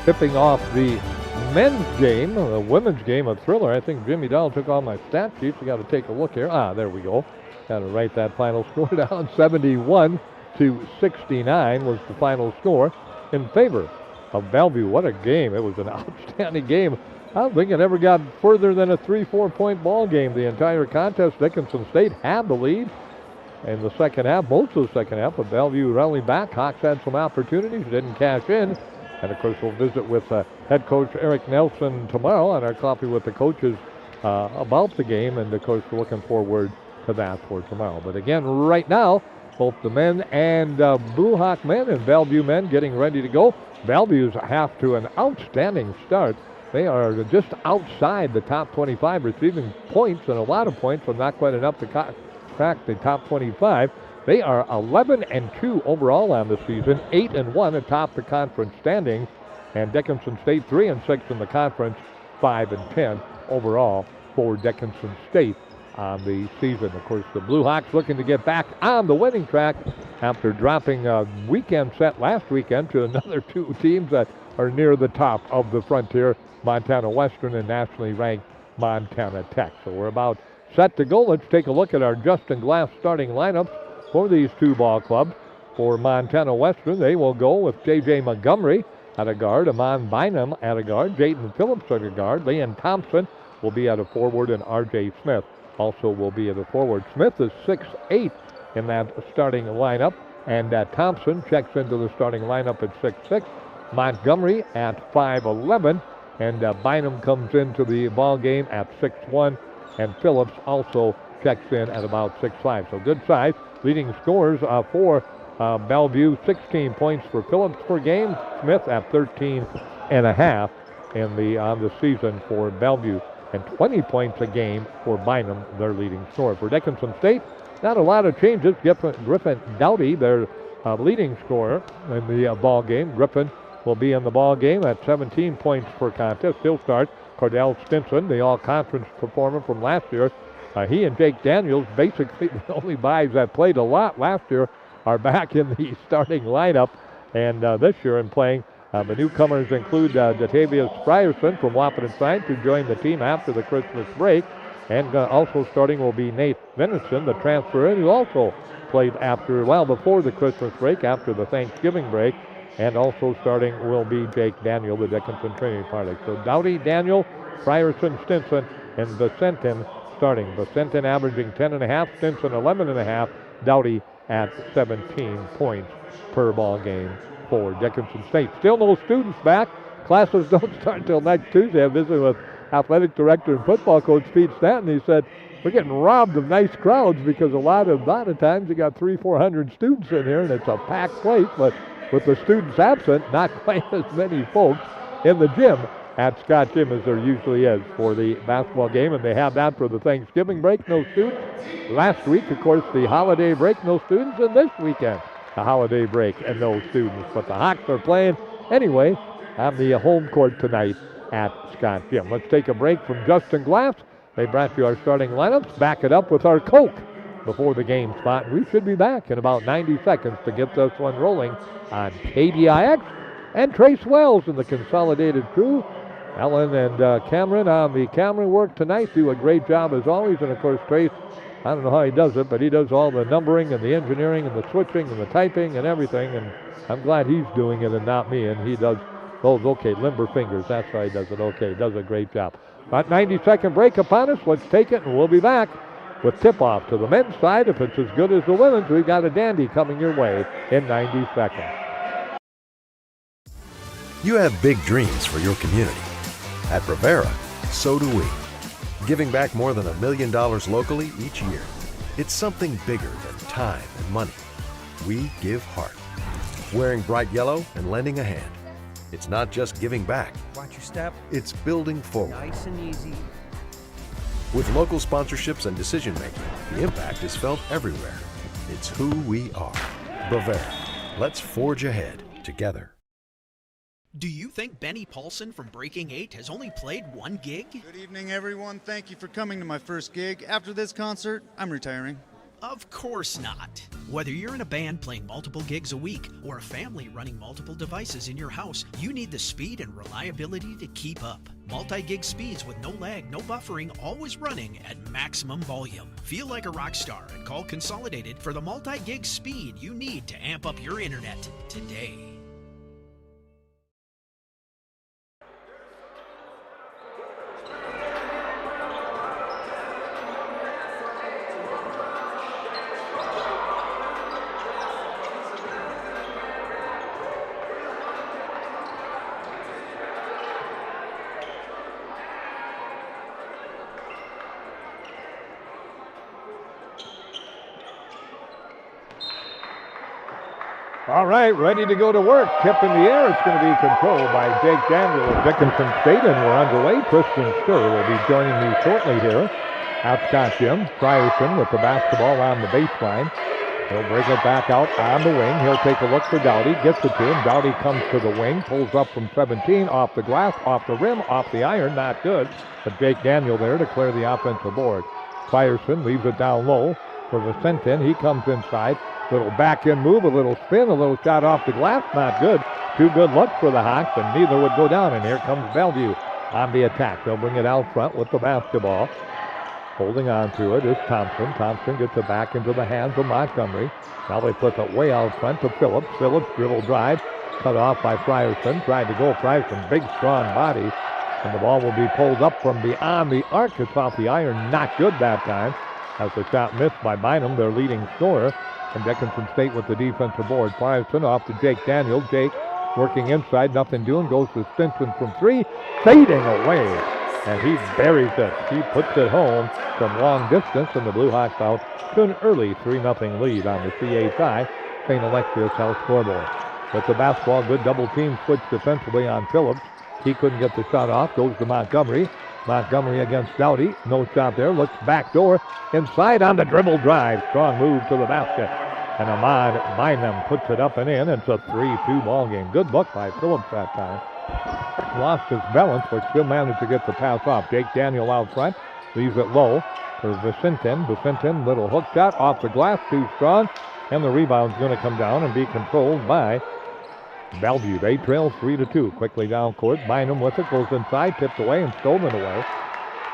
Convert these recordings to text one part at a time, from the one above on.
tipping off the men's game, the women's game, a thriller. I think Jimmy Dahl took all my stat sheets. We got to take a look here. There we go. Got to write that final score down. 71-69 was the final score in favor of Bellevue. What a game. It was an outstanding game. I don't think it ever got further than a 3-4 point ball game. The entire contest, Dickinson State had the lead in the second half, most of the second half, but Bellevue rallied back. Hawks had some opportunities, didn't cash in. And of course, we'll visit with head coach Eric Nelson tomorrow on our Coffee with the Coaches about the game. And of course, we're looking forward to that for tomorrow. But again, right now, both the men and Blue Hawk men and Bellevue men getting ready to go. Bellevue's half to an outstanding start. They are just outside the top 25 receiving points, and a lot of points, but not quite enough to crack the top 25. They are 11-2 overall on the season, 8-1 atop the conference standings, and Dickinson State 3-6 in the conference, 5-10 overall for Dickinson State on the season. Of course, the Blue Hawks looking to get back on the winning track after dropping a weekend set last weekend to another two teams that are near the top of the frontier, Montana Western and nationally ranked Montana Tech. So we're about set to go. Let's take a look at our Justin Glass starting lineups for these two ball clubs. For Montana Western, they will go with J.J. Montgomery at a guard, Amon Bynum at a guard, Jayden Phillips at a guard, Leon Thompson will be at a forward, and R.J. Smith also will be at a forward. Smith is 6'8" in that starting lineup, and Thompson checks into the starting lineup at 6'6". Montgomery at 5'11", and Bynum comes into the ball game at 6'1", and Phillips also checks in at about 6'5". So good size. Leading scorers for Bellevue, 16 points for Phillips per game. Smith at 13.5 on the season for Bellevue, and 20 points a game for Bynum, their leading scorer. For Dickinson State, not a lot of changes. Griffin Doughty, their leading scorer in the ball game. Griffin will be in the ball game at 17 points per contest. He'll start. Cordell Stinson, the all-conference performer from last year. He and Jake Daniels, basically the only guys that played a lot last year, are back in the starting lineup. And this year in playing, the newcomers include Datavius Frierson from Wahpeton Science, who joined the team after the Christmas break. And also starting will be Nate Venison, the transfer, who also played before the Christmas break, after the Thanksgiving break. And also starting will be Jake Daniel, the Dickinson training party. So Doughty, Daniel, Frierson, Stinson, and Vicentin starting. Vicentin averaging 10.5, Stinson 11.5, Doughty at 17 points per ball game for Dickinson State. Still no students back. Classes don't start until next Tuesday. I visited with athletic director and football coach Pete Stanton. He said, we're getting robbed of nice crowds because a lot of times you got 300-400 students in here, and it's a packed place, but with the students absent, not quite as many folks in the gym at Scott Gym as there usually is for the basketball game, and they have that for the Thanksgiving break, no students. Last week, of course, the holiday break, no students, and this weekend, the holiday break and no students. But the Hawks are playing anyway on the home court tonight at Scott Gym. Let's take a break from Justin Glass. They brought you our starting lineups. Back it up with our Coke before the game spot. We should be back in about 90 seconds to get this one rolling on KDIX. And Trace Wells and the consolidated crew. Ellen and Cameron on the camera work tonight do a great job as always. And of course, Trace, I don't know how he does it, but he does all the numbering and the engineering and the switching and the typing and everything. And I'm glad he's doing it and not me. And he does those limber fingers. That's why he does it okay. He does a great job. About 90-second break upon us. Let's take it, and we'll be back with tip-off to the men's side. If it's as good as the women's, we've got a dandy coming your way in 90 seconds. You have big dreams for your community. At Rivera, so do we. Giving back more than $1 million locally each year. It's something bigger than time and money. We give heart. Wearing bright yellow and lending a hand. It's not just giving back. Watch your step. It's building forward. Nice and easy. With local sponsorships and decision making, the impact is felt everywhere. It's who we are. Bavera. Let's forge ahead together. Do you think Benny Paulson from Breaking 8 has only played one gig? Good evening, everyone. Thank you for coming to my first gig. After this concert, I'm retiring. Of course not. Whether you're in a band playing multiple gigs a week or a family running multiple devices in your house, you need the speed and reliability to keep up. Multi-gig speeds with no lag, no buffering, always running at maximum volume. Feel like a rock star and call Consolidated for the multi-gig speed you need to amp up your internet today. All right, ready to go to work. Tip in the air. It's going to be controlled by Jake Daniel of Dickinson State, and we're underway. Tristan Sturr will be joining me shortly here. Out Scott Jim. Frierson with the basketball on the baseline. He'll bring it back out on the wing. He'll take a look for Dowdy. Gets it to him. Dowdy comes to the wing. Pulls up from 17. Off the glass. Off the rim. Off the iron. Not good. But Jake Daniel there to clear the offensive board. Frierson leaves it down low for Vicentin. He comes inside. Little back end move, a little spin, a little shot off the glass, not good. Two good looks for the Hawks, and neither would go down. And here comes Bellevue on the attack. They'll bring it out front with the basketball. Holding on to it is Thompson. Thompson gets it back into the hands of Montgomery. Now they put it way out front to Phillips. Phillips dribble drive, cut off by Frierson. Tried to go Frierson, big strong body. And the ball will be pulled up from beyond the arc. It's off the iron, not good that time. As the shot missed by Bynum, their leading scorer. And Dickinson State with the defensive board. Frierson off to Jake Daniel. Jake working inside, nothing doing. Goes to Stinson from three, fading away. And he buries it. He puts it home from long distance, and the Blue Hawks out to an early 3-0 lead on the CHI St. Alexius House scoreboard. With the basketball, good double team switch defensively on Phillips. He couldn't get the shot off. Goes to Montgomery. Montgomery against Dowdy. No shot there. Looks back door. Inside on the dribble drive. Strong move to the basket. And Ahmad Bynum puts it up and in. It's a 3-2 ball game. Good look by Phillips that time. Lost his balance, but still managed to get the pass off. Jake Daniel out front. Leaves it low for Vicentin. Vicentin, little hook shot off the glass. Too strong. And the rebound's going to come down and be controlled by Bellevue. They trail 3-2. Quickly down court. Bynum with it. Goes inside. Tipped away and stolen away.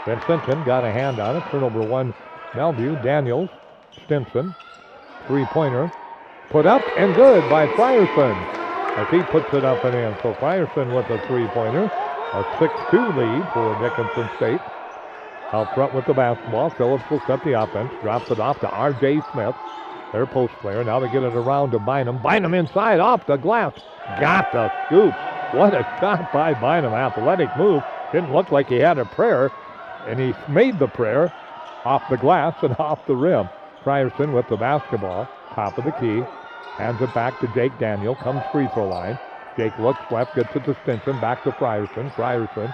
Vicentin got a hand on it. Turnover one. Bellevue. Daniels. Stinson. Three-pointer. Put up and good by Frierson. As he puts it up and in. So Frierson with a three-pointer. A 6-2 lead for Dickinson State. Out front with the basketball. Phillips will set the offense. Drops it off to R.J. Smith. Their post player. Now they get it around to Bynum. Bynum inside off the glass. Got the scoop. What a shot by Bynum. Athletic move. Didn't look like he had a prayer. And he made the prayer off the glass and off the rim. Frierson with the basketball. Top of the key. Hands it back to Jake Daniel. Comes free throw line. Jake looks left. Gets it to Stinson. Back to Frierson. Frierson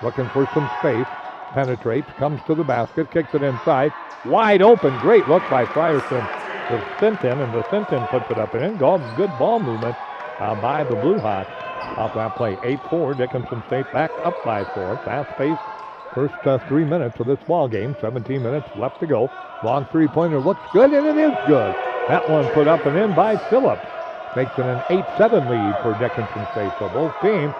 looking for some space. Penetrates. Comes to the basket. Kicks it inside. Wide open. Great look by Frierson. To Stinson, and the Stinson puts it up and in. Good ball movement by the Blue Hawks off that play. 8-4, Dickinson State back up by 4. Fast-paced first 3 minutes of this ball game. 17 minutes left to go. Long three-pointer looks good, and it is good. That one put up and in by Phillips. Makes it an 8-7 lead for Dickinson State. So both teams,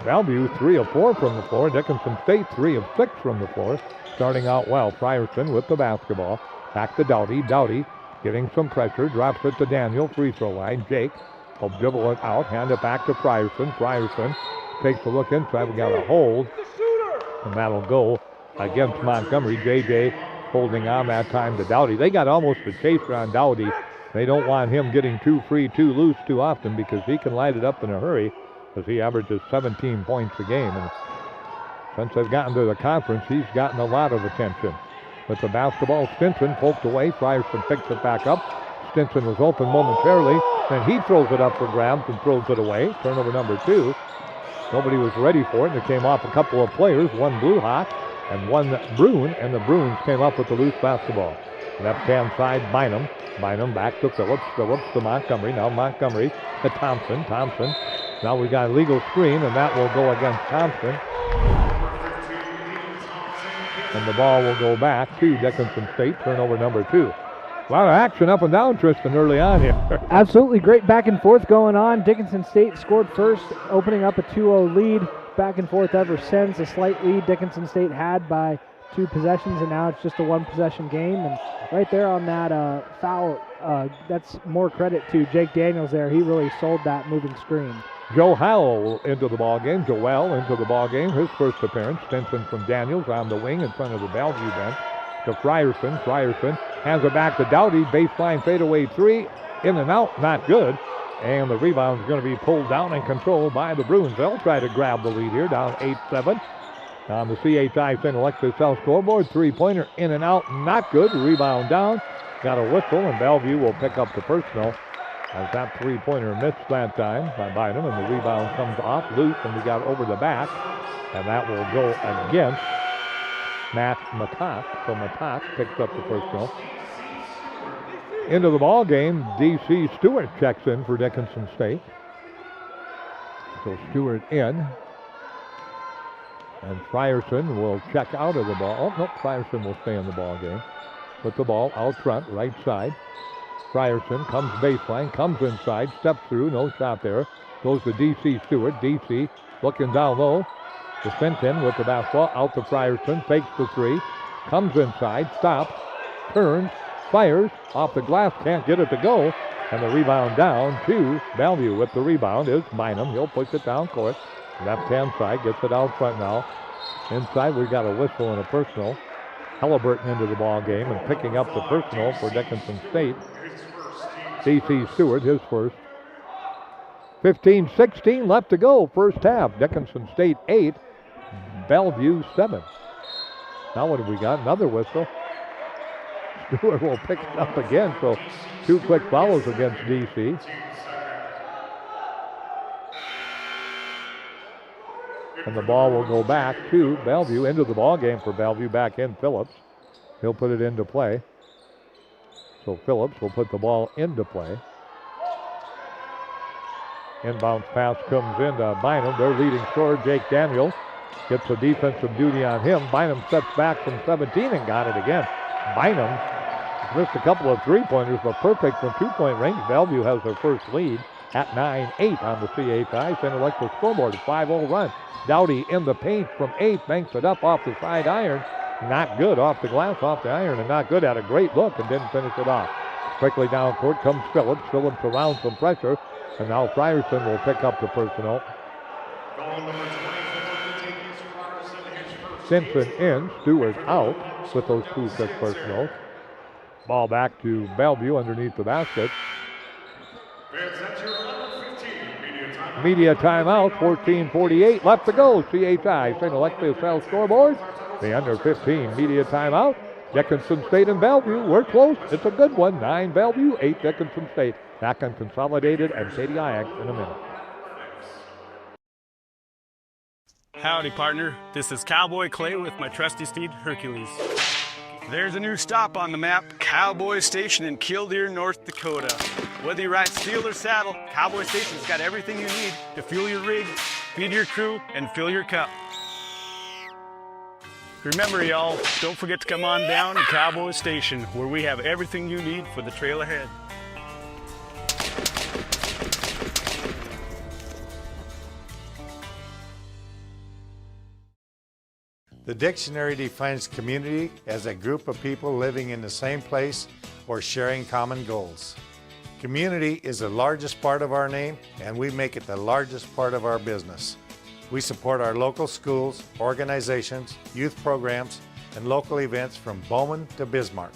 Bellevue 3 of 4 from the floor. Dickinson State 3 of 6 from the floor. Starting out well. Frierson with the basketball. Back to Dowdy. Dowdy getting some pressure, drops it to Daniel, free throw line. Jake will dribble it out, hand it back to Frierson. Frierson takes a look inside. We got a hold, and that'll go against Montgomery. JJ holding on that time to Dowdy. They got almost a chaser on Dowdy. They don't want him getting too free, too loose too often because he can light it up in a hurry because he averages 17 points a game. And since they've gotten to the conference, he's gotten a lot of attention. With the basketball, Stinson poked away. Frierson picks it back up. Stinson was open momentarily. Then he throws it up for grabs and throws it away. Turnover number 2. Nobody was ready for it, and it came off a couple of players. One Blue Hawk and one Bruin, and the Bruins came up with the loose basketball. Left-hand side, Bynum. Bynum back to Phillips. Phillips to Montgomery. Now Montgomery to Thompson. Thompson. Now we got a legal screen, and that will go against Thompson. And the ball will go back to Dickinson State, turnover number 2. A lot of action up and down, Tristan, early on here. Absolutely great back and forth going on. Dickinson State scored first, opening up a 2-0 lead. Back and forth ever since. A slight lead Dickinson State had by 2 possessions, and now it's just a 1-possession game. And right there on that foul, that's more credit to Jake Daniels there. He really sold that moving screen. Joe Howell into the ball game. Joel into the ball game. His first appearance. Stinson from Daniels on the wing in front of the Bellevue bench to Frierson. Frierson hands it back to Dowdy. Baseline fadeaway 3. In and out. Not good. And the rebound is going to be pulled down and controlled by the Bruins. They'll try to grab the lead here. Down 8-7. On the CHI St. Alexis South scoreboard. 3-pointer in and out. Not good. Rebound down. Got a whistle, and Bellevue will pick up the personal. As that 3-pointer missed that time by Bynum, and the rebound comes off loose, and we got over the back. And that will go against Matt Matak. So Matak picks up the personal. Into the ball game, D.C. Stewart checks in for Dickinson State. So Stewart in. And Frierson will check out of the ball. Oh, no, Frierson will stay in the ball game. With the ball out front, right side. Frierson comes baseline, comes inside, steps through, no shot there. Goes to D.C. Stewart. D.C. looking down low. To Fenton with the basketball, out to Frierson, fakes the 3. Comes inside, stops, turns, fires, off the glass, can't get it to go. And the rebound down to Bellevue. With the rebound is Bynum. He'll push it down court. Left-hand side, gets it out front now. Inside, we've got a whistle and a personal. Halliburton into the ball game and picking up the personal for Dickinson State. D.C. Stewart, his first. 15-16 left to go, first half. Dickinson State 8, Bellevue 7. Now what have we got? Another whistle. Stewart will pick it up again, so 2 quick fouls against D.C. And the ball will go back to Bellevue. Into the ball game for Bellevue. Back in Phillips. He'll put it into play. So Phillips will put the ball into play. Inbound pass comes into Bynum. Their leading scorer, Jake Daniel, gets a defensive duty on him. Bynum steps back from 17 and got it again. Bynum missed a couple of 3-pointers, but perfect from 2-point range. Bellevue has their first lead at 9-8 on the CHI St. Alexis scoreboard. 5-0 run. Dowdy in the paint from 8, banks it up off the side iron. Not good off the glass, off the iron, and not good. Had a great look and didn't finish it off. Quickly down court comes Phillips. Phillips around some pressure, and now Frierson will pick up the personal. Simpson in, Stewart out with those 2 quick personals. Ball back to Bellevue underneath the basket. Media timeout, 14:48 left to go. CHI St. Alexis South scoreboard. The under 15 media timeout. Dickinson State and Bellevue. We're close. It's a good one. 9 Bellevue, 8 Dickinson State. Back on Consolidated and KDIX in a minute. Howdy, partner. This is Cowboy Clay with my trusty steed, Hercules. There's a new stop on the map, Cowboy Station in Killdeer, North Dakota. Whether you ride steel or saddle, Cowboy Station's got everything you need to fuel your rig, feed your crew, and fill your cup. Remember, y'all, don't forget to come on down to Cowboy Station, where we have everything you need for the trail ahead. The dictionary defines community as a group of people living in the same place or sharing common goals. Community is the largest part of our name, and we make it the largest part of our business. We support our local schools, organizations, youth programs, and local events from Bowman to Bismarck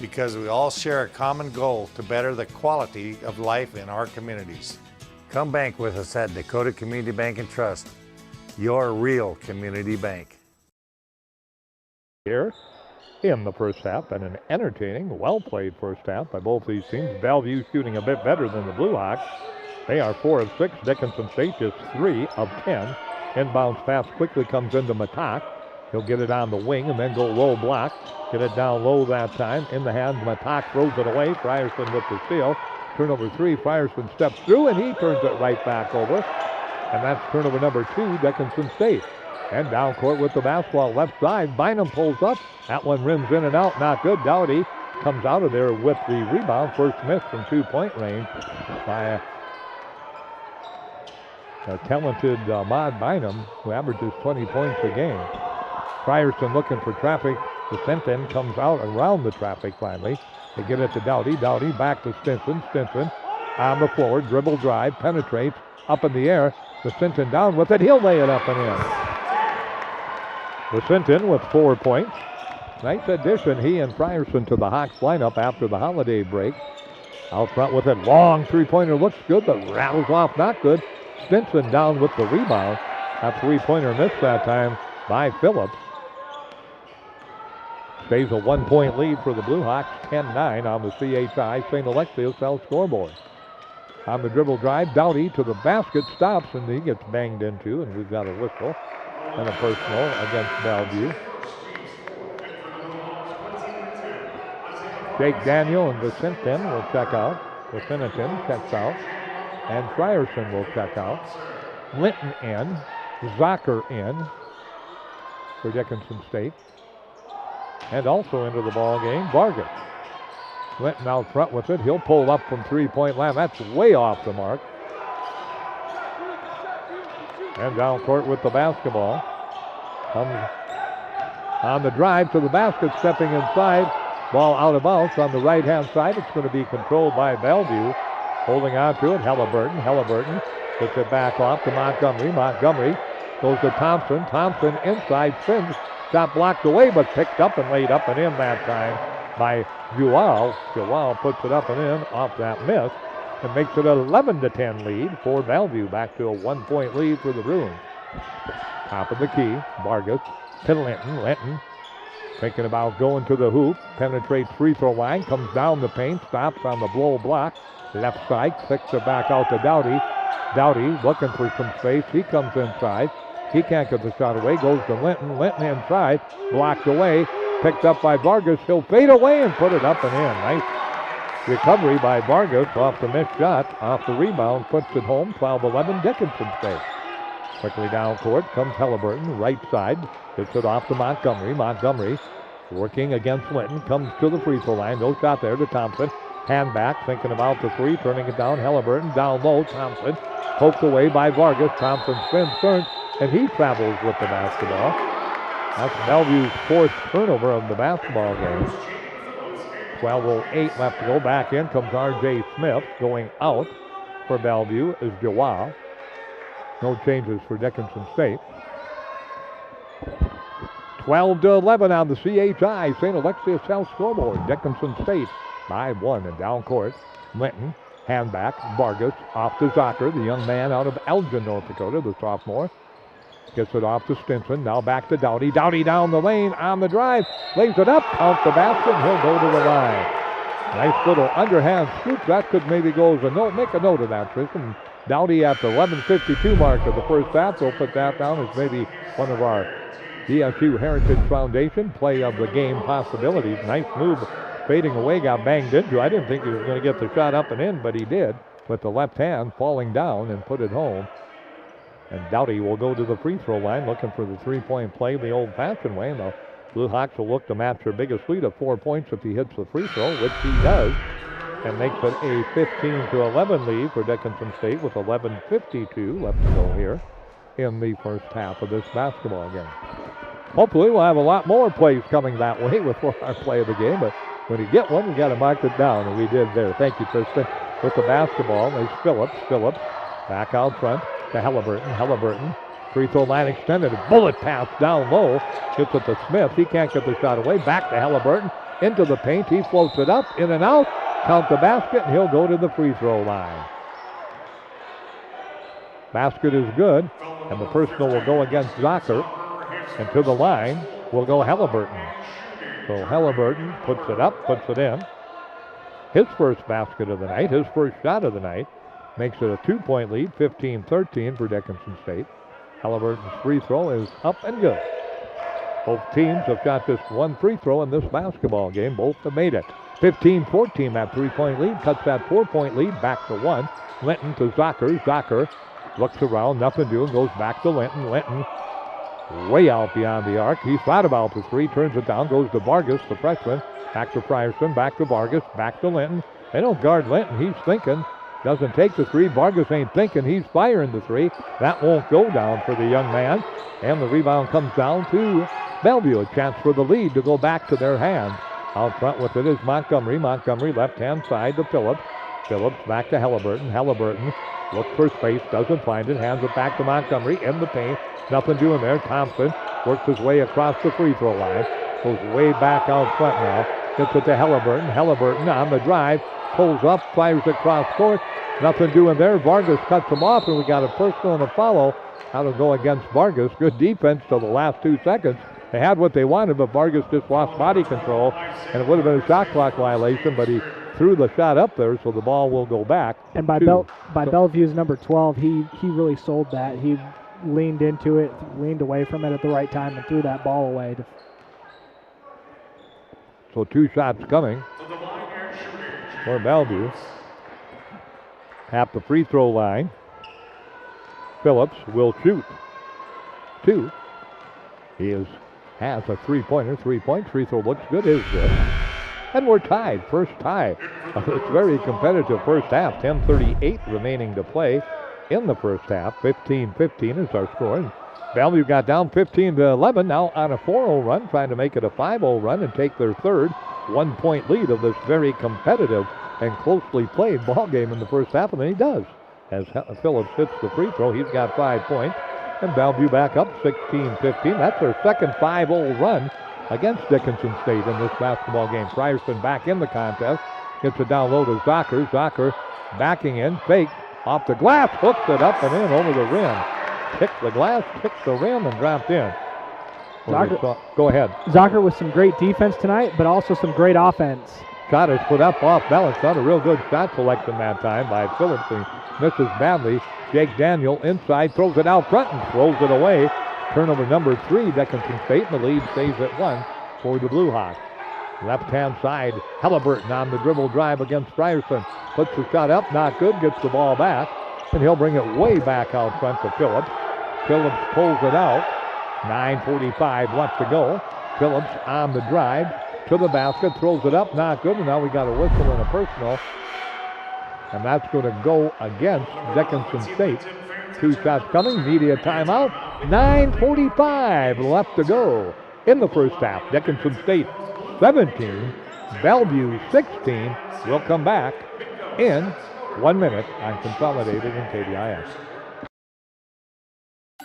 because we all share a common goal to better the quality of life in our communities. Come bank with us at Dakota Community Bank and Trust, your real community bank. Here in the first half, and an entertaining, well-played first half by both these teams. Bellevue shooting a bit better than the Blue Hawks. They are 4 of 6. Dickinson State is 3 of 10. Inbounds pass quickly comes into Matak. He'll get it on the wing and then go low block. Get it down low that time. In the hands, Matak throws it away. Frierson with the steal. Turnover 3. Frierson steps through and he turns it right back over. And that's turnover number 2, Dickinson State. And down court with the basketball left side. Bynum pulls up. That one rims in and out. Not good. Dowdy comes out of there with the rebound. First miss from 2-point range by a talented Ahmad Bynum, who averages 20 points a game. Frierson looking for traffic. Vicentin comes out around the traffic finally. They give it to Dowdy. Dowdy back to Stinson. Stinson on the floor. Dribble drive. Penetrates. Up in the air. Vicentin down with it. He'll lay it up and in. Vicentin with 4 points. Nice addition, he and Frierson, to the Hawks lineup after the holiday break. Out front with it. Long three-pointer looks good, but rattles off not good. Stinson down with the rebound. That three-pointer missed that time by Phillips. Stays a 1-point lead for the Blue Hawks, 10-9 on the CHI St. Alexius South scoreboard. On the dribble drive, Dowdy to the basket, stops, and he gets banged into, and we've got a whistle and a personal against Bellevue. Jake Daniel and Vicentin will check out. Vicentin checks out, and Frierson will check out. Linton in, Zocker in for Dickinson State. And also into the ball game, Vargas. Linton out front with it. He'll pull up from three-point line. That's way off the mark. And down court with the basketball. Comes on the drive to the basket, stepping inside. Ball out of bounds on the right-hand side. It's going to be controlled by Bellevue. Holding on to it, Halliburton. Halliburton puts it back off to Montgomery. Montgomery goes to Thompson. Thompson inside, spins. Shot blocked away, but picked up and laid up and in that time by Jewell. Jewell puts it up and in off that miss and makes it an 11-10 lead for Bellevue. Back to a 1-point lead for the Bruins. Top of the key, Vargas to Linton. Linton thinking about going to the hoop. Penetrates free throw line, comes down the paint, stops on the blow block. Left side, kicks it back out to Dowdy. Dowdy looking for some space. He comes inside. He can't get the shot away. Goes to Linton. Linton inside. Blocked away. Picked up by Vargas. He'll fade away and put it up and in. Nice recovery by Vargas off the missed shot. Off the rebound. Puts it home. 12-11 Dickinson State. Quickly down court comes Halliburton. Right side. Gets it off to Montgomery. Montgomery working against Linton. Comes to the free throw line. No shot there to Thompson. Hand back. Thinking about the three. Turning it down. Halliburton down low. Thompson. Poked away by Vargas. Thompson spins. Turns. And he travels with the basketball. That's Bellevue's fourth turnover of the basketball game. 12:08 left to go. Back in comes R.J. Smith. Going out for Bellevue is Jawal. No changes for Dickinson State. 12-11 on the CHI St. Alexius South scoreboard. Dickinson State by 1 and down court. Linton, hand back. Vargas off to Zocker, the young man out of Elgin, North Dakota, the sophomore. Gets it off to Stinson. Now back to Dowdy. Dowdy down the lane on the drive. Lays it up. Counts the basket. And he'll go to the line. Nice little underhand scoop. That could maybe go as a note. Make a note of that, Tristan. Dowdy at the 11:52 mark of the first half. We'll put that down as maybe one of our DSU Heritage Foundation play of the game possibilities. Nice move. Fading away. Got banged into. I didn't think he was going to get the shot up and in, but he did. With the left hand falling down and put it home. And Dowdy will go to the free throw line looking for the three-point play the old-fashioned way. And the Blue Hawks will look to match their biggest lead of 4 points if he hits the free throw, which he does. And makes it a 15-11 lead for Dickinson State with 11:52 left to go here in the first half of this basketball game. Hopefully we'll have a lot more plays coming that way with our play of the game. But when you get one, you got to mark it down. And we did there. Thank you, Tristan. With the basketball is Phillips. Phillips back out front to Halliburton. Halliburton, free throw line extended. A bullet pass down low. Gets it to Smith. He can't get the shot away. Back to Halliburton. Into the paint. He floats it up. In and out. Count the basket. And he'll go to the free throw line. Basket is good. And the personal will go against Zocker. And to the line will go Halliburton. So Halliburton puts it up. Puts it in. His first basket of the night. His first shot of the night. Makes it a 2-point lead, 15-13 for Dickinson State. Halliburton's free throw is up and good. Both teams have shot just one free throw in this basketball game. Both have made it. 15-14, that 3-point lead. Cuts that 4-point lead back to 1. Linton to Zocker. Zocker looks around, nothing doing, goes back to Linton. Linton way out beyond the arc. He thought about the three, turns it down, goes to Vargas, the freshman. Back to Frierson, back to Vargas, back to Linton. They don't guard Linton. He's thinking. Doesn't take the three. Vargas ain't thinking. He's firing the three. That won't go down for the young man. And the rebound comes down to Bellevue. A chance for the lead to go back to their hands. Out front with it is Montgomery. Montgomery left-hand side to Phillips. Phillips back to Halliburton. Halliburton looks for space. Doesn't find it. Hands it back to Montgomery in the paint. Nothing doing there. Thompson works his way across the free throw line. Goes way back out front now. Gets it to Halliburton. Halliburton on the drive. Pulls up. Fires it cross court. Nothing doing there. Vargas cuts him off, and we got a personal and a follow. How to go against Vargas. Good defense till the last 2 seconds. They had what they wanted, but Vargas just lost body control, and it would have been a shot clock violation, but he threw the shot up there, so the ball will go back. And by Bellevue's number 12, he really sold that. He leaned into it, leaned away from it at the right time, and threw that ball away. So 2 shots coming for Bellevue. At the free throw line, Phillips will shoot 2. He has a three-pointer. 3-point free throw looks good. Is good. And we're tied. First tie. It's very competitive first half. 10:38 remaining to play in the first half. 15-15 is our score. And Bellevue got down 15-11. Now on a 4-0 run, trying to make it a 5-0 run and take their third 1-point lead of this very competitive and closely played ball game in the first half. And then he does. As Phillips hits the free throw, he's got 5 points. And Bellevue back up 16-15. That's their second 5-0 run against Dickinson State in this basketball game. Frierson back in the contest. Gets it down low to Zocker. Zocker backing in. Fake. Off the glass. Hooks it up and in over the rim. Kicked the glass, kicked the rim, and dropped in. Go ahead. Zocker with some great defense tonight, but also some great offense. Shot is put up off balance. Not a real good shot selection that time by Phillips. He misses badly. Jake Daniel inside, throws it out front and throws it away. Turnover number 3, Dickinson State, and the lead stays at 1 for the Blue Hawks. Left-hand side, Halliburton on the dribble drive against Frierson. Puts the shot up, not good, gets the ball back, and he'll bring it way back out front to Phillips. Phillips pulls it out. 9:45 left to go. Phillips on the drive to the basket, throws it up, not good, and now we got a whistle and a personal. And that's going to go against Dickinson State. 2 shots coming, media timeout. 9:45 left to go in the first half. Dickinson State 17, Bellevue 16. We'll come back in 1 minute on Consolidated and KBIS.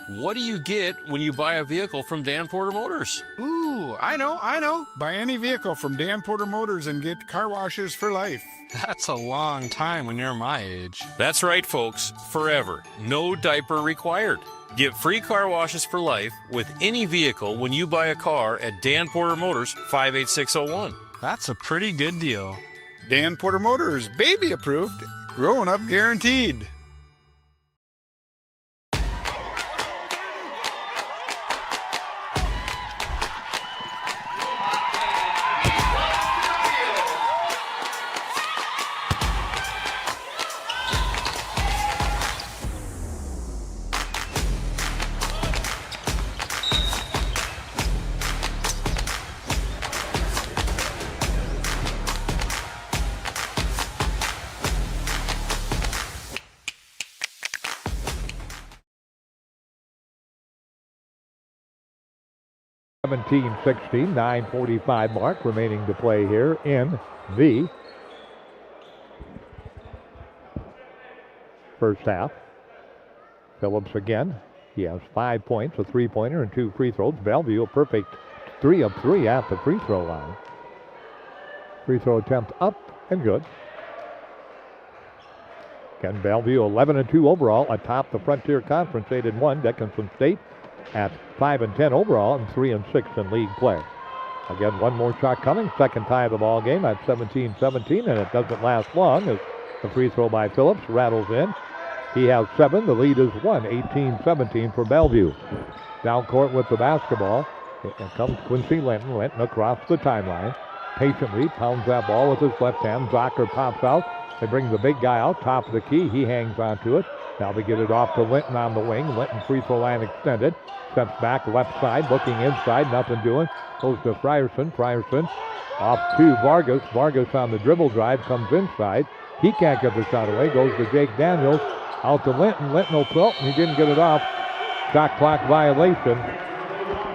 What do you get when you buy a vehicle from Dan Porter Motors? Ooh, I know. Buy any vehicle from Dan Porter Motors and get car washes for life. That's a long time when you're my age. That's right, folks. Forever. No diaper required. Get free car washes for life with any vehicle when you buy a car at Dan Porter Motors, 58601. That's a pretty good deal. Dan Porter Motors, baby approved, grown up guaranteed. Seventeen, 16, 9:45 mark remaining to play here in the first half. Phillips again. He has 5 points, a 3-pointer, and 2 free throws. Bellevue a perfect 3 of 3 at the free throw line. Free throw attempt up and good. Again, Bellevue 11-2 overall atop the Frontier Conference, 8-1. Dickinson State at 5-10 overall and 3-6 in league play. Again, one more shot coming. Second tie of the ball game at 17-17, and it doesn't last long as the free throw by Phillips rattles in. He has 7. The lead is 1, 18-17 for Bellevue. Down court with the basketball. Here comes Quincy Linton. Linton across the timeline. Patiently pounds that ball with his left hand. Zocker pops out. They bring the big guy out, top of the key. He hangs onto it. Now they get it off to Linton on the wing. Linton free throw line extended. Steps back left side, looking inside, nothing doing. Goes to Frierson. Frierson off to Vargas. Vargas on the dribble drive, comes inside. He can't get the shot away. Goes to Jake Daniels. Out to Linton. Linton will tilt, and he didn't get it off. Shot clock violation.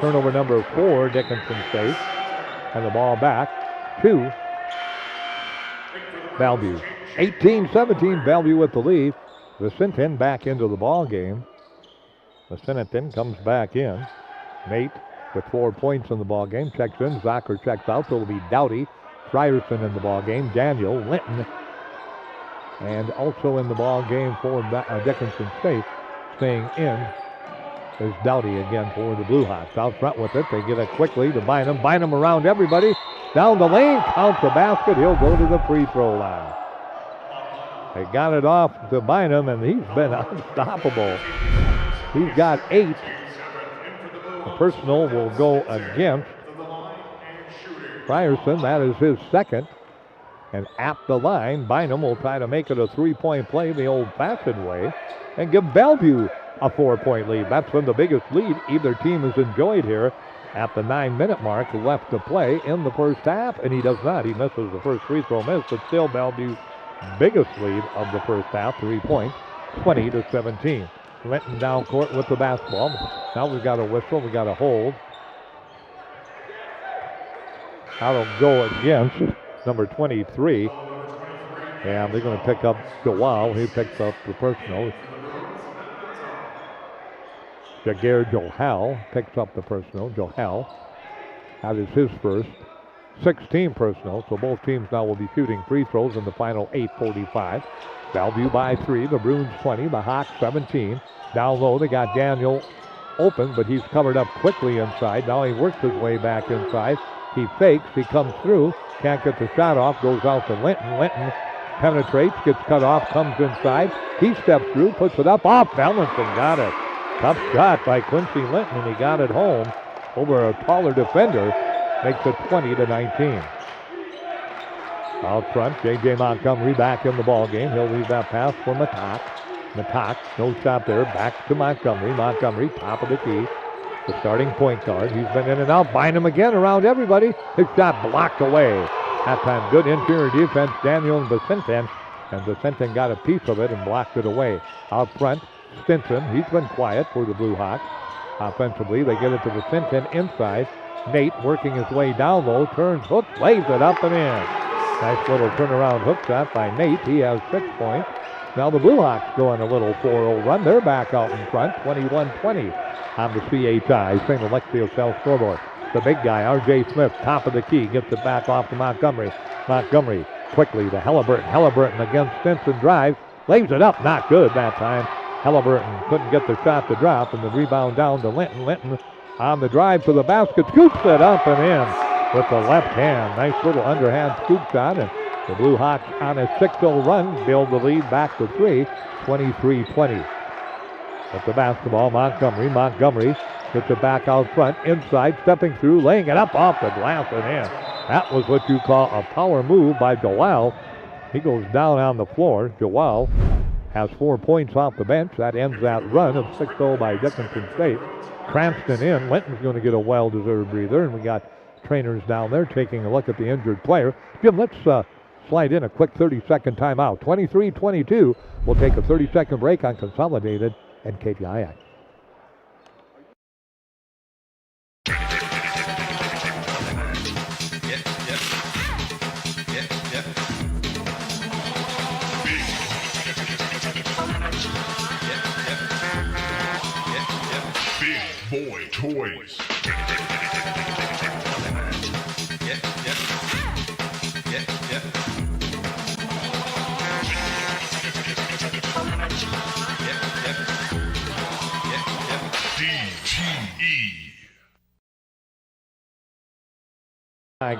Turnover number 4, Dickinson State. And the ball back to Bellevue. 18-17, Bellevue with the lead. Vicentin back into the ball game. Vicentin comes back in. Nate with 4 points in the ball game. Checks in. Zocker checks out. So it'll be Dowdy. Frierson in the ball game. Daniel, Linton. And also in the ball game for Dickinson State. Staying in is Dowdy again for the Blue Hawks. Out front with it. They get it quickly to Bynum. Bynum around everybody. Down the lane. Counts the basket. He'll go to the free throw line. They got it off to Bynum, and he's been unstoppable. He's got 8. The personal will go against Frierson. That is his second. And at the line, Bynum will try to make it a 3-point play the old-fashioned way and give Bellevue a 4-point lead. That's been the biggest lead either team has enjoyed here at the 9-minute mark left to play in the first half, and he does not. He misses the first free throw miss, but still Bellevue's biggest lead of the first half, 3 points, 20-17. Linton down court with the basketball. Now we've got a whistle, we got a hold. That'll go against number 23. And they're going to pick up Joao. He picks up the personal. Jaguar Johal picks up the personal. Johal, that is his first. 16 personal, so both teams now will be shooting free throws in the final 8:45. Bellevue by 3, the Bruins 20, the Hawks 17. Down low, they got Daniel open, but he's covered up quickly inside. Now he works his way back inside. He fakes, he comes through, can't get the shot off, goes out to Linton. Linton penetrates, gets cut off, comes inside. He steps through, puts it up, off balance, and got it. Tough shot by Quincy Linton, and he got it home over a taller defender. Makes it 20-19. Out front, J.J. Montgomery back in the ball game. He'll leave that pass for Matak. Matak, no shot there. Back to Montgomery. Montgomery, top of the key. The starting point guard. He's been in and out. Bynum again around everybody. His shot blocked away. That time, good interior defense. Daniel and Vicentin. And Vicentin got a piece of it and blocked it away. Out front, Stinson. He's been quiet for the Blue Hawks. Offensively, they get it to Vicentin inside. Nate working his way down low, turns, hooks, lays it up and in. Nice little turnaround hook shot by Nate. He has 6 points. Now the Blue Hawks go on a little 4-0 run. They're back out in front, 21-20 on the CHI St. Alexio Cell scoreboard. The big guy, R.J. Smith, top of the key, gets it back off to Montgomery. Montgomery quickly to Halliburton. Halliburton against Stinson drives, lays it up, not good that time. Halliburton couldn't get the shot to drop, and the rebound down to Linton. Linton on the drive to the basket, scoops it up and in with the left hand. Nice little underhand scoop shot, and the Blue Hawks on a 6-0 run build the lead back to 3, 23-20. With the basketball, Montgomery. Montgomery gets it back out front, inside, stepping through, laying it up off the glass and in. That was what you call a power move by Joao. He goes down on the floor. Joao has 4 points off the bench. That ends that run of 6-0 by Dickinson State. Cranston in. Linton's going to get a well-deserved breather, and we got trainers down there taking a look at the injured player. Jim, let's slide in a quick 30-second timeout. 23-22. We'll take a 30-second break on Consolidated and KPIX. Boy Toys.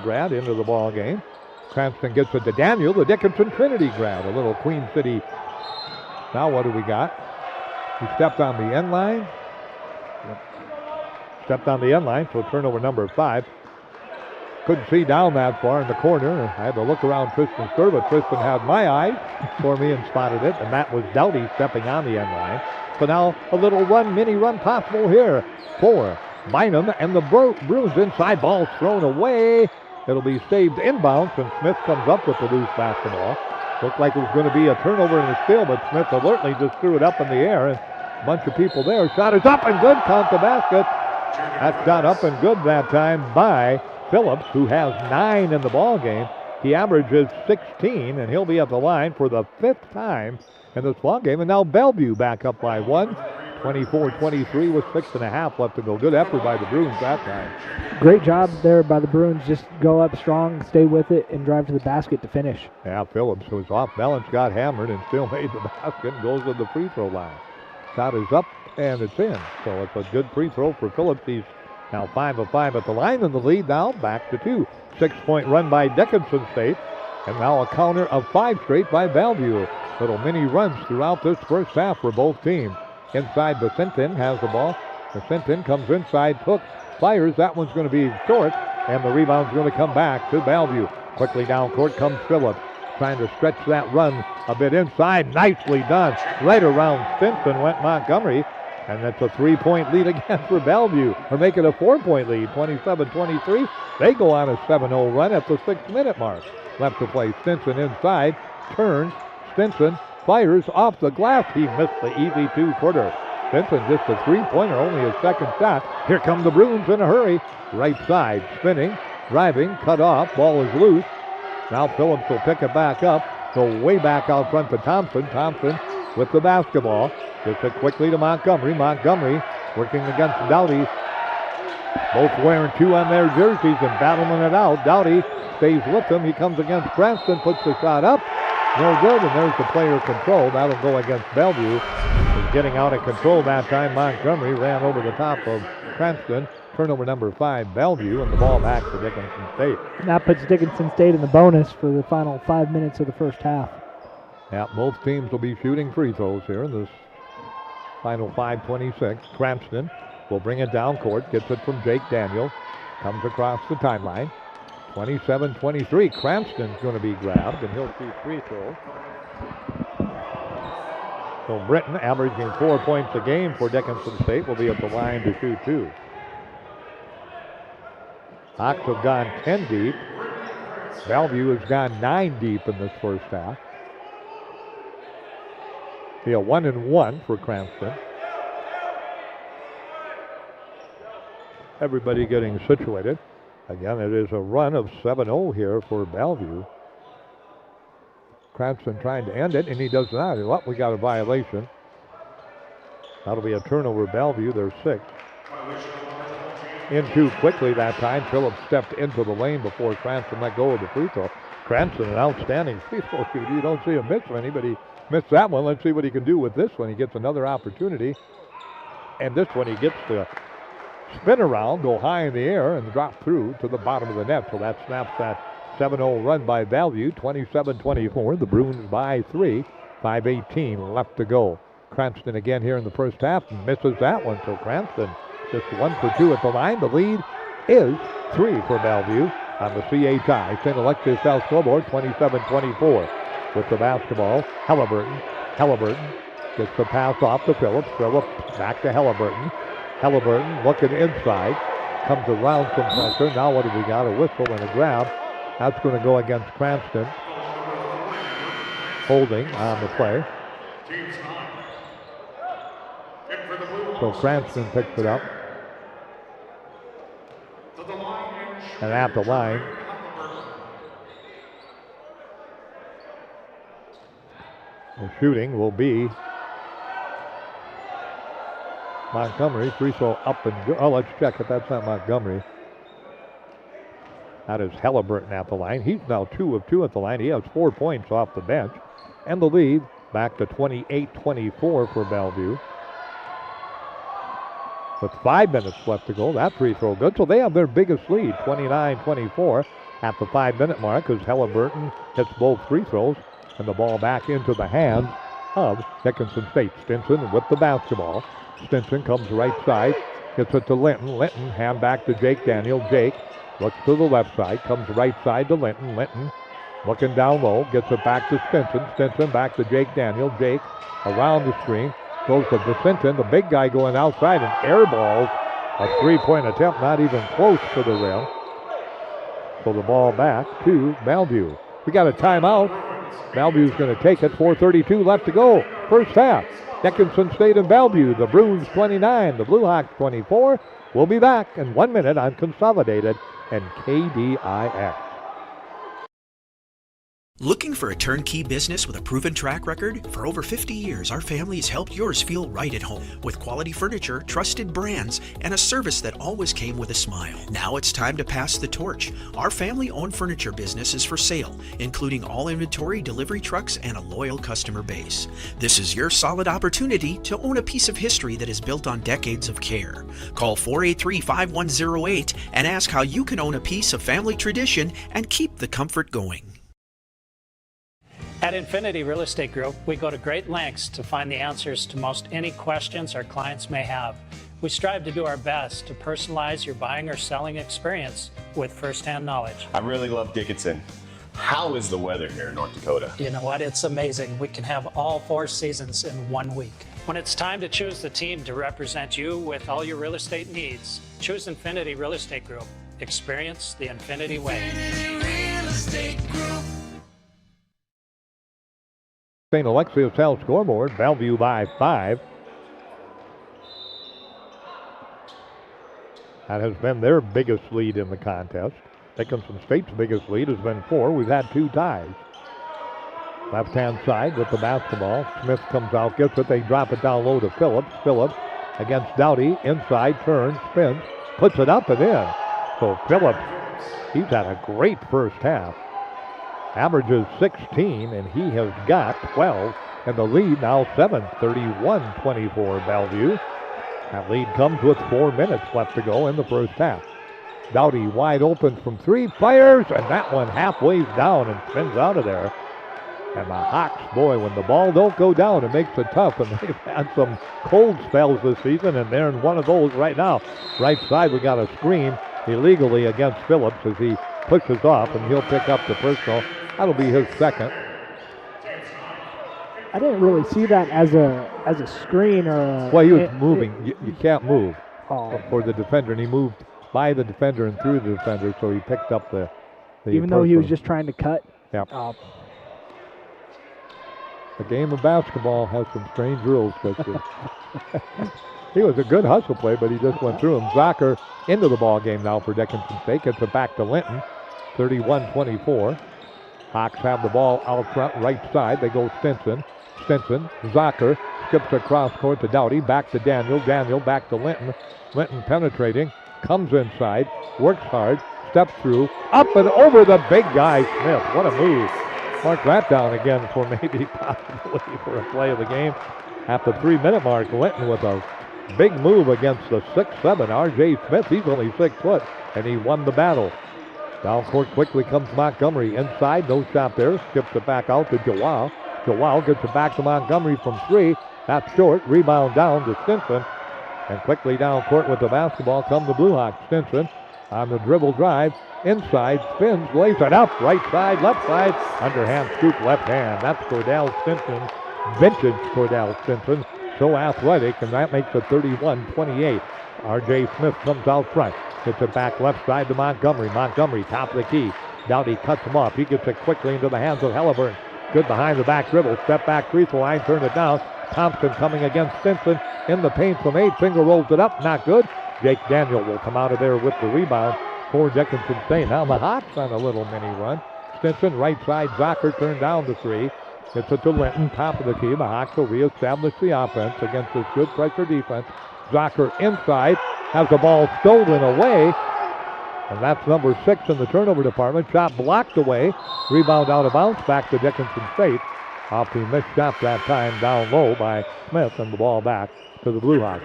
Grad into the ball game. Cranston gets it to Daniel, the Dickinson Trinity grad, a little Queen City. Now what do we got? He stepped on the end line. Stepped on the end line, so turnover number 5. Couldn't see down that far in the corner. I had to look around Tristan's third, but Tristan had my eyes for me and spotted it, and that was Dowdy stepping on the end line. So now a little mini run possible here for Bynum, and the Bruins inside. Ball's thrown away. It'll be saved inbounds, and Smith comes up with the loose basketball. Looked like it was going to be a turnover in the steal, but Smith alertly just threw it up in the air, and a bunch of people there. Shot is up and good. Count the basket. That's shot up and good that time by Phillips, who has 9 in the ball game. He averages 16, and he'll be at the line for the 5th time in this ball game. And now Bellevue back up by 1, 24-23 with 6.5 left to go. Good effort by the Bruins that time. Great job there by the Bruins. Just go up strong, stay with it, and drive to the basket to finish. Yeah, Phillips was off balance, got hammered, and still made the basket and goes to the free throw line. Shot is up, and it's in. So it's a good free throw for Phillips. He's now 5 of 5 at the line, and the lead now back to 2. 6-point run by Dickinson State, and now a counter of 5 straight by Bellevue. Little mini runs throughout this first half for both teams. Inside, Vicentin has the ball. Vicentin comes inside, Hook fires. That one's going to be short, and the rebound's going to come back to Bellevue. Quickly down court comes Phillips, trying to stretch that run a bit inside. Nicely done. Right around Stinson went Montgomery, and that's a 3-point lead again for Bellevue. Or make it a 4-point lead, 27-23. They go on a 7-0 run at the 6-minute mark. Left to play. Stinson inside, turns. Stinson fires off the glass. He missed the easy 2-footer. Stinson just a 3-pointer, only his second shot. Here come the Bruins in a hurry. Right side, spinning, driving, cut off. Ball is loose. Now Phillips will pick it back up. Go way back out front to Thompson. Thompson with the basketball. Gets it quickly to Montgomery. Montgomery working against Dowdy. Both wearing 2 on their jerseys and battling it out. Dowdy stays with him. He comes against Cranston, puts the shot up. No good, and there's the player control. That'll go against Bellevue. He's getting out of control that time. Montgomery ran over the top of Cranston. Turnover number 5, Bellevue, and the ball back to Dickinson State. And that puts Dickinson State in the bonus for the final 5 minutes of the first half. Yeah, both teams will be shooting free throws here in this final 5:26. Cranston will bring it down court, gets it from Jake Daniel, comes across the timeline. 27-23. Cranston's going to be grabbed, and he'll shoot free throws. So Britton, averaging 4 points a game for Dickinson State, will be at the line to shoot 2. Hawks have gone 10 deep. Bellevue has gone 9 deep in this first half. Be a 1-1 for Cranston. Everybody getting situated. Again, it is a run of 7-0 here for Bellevue. Cranston trying to end it, and he does not. Well, we got a violation. That'll be a turnover. Bellevue, they're 6. In too quickly that time. Phillips stepped into the lane before Cranston let go of the free throw. Cranston, an outstanding free throw shooter. You don't see him miss many, but he missed that one. Let's see what he can do with this one. He gets another opportunity. And this one he gets to spin around, go high in the air, and drop through to the bottom of the net. So that snaps that 7-0 run by Bellevue, 27-24. The Bruins by 3, 5:18 left to go. Cranston again here in the first half, misses that one. So Cranston just 1 for 2 at the line. The lead is 3 for Bellevue on the CHI. St. Alexius South scoreboard, 27-24 with the basketball. Halliburton gets the pass off to Phillips. Phillips back to Halliburton. Halliburton looking inside, comes around some pressure. Now what do we got? A whistle and a grab. That's going to go against Cranston. Holding on the play. So Cranston picks it up. And at the line, the shooting will be Montgomery. Free throw up and go. Oh, let's check it. That's not Montgomery. That is Halliburton at the line. He's now 2 of 2 at the line. He has 4 points off the bench. And the lead back to 28-24 for Bellevue. With 5 minutes left to go, that free throw good. So they have their biggest lead, 29-24 at the 5-minute mark, as Halliburton hits both free throws, and the ball back into the hands of Dickinson State. Stinson with the basketball. Stinson comes right side, gets it to Linton. Linton hand back to Jake Daniel. Jake Looks to the left side, comes right side to Linton. Linton looking down low, gets it back to Stinson. Stinson back to Jake Daniel. Jake around the screen, goes to Dickinson, the big guy going outside and airballs a three-point attempt, not even close to the rim. So the ball back to Bellevue. We got a timeout. Bellevue's going to take it. 4:32 left to go. First half. Dickinson State and Bellevue. The Bruins 29, the Blue Hawks 24. We'll be back in 1 minute on Consolidated and KDIX. Looking for a turnkey business with a proven track record? For over 50 years, our family has helped yours feel right at home with quality furniture, trusted brands, and a service that always came with a smile. Now it's time to pass the torch. Our family-owned furniture business is for sale, including all inventory, delivery trucks, and a loyal customer base. This is your solid opportunity to own a piece of history that is built on decades of care. Call 483-5108 and ask how you can own a piece of family tradition and keep the comfort going. At Infinity Real Estate Group, we go to great lengths to find the answers to most any questions our clients may have. We strive to do our best to personalize your buying or selling experience with firsthand knowledge. I really love Dickinson. How is the weather here in North Dakota? You know what? It's amazing. We can have all 4 seasons in 1 week. When it's time to choose the team to represent you with all your real estate needs, choose Infinity Real Estate Group. Experience the Infinity way. Infinity Real Estate Group. St. Alexius Health scoreboard. Bellevue by 5. That has been their biggest lead in the contest. Dickinson State's biggest lead has been 4. We've had 2 ties. Left-hand side with the basketball. Smith comes out, gets it. They drop it down low to Phillips. Phillips against Dowdy. Inside, turns, spins, puts it up and in. So Phillips, he's had a great first half. Averages 16, and he has got 12. And the lead now 7, 31-24 Bellevue. That lead comes with 4 minutes left to go in the first half. Dowdy wide open from 3, fires, and that one halfway down and spins out of there. And the Hawks, boy, when the ball don't go down, it makes it tough. And they've had some cold spells this season, and they're in one of those right now. Right side, we got a screen illegally against Phillips as he pushes off, and he'll pick up the personal. That'll be his second. I didn't really see that as a screen or a... Well, he was moving. You can't move for the defender, and he moved by the defender and through the defender, so he picked up the even though he was just trying to cut. Yep. The game of basketball has some strange rules, Christian. He was a good hustle play, but he just went through him. Zocker into the ball game now for Dickinson State. Gets it back to Linton, 31-24. Hawks have the ball out front, right side. They go Stinson. Zocker skips across court to Dowdy. Back to Daniel. Daniel back to Linton. Linton penetrating. Comes inside. Works hard. Steps through. Up and over the big guy, Smith. What a move. Mark that down again for maybe possibly for a play of the game. At the 3-minute mark, Linton with a big move against the 6'7" R.J. Smith. He's only 6 foot, and he won the battle. Down court quickly comes Montgomery. Inside, no shot there. Skips it back out to Joao. Joao gets it back to Montgomery from 3. That's short. Rebound down to Stinson. And quickly down court with the basketball come the Blue Hawks. Stinson on the dribble drive. Inside, spins, lays it up. Right side, left side. Underhand scoop, left hand. That's Cordell Stinson. Vintage Cordell Stinson. So athletic, and that makes it 31-28. R.J. Smith comes out front. Gets it back left side to Montgomery. Montgomery, top of the key. Dowdy cuts him off. He gets it quickly into the hands of Helleburn. Good behind the back dribble. Step back free throw line. Turn it down. Thompson coming against Stinson. In the paint from 8. Finger rolls it up. Not good. Jake Daniel will come out of there with the rebound for Dickinson State. Now the Hawks on a little mini run. Stinson, right side. Zocker turned down the 3. Gets it to Linton. Top of the key. The Hawks will reestablish the offense against this good pressure defense. Zocker inside. Has the ball stolen away. And that's number 6 in the turnover department. Shot blocked away. Rebound out of bounds. Back to Dickinson State. Off the missed shot that time down low by Smith. And the ball back to the Blue Hawks.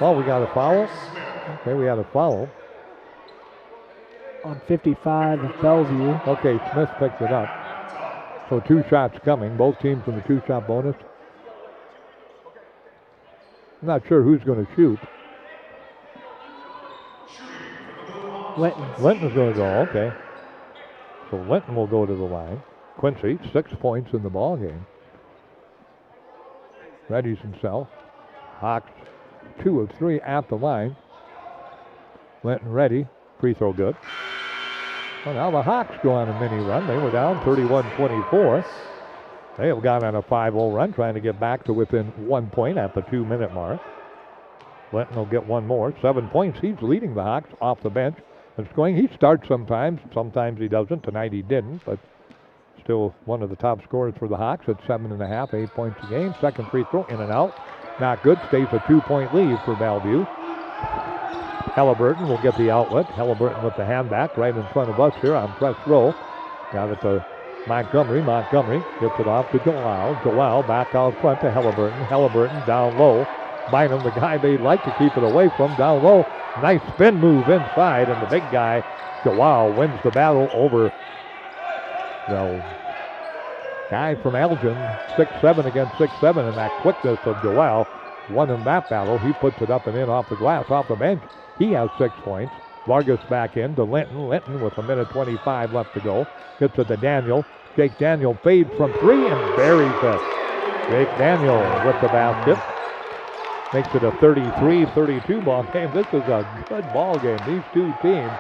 Well, we got a foul. Okay, we had a foul. On 55, Bellevue. Okay, Smith picked it up. So 2 shots coming. Both teams in the 2-shot bonus. I'm not sure who's going to shoot. Linton's going to go, okay. So Linton will go to the line. Quincy, 6 points in the ball game. Readies himself. Hawks 2 of 3 at the line. Linton ready. Free throw good. Well, now the Hawks go on a mini run. They were down 31-24. They have gone on a 5-0 run, trying to get back to within 1 point at the 2-minute mark. Linton will get one more. 7 points. He's leading the Hawks off the bench and scoring. He starts sometimes. Sometimes he doesn't. Tonight he didn't, but still one of the top scorers for the Hawks at 7.5, 8 points a game. Second free throw in and out. Not good. Stays a 2-point lead for Bellevue. Halliburton will get the outlet. Halliburton with the hand back right in front of us here on press row. Got it to Montgomery. Montgomery gets it off to Joao. Joao back out front to Halliburton. Halliburton down low. Bynum, the guy they'd like to keep it away from, down low. Nice spin move inside, and the big guy, Joao, wins the battle over the guy from Elgin. 6'7" against 6'7", and that quickness of Joao won him that battle. He puts it up and in off the glass, off the bench. He has 6 points. Vargas back in to Linton. Linton with 1:25 left to go. Gets it to Daniel. Jake Daniel fades from 3 and buries it. Jake Daniel with the basket. Makes it a 33-32 ball game. This is a good ball game. These two teams,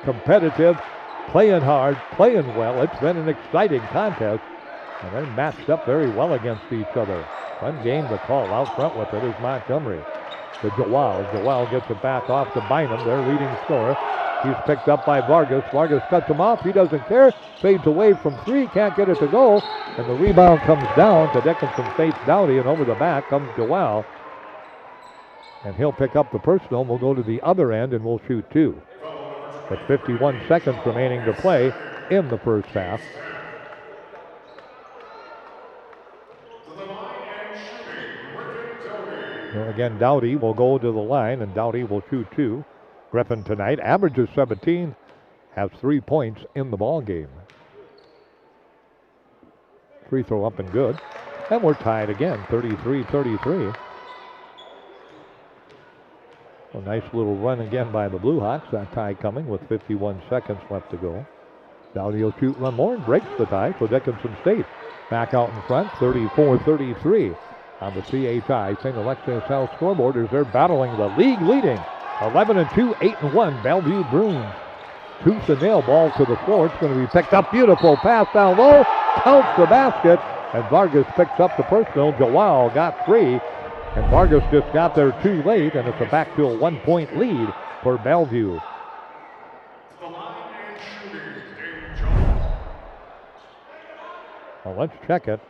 competitive, playing hard, playing well. It's been an exciting contest, and they're matched up very well against each other. One game to call. Out front with it is Montgomery. To Joao. Joao gets it back off to Bynum, their leading scorer. He's picked up by Vargas. Vargas cuts him off. He doesn't care. Fades away from 3. Can't get it to go. And the rebound comes down to Dickinson State's Dowdy, and over the back comes Joao. And he'll pick up the personal. We'll go to the other end, and we'll shoot 2. With 51 seconds remaining to play in the first half. Again, Dowdy will go to the line, and Dowdy will shoot 2. Griffin tonight averages 17, has 3 points in the ball game. Free throw up and good. And we're tied again, 33-33. A nice little run again by the Blue Hawks. That tie coming with 51 seconds left to go. Dowdy will shoot one more and breaks the tie for Dickinson State. Back out in front, 34-33 on the CHI St. Alexius South scoreboard as they're battling the league leading 11-2, 8-1 Bellevue Bruins. Tooth and nail ball to the floor. It's going to be picked up. Beautiful pass down low. Counts the basket. And Vargas picks up the personal. Joao got 3. And Vargas just got there too late. And it's a back to a 1-point lead for Bellevue. Well, let's check it.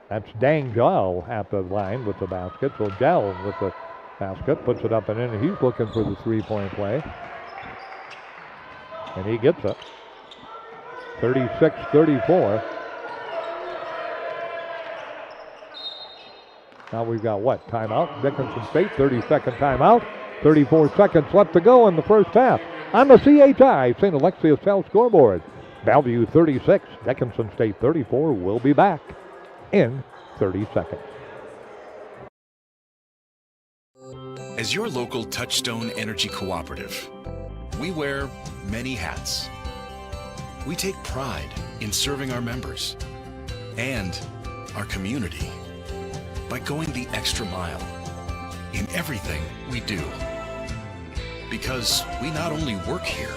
That's Dang Joao at the line with the basket. So Dell with the basket puts it up and in. He's looking for the 3-point play. And he gets it. 36-34. Now we've got what? Timeout. Dickinson State, 30-second timeout. 34 seconds left to go in the first half. On the CHI St. Alexius South scoreboard. Bellevue 36, Dickinson State 34. We'll be back in 30 seconds. As your local Touchstone Energy Cooperative, we wear many hats. We take pride in serving our members and our community by going the extra mile in everything we do. Because we not only work here,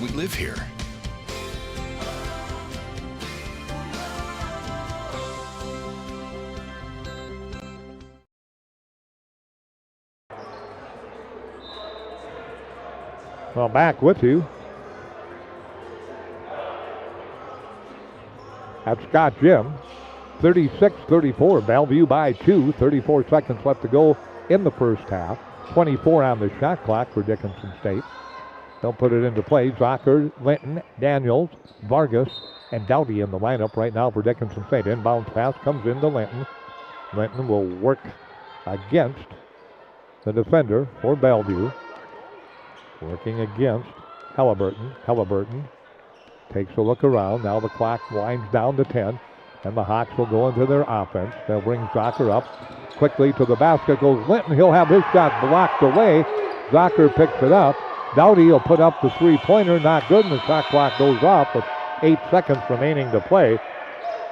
we live here. Well, back with you. That's Scott Jim. 36-34. Bellevue by 2. 34 seconds left to go in the first half. 24 on the shot clock for Dickinson State. They'll put it into play. Zocker, Linton, Daniels, Vargas, and Dowdy in the lineup right now for Dickinson State. Inbounds pass comes into Linton. Linton will work against the defender for Bellevue. Working against Halliburton. Halliburton takes a look around. Now the clock winds down to 10. And the Hawks will go into their offense. They'll bring Zocker up. Quickly to the basket goes Linton. He'll have his shot blocked away. Zocker picks it up. Dowdy will put up the three-pointer, not good, and the shot clock goes off with 8 seconds remaining to play.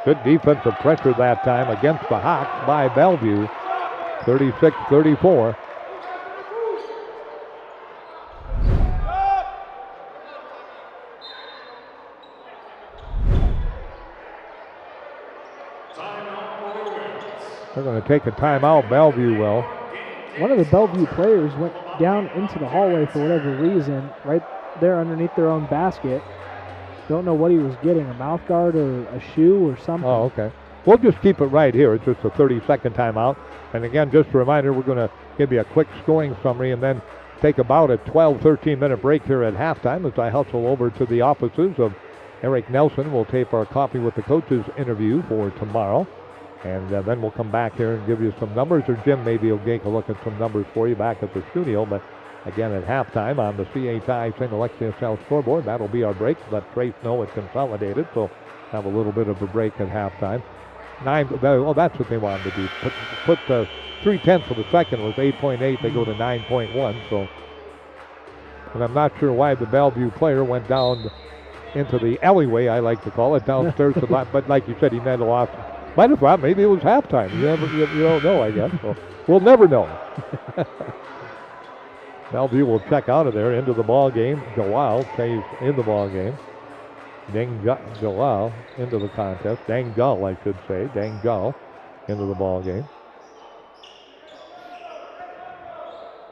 Good defensive pressure that time against the Hawks by Bellevue, 36-34. They're going to take a timeout, Bellevue will. One of the Bellevue players went down into the hallway for whatever reason, right there underneath their own basket. Don't know what he was getting, a mouth guard or a shoe or something. Oh, okay. We'll just keep it right here. It's just a 30-second timeout. And again, just a reminder, we're going to give you a quick scoring summary and then take about a 12, 13-minute break here at halftime as I hustle over to the offices of Eric Nelson. We'll tape our Coffee with the Coaches interview for tomorrow. And then we'll come back here and give you some numbers, or Jim maybe will take a look at some numbers for you back at the studio. But again, at halftime on the CHI St. Alexius South scoreboard, that'll be our break. Let Trace know it's consolidated, so have a little bit of a break at halftime. That's what they wanted to do. Put 3/10 of a second was 8.8. They go to 9.1. So, and I'm not sure why the Bellevue player went down into the alleyway, I like to call it, downstairs. But like you said, he might have lost. Might have thought maybe it was halftime. You don't know, I guess. So we'll never know. Bellevue will check out of there into the ball game. Joao stays in the ball game. Joao into the contest. Dangal, I should say. Dangal into the ball game.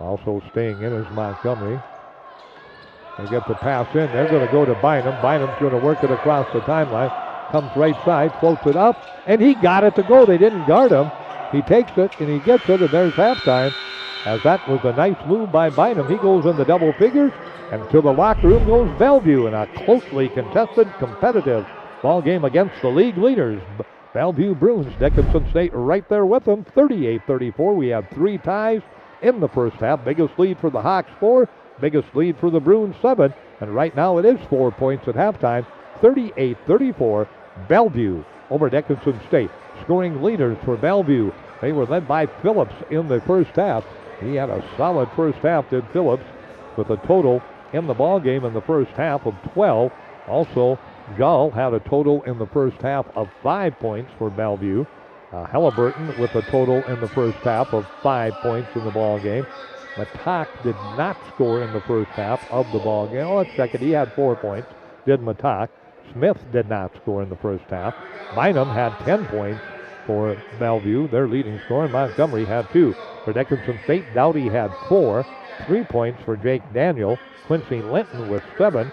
Also staying in is Montgomery. They get the pass in. They're going to go to Bynum. Bynum's going to work it across the timeline. Comes right side, floats it up, and he got it to go. They didn't guard him. He takes it, and he gets it, and there's halftime. As that was a nice move by Bynum. He goes in the double figures, and to the locker room goes Bellevue in a closely contested, competitive ball game against the league leaders. Bellevue Bruins, Dickinson State right there with them, 38-34. We have 3 ties in the first half. Biggest lead for the Hawks, 4. Biggest lead for the Bruins, 7. And right now it is 4 points at halftime, 38-34. Bellevue over Dickinson State. Scoring leaders for Bellevue. They were led by Phillips in the first half. He had a solid first half, did Phillips, with a total in the ball game in the first half of 12. Also, Gull had a total in the first half of 5 points for Bellevue. Halliburton with a total in the first half of 5 points in the ball game. Matak did not score in the first half of the ball game. Oh, let's check it. He had 4 points, did Matak. Smith did not score in the first half. Bynum had 10 points for Bellevue, their leading scorer. Montgomery had 2. For Dickinson State, Dowdy had 4. 3 points for Jake Daniel. Quincy Linton with 7.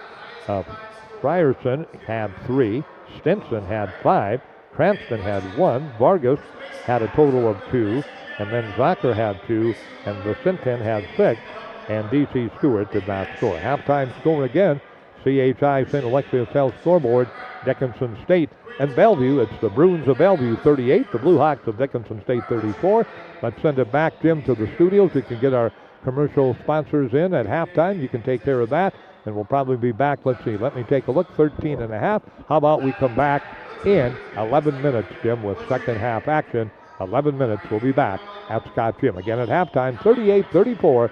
Frierson had 3. Stinson had 5. Cranston had 1. Vargas had a total of 2. And then Zucker had 2. And Vicentin had 6. And D.C. Stewart did not score. Halftime score again. CHI St. Alexius Health scoreboard, Dickinson State and Bellevue. It's the Bruins of Bellevue 38, the Blue Hawks of Dickinson State 34. Let's send it back, Jim, to the studios. We can get our commercial sponsors in at halftime. You can take care of that, and we'll probably be back. Let's see, let me take a look, 13 and a half. How about we come back in 11 minutes, Jim, with second half action. 11 minutes, we'll be back at Scott Gym. Again at halftime, 38-34.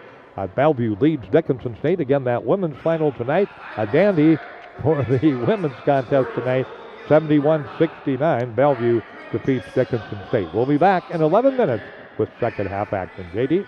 Bellevue leads Dickinson State. Again, that women's final tonight. A dandy for the women's contest tonight. 71-69. Bellevue defeats Dickinson State. We'll be back in 11 minutes with second half action. JD?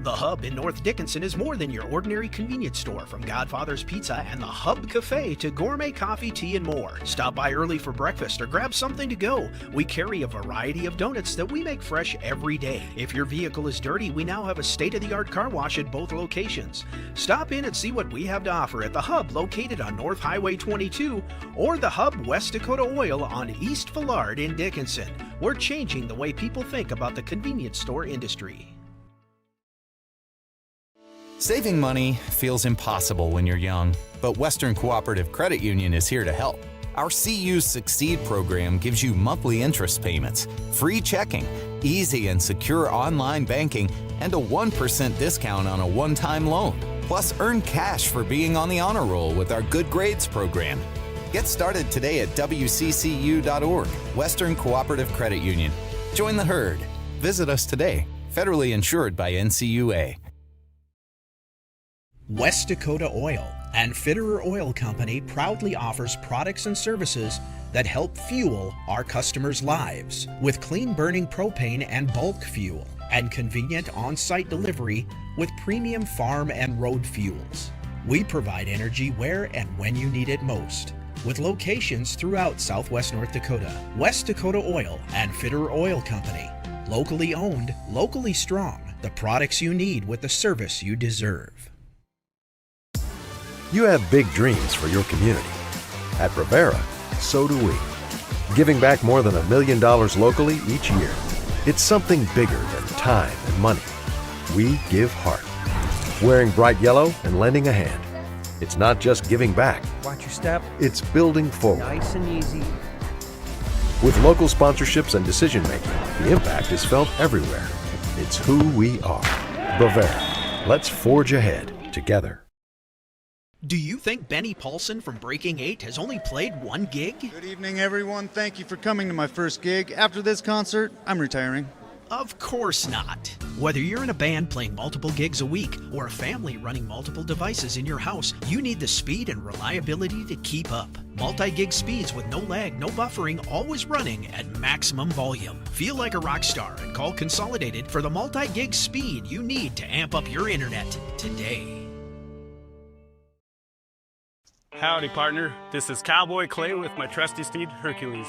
The Hub in North Dickinson is more than your ordinary convenience store. From Godfather's Pizza and the Hub Cafe to gourmet coffee, tea, and more. Stop by early for breakfast or grab something to go. We carry a variety of donuts that we make fresh every day. If your vehicle is dirty, we now have a state-of-the-art car wash at both locations. Stop in and see what we have to offer at the Hub located on North Highway 22 or the Hub West Dakota Oil on East Villard in Dickinson. We're changing the way people think about the convenience store industry. Saving money feels impossible when you're young, but Western Cooperative Credit Union is here to help. Our CU Succeed program gives you monthly interest payments, free checking, easy and secure online banking, and a 1% discount on a one-time loan. Plus, earn cash for being on the honor roll with our Good Grades program. Get started today at wccu.org, Western Cooperative Credit Union. Join the herd. Visit us today. Federally insured by NCUA. West Dakota Oil and Fitterer Oil Company proudly offers products and services that help fuel our customers' lives with clean burning propane and bulk fuel and convenient on-site delivery with premium farm and road fuels. We provide energy where and when you need it most, with locations throughout Southwest North Dakota. West Dakota Oil and Fitterer Oil Company. Locally owned, locally strong. The products you need with the service you deserve. You have big dreams for your community. At Rivera, so do we. Giving back more than $1 million locally each year. It's something bigger than time and money. We give heart. Wearing bright yellow and lending a hand. It's not just giving back. Watch your step. It's building forward. Nice and easy. With local sponsorships and decision making, the impact is felt everywhere. It's who we are. Bavera. Let's forge ahead together. Do you think Benny Paulson from Breaking 8 has only played one gig? Good evening, everyone. Thank you for coming to my first gig. After this concert, I'm retiring. Of course not. Whether you're in a band playing multiple gigs a week or a family running multiple devices in your house, you need the speed and reliability to keep up. Multi-gig speeds with no lag, no buffering, always running at maximum volume. Feel like a rock star and call Consolidated for the multi-gig speed you need to amp up your internet today. Howdy, partner. This is Cowboy Clay with my trusty steed, Hercules.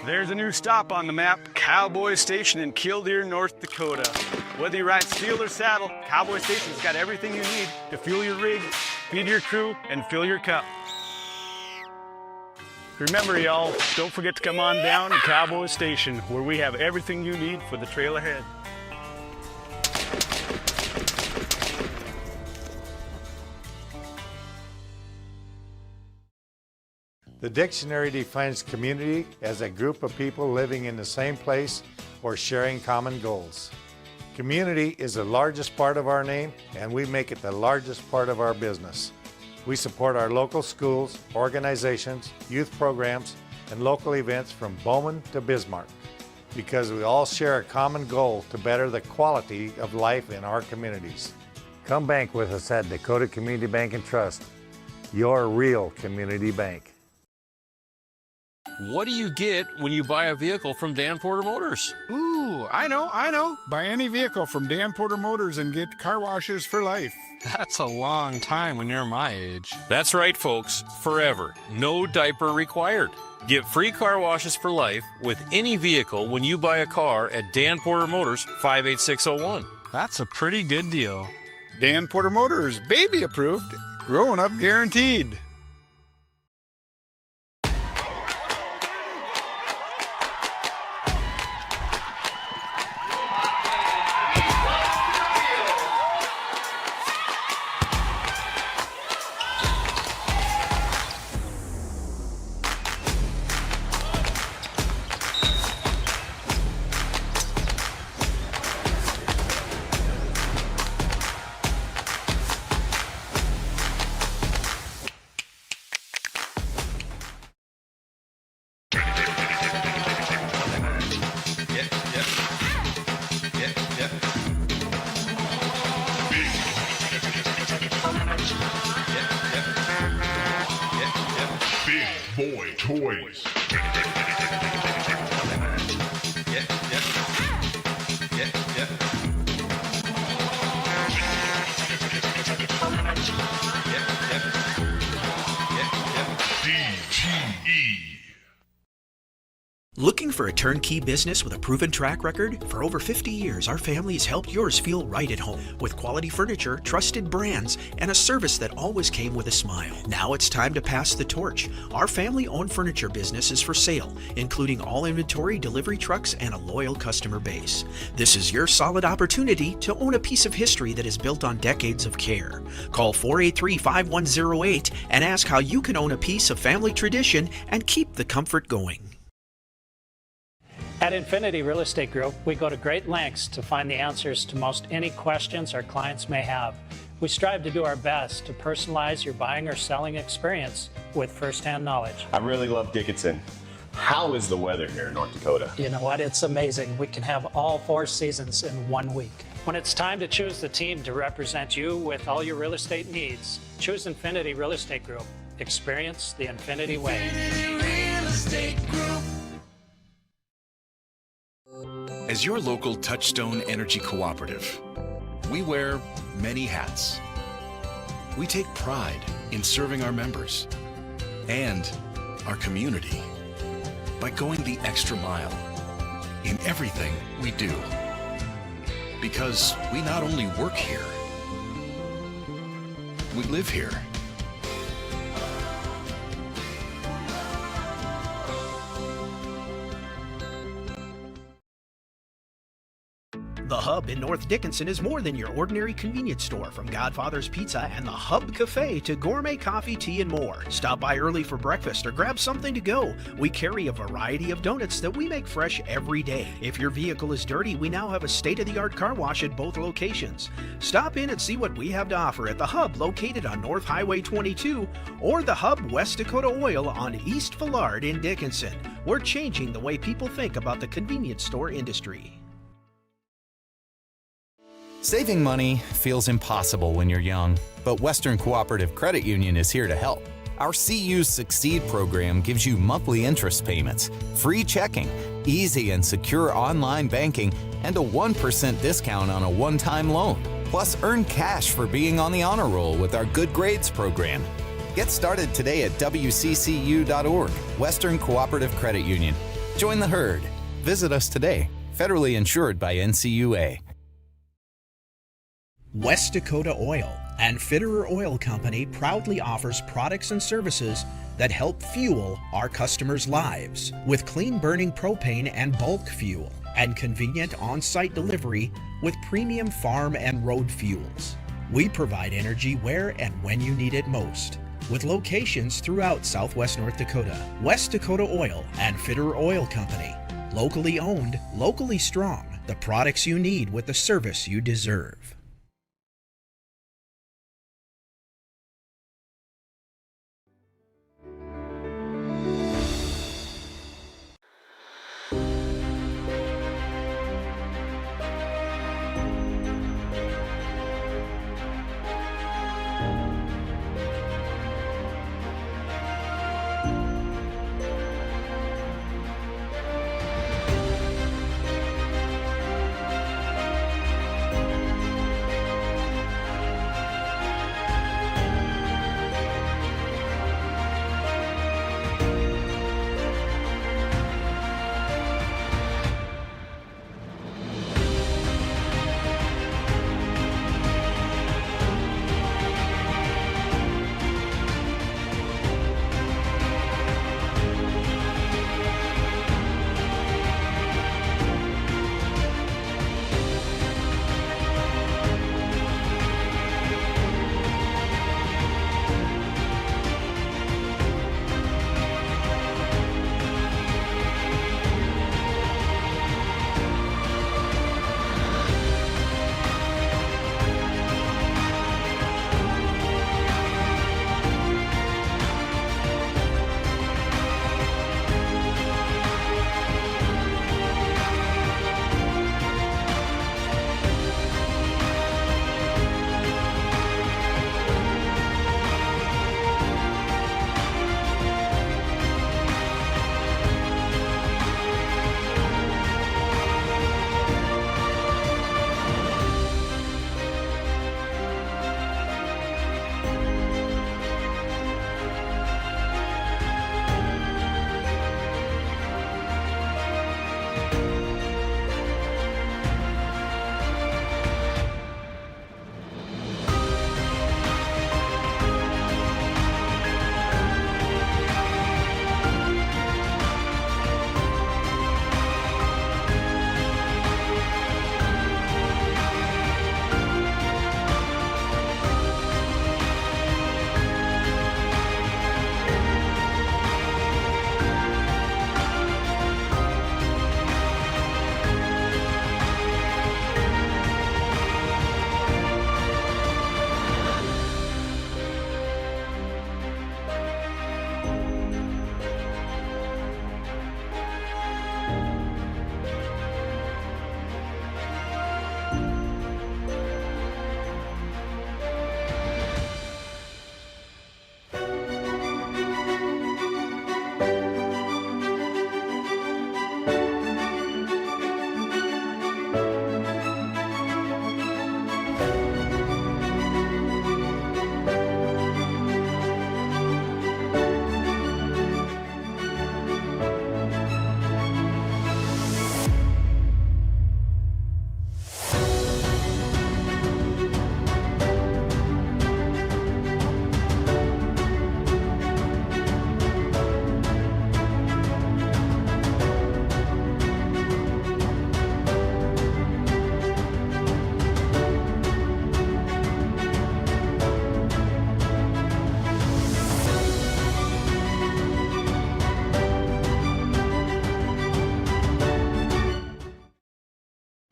There's a new stop on the map, Cowboy Station in Killdeer, North Dakota. Whether you ride steel or saddle, Cowboy Station's got everything you need to fuel your rig, feed your crew, and fill your cup. Remember, y'all, don't forget to come on down to Cowboy Station, where we have everything you need for the trail ahead. The dictionary defines community as a group of people living in the same place or sharing common goals. Community is the largest part of our name, and we make it the largest part of our business. We support our local schools, organizations, youth programs, and local events from Bowman to Bismarck, because we all share a common goal to better the quality of life in our communities. Come bank with us at Dakota Community Bank and Trust, your real community bank. What do you get when you buy a vehicle from Dan Porter Motors? Ooh, I know. Buy any vehicle from Dan Porter Motors and get car washes for life. That's a long time when you're my age. That's right, folks. Forever. No diaper required. Get free car washes for life with any vehicle when you buy a car at Dan Porter Motors, 58601. That's a pretty good deal. Dan Porter Motors, baby approved, growing up guaranteed. Boy Toys. Looking for a turnkey business with a proven track record? For over 50 years, our family has helped yours feel right at home with quality furniture, trusted brands, and a service that always came with a smile. Now it's time to pass the torch. Our family-owned furniture business is for sale, including all inventory, delivery trucks, and a loyal customer base. This is your solid opportunity to own a piece of history that is built on decades of care. Call 483-5108 and ask how you can own a piece of family tradition and keep the comfort going. At Infinity Real Estate Group, we go to great lengths to find the answers to most any questions our clients may have. We strive to do our best to personalize your buying or selling experience with firsthand knowledge. I really love Dickinson. How is the weather here in North Dakota? You know what? It's amazing. We can have all 4 seasons in 1 week. When it's time to choose the team to represent you with all your real estate needs, choose Infinity Real Estate Group. Experience the Infinity way. Real Estate Group. As your local Touchstone Energy Cooperative, we wear many hats. We take pride in serving our members and our community by going the extra mile in everything we do. Because we not only work here, we live here. The Hub in North Dickinson is more than your ordinary convenience store. From Godfather's Pizza and the Hub Cafe to gourmet coffee, tea, and more. Stop by early for breakfast or grab something to go. We carry a variety of donuts that we make fresh every day. If your vehicle is dirty, we now have a state-of-the-art car wash at both locations. Stop in and see what we have to offer at the Hub located on North Highway 22 or the Hub West Dakota Oil on East Villard in Dickinson. We're changing the way people think about the convenience store industry. Saving money feels impossible when you're young, but Western Cooperative Credit Union is here to help. Our CU Succeed program gives you monthly interest payments, free checking, easy and secure online banking, and a 1% discount on a one-time loan. Plus, earn cash for being on the honor roll with our Good Grades program. Get started today at wccu.org. Western Cooperative Credit Union. Join the herd. Visit us today. Federally insured by NCUA. West Dakota Oil and Fitterer Oil Company proudly offers products and services that help fuel our customers' lives with clean burning propane and bulk fuel and convenient on-site delivery with premium farm and road fuels. We provide energy where and when you need it most with locations throughout Southwest North Dakota. West Dakota Oil and Fitterer Oil Company. Locally owned, locally strong. The products you need with the service you deserve.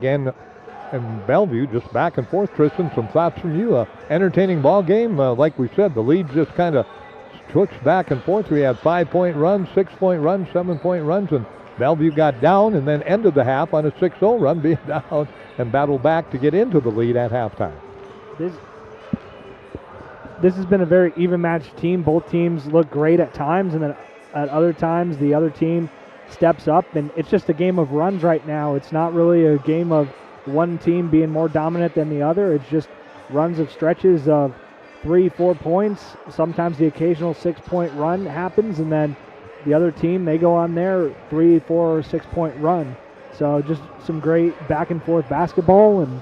again in Bellevue, just back and forth. Tristan, some thoughts from you? Entertaining ball game. Like we said, the lead just kind of switched back and forth. We had 5-point runs, 6-point runs, 7-point runs, and Bellevue got down and then ended the half on a 6-0 run, being down, and battled back to get into the lead at halftime. This has been a very even-matched team. Both teams look great at times, and then at other times the other team steps up, and it's just a game of runs right now. It's not really a game of one team being more dominant than the other. It's just runs of stretches of 3-4 points. Sometimes the occasional 6-point run happens, and then the other team, they go on their 3, 4, or 6-point run. So just some great back-and-forth basketball and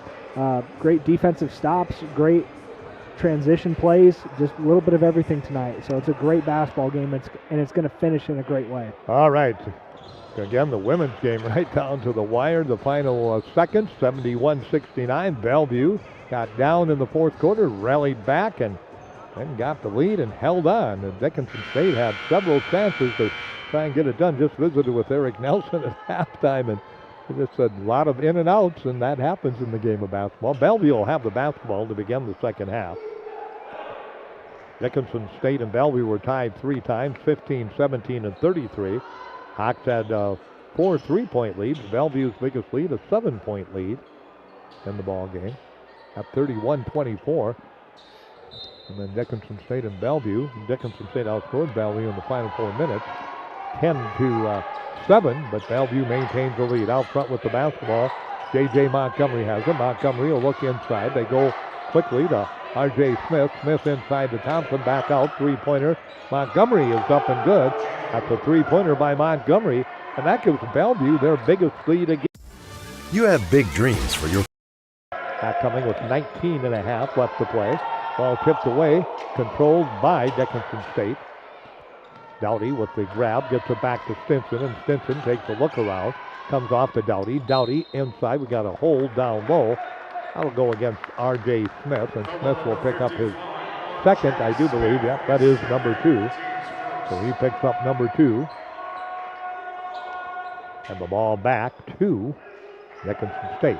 great defensive stops, great transition plays, just a little bit of everything tonight. So it's a great basketball game, and it's going to finish in a great way. All right. Again, the women's game right down to the wire. The final seconds, 71-69. Bellevue got down in the fourth quarter, rallied back, and then got the lead and held on. And Dickinson State had several chances to try and get it done. Just visited with Eric Nelson at halftime, and just a lot of in and outs, and that happens in the game of basketball. Bellevue will have the basketball to begin the second half. Dickinson State and Bellevue were tied 3 times, 15, 17, and 33. Hawks had 4 3-point leads. Bellevue's biggest lead, a 7-point lead in the ball game, at 31-24. And then Dickinson State and Bellevue. Dickinson State outscored Bellevue in the final 4 minutes, 10-7, but Bellevue maintains the lead. Out front with the basketball, J.J. Montgomery has it. Montgomery will look inside. They go quickly to R.J. Smith. Smith inside to Thompson, back out, three-pointer. Montgomery is up and good. That's a three-pointer by Montgomery, and that gives Bellevue their biggest lead again. You have big dreams for your... Back coming with 19.5 left to play. Ball tipped away, controlled by Dickinson State. Doughty with the grab, gets it back to Stinson, and Stinson takes a look around. Comes off to Doughty. Doughty inside. We got a hold down low. That'll go against R.J. Smith, and Smith will pick up his second, I do believe. Yep, that is number 2. So he picks up number 2. And the ball back to Dickinson State.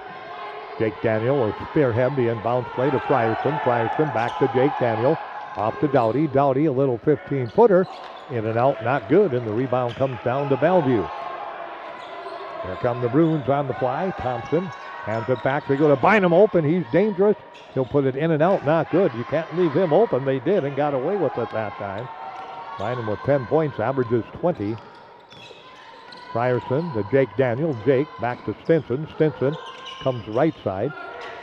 Jake Daniel will spearhead the inbound play to Frierson. Frierson back to Jake Daniel. Off to Doughty. Doughty, a little 15-footer. In and out, not good, and the rebound comes down to Bellevue. Here come the Bruins on the fly. Thompson hands it back. They go to Bynum open. He's dangerous. He'll put it in and out. Not good. You can't leave him open. They did and got away with it that time. Bynum with 10 points, averages 20. Frierson to Jake Daniel. Jake back to Stinson. Stinson comes right side,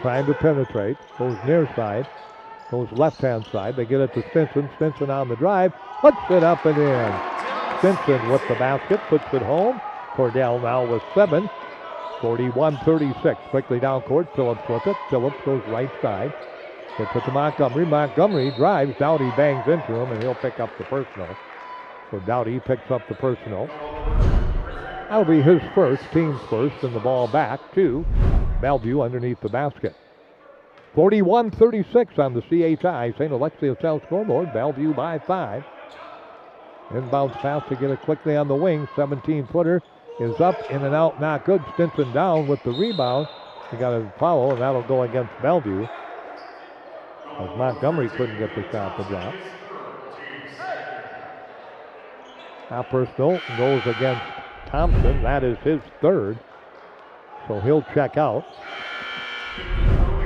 trying to penetrate. Goes near side. Goes left-hand side. They get it to Stinson. Stinson on the drive. Puts it up and in. Stinson with the basket. Puts it home. Cordell now with 7. 41-36. Quickly down court. Phillips with it. Phillips goes right side. Gets it to Montgomery. Montgomery drives. Doughty bangs into him, and he'll pick up the personal. So Doughty picks up the personal. That'll be his first, team's first, and the ball back to Bellevue underneath the basket. 41-36 on the CHI St. Alexius South scoreboard. Bellevue by 5. Inbounds pass to get it quickly on the wing. 17-footer is up, in and out, not good. Stinson down with the rebound. He got a foul, and that'll go against Bellevue, as Montgomery couldn't get the shot to drop. Now personal goes against Thompson. That is his third, so he'll check out.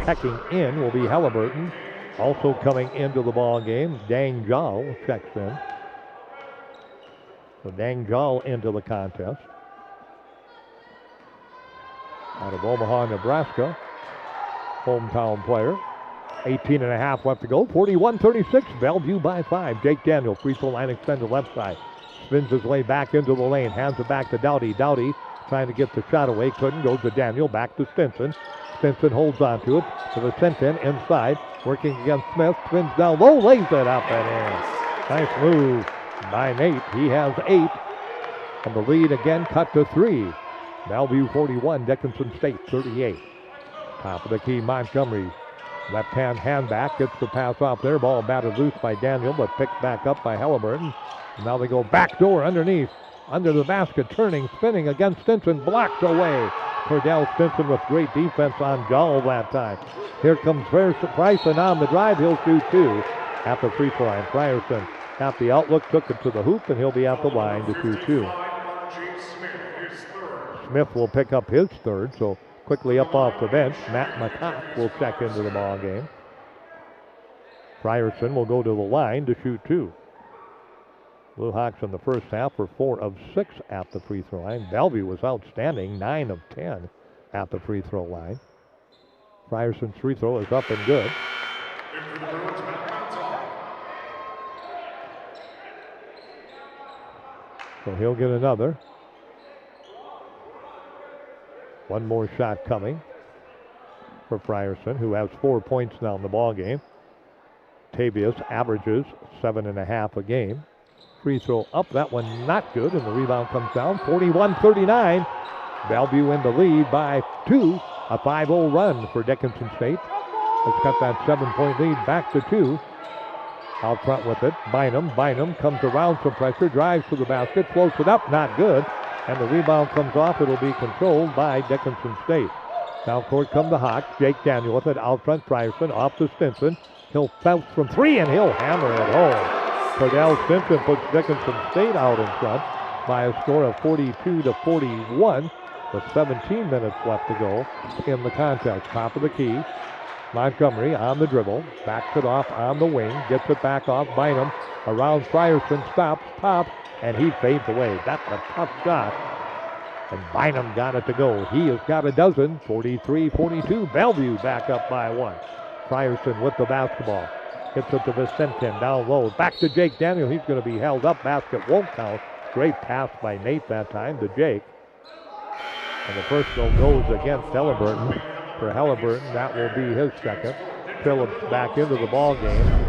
Checking in will be Halliburton. Also coming into the ball game, Dang Jal checks in. So Dang Jal into the contest. Out of Omaha, Nebraska. Hometown player. 18.5 left to go. 41-36. Bellevue by 5. Jake Daniel, free throw line extended left side. Spins his way back into the lane. Hands it back to Doughty. Doughty trying to get the shot away. Couldn't. Goes to Daniel. Back to Stinson. Stinson holds on to it. To the Senton inside. Working against Smith. Spins down low. Lays it up and in. Nice move by Nate. He has 8. And the lead again cut to 3. Bellevue 41. Dickinson State 38. Top of the key, Montgomery. Left-hand hand back. Gets the pass off there. Ball batted loose by Daniel, but picked back up by Halliburton. Now they go back door underneath. Under the basket, turning, spinning against Stinson. Blocked away Cordell Stinson with great defense on Joel that time. Here comes Frierson on the drive. He'll shoot two at the free throw line. Frierson got the outlook, took it to the hoop, and he'll be at the line to shoot two. Smith will pick up his third, so quickly up off the bench. Matt McCock will check into the ball game. Frierson will go to the line to shoot two. Blue Hawks in the first half were 4 of 6 at the free throw line. Bellevue was outstanding, 9 of 10 at the free throw line. Frierson's free throw is up and good. So he'll get another. One more shot coming for Frierson, who has 4 points now in the ball game. Tavius averages 7.5 a game. Free throw up, that one not good, and the rebound comes down. 41-39. Bellevue in the lead by 2. A 5-0 run for Dickinson State. Let's cut that 7-point lead back to 2. Out front with it, Bynum. Bynum comes around some pressure, drives to the basket, floats it up, not good. And the rebound comes off. It'll be controlled by Dickinson State. Down court come the Hawks. Jake Daniel with it. Out front, Frierson off to Stinson. He'll bounce from 3 and he'll hammer it home. Cordell Stinson puts Dickinson State out in front by a score of 42-41 with 17 minutes left to go in the contest. Top of the key. Montgomery on the dribble. Backs it off on the wing. Gets it back off. Bynum around Frierson. Stops. Pops. And he fades away. That's a tough shot. And Bynum got it to go. He has got a dozen. 43-42. Bellevue back up by 1. Frierson with the basketball. Gets it to Vicentin down low. Back to Jake Daniel. He's going to be held up. Basket won't count. Great pass by Nate that time to Jake. And the personal goes against Halliburton. For Halliburton, that will be his second. Phillips back into the ball game.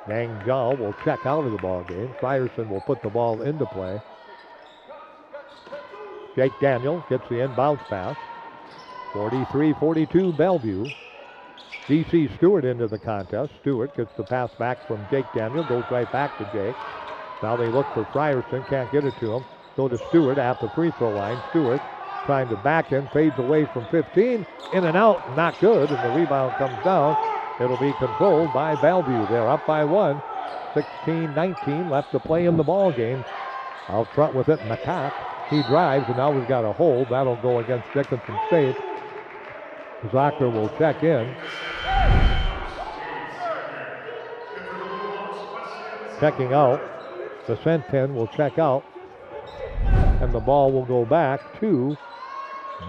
Nangal will check out of the ball game. Frierson will put the ball into play. Jake Daniel gets the inbound pass. 43-42 Bellevue. D.C. Stewart into the contest. Stewart gets the pass back from Jake Daniel. Goes right back to Jake. Now they look for Frierson. Can't get it to him. Go to Stewart at the free throw line. Stewart trying to back in. Fades away from 15. In and out. Not good. And the rebound comes down. It'll be controlled by Bellevue. They're up by 1. 16-19 left to play in the ball game. Out front with it, McCock. He drives, and now we've got a hold. That'll go against Dickinson State. Zocker will check in. Checking out. Vicentin will check out. And the ball will go back to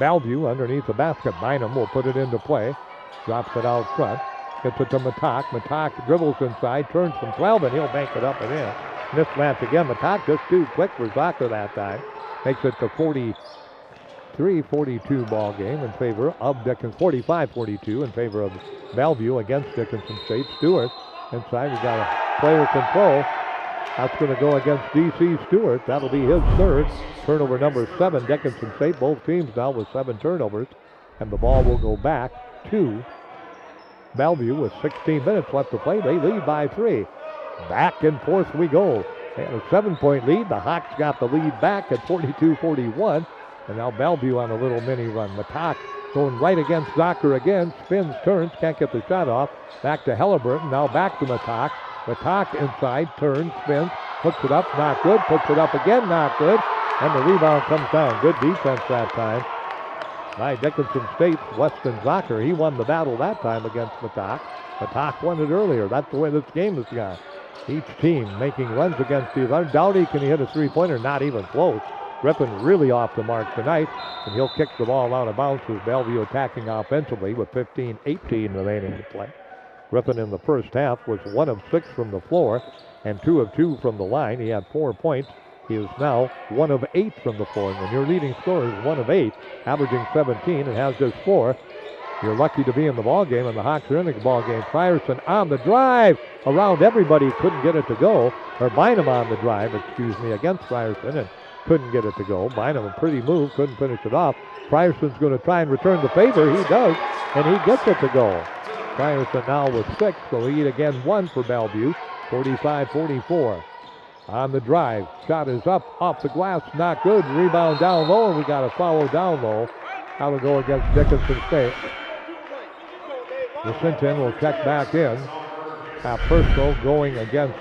Bellevue underneath the basket. Bynum will put it into play. Drops it out front. Gets it to Matak. Matak dribbles inside. Turns from 12, and he'll bank it up and in. Mismatch again. Matak just too quick for Zocker that time. Makes it the 43-42 ball game in favor of Dickinson. 45-42 in favor of Bellevue against Dickinson State. Stewart inside. We got a player control. That's going to go against D.C. Stewart. That'll be his third. Turnover number 7. Dickinson State. Both teams now with 7 turnovers. And the ball will go back to Bellevue with 16 minutes left to play. They lead by 3. Back and forth we go. They had a 7-point lead. The Hawks got the lead back at 42-41. And now Bellevue on a little mini run. Matak going right against Zocker again. Spins, turns, can't get the shot off. Back to Halliburton. Now back to Matak. Matak inside, turns, spins, puts it up, not good. Puts it up again, not good. And the rebound comes down. Good defense that time by Dickinson State's Weston Zocker. He won the battle that time against Matak. Matak won it earlier. That's the way this game has gone. Each team making runs against the other. Dowdy, can he hit a three-pointer? Not even close. Griffin really off the mark tonight, and he'll kick the ball out of bounds with Bellevue attacking offensively with 15-18 remaining to play. Griffin in the first half was 1 of 6 from the floor and 2 of 2 from the line. He had 4 points. He is now 1 of 8 from the floor. And when your leading scorer is 1 of 8, averaging 17 and has just 4, you're lucky to be in the ball game, and the Hawks are in the ball game. Frierson on the drive around everybody, couldn't get it to go. Or Bynum on the drive, against Frierson, and couldn't get it to go. Bynum, a pretty move, couldn't finish it off. Frierson's going to try and return the favor. He does, and he gets it to go. Frierson now with 6, the lead again 1 for Bellevue, 45-44. on the drive. Shot is up, off the glass, not good. Rebound down low, and we got a foul down low. That'll go against Dickinson State. Vincent will check back in. Personal going against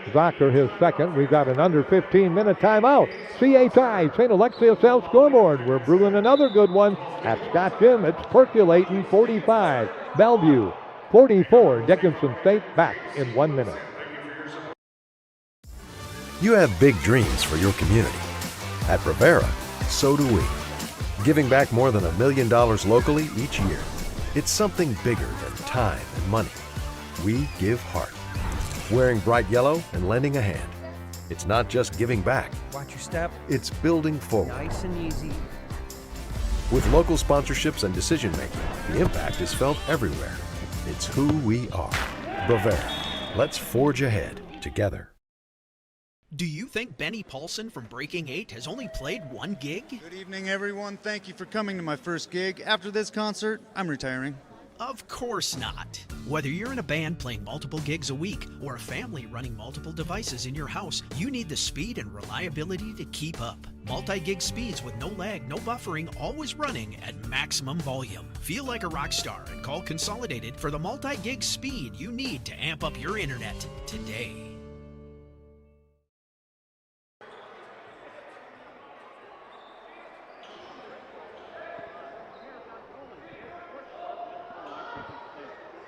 Zocker, his second. We've got an under 15-minute timeout. CHI, St. Alexius Health scoreboard. We're brewing another good one at Scott Gym. It's percolating. 45, Bellevue 44. Dickinson State back in 1 minute. You have big dreams for your community. At Rivera, so do we. Giving back more than $1 million locally each year. It's something bigger than time and money. We give heart. Wearing bright yellow and lending a hand. It's not just giving back. Watch your step. It's building forward. Nice and easy. With local sponsorships and decision making, the impact is felt everywhere. It's who we are. Bravera. Let's forge ahead together. Do you think Benny Paulson from Breaking 8 has only played 1 gig? Good evening, everyone. Thank you for coming to my first gig. After this concert, I'm retiring. Of course not. Whether you're in a band playing multiple gigs a week or a family running multiple devices in your house, you need the speed and reliability to keep up. Multi-gig speeds with no lag, no buffering, always running at maximum volume. Feel like a rock star and call Consolidated for the multi-gig speed you need to amp up your internet today.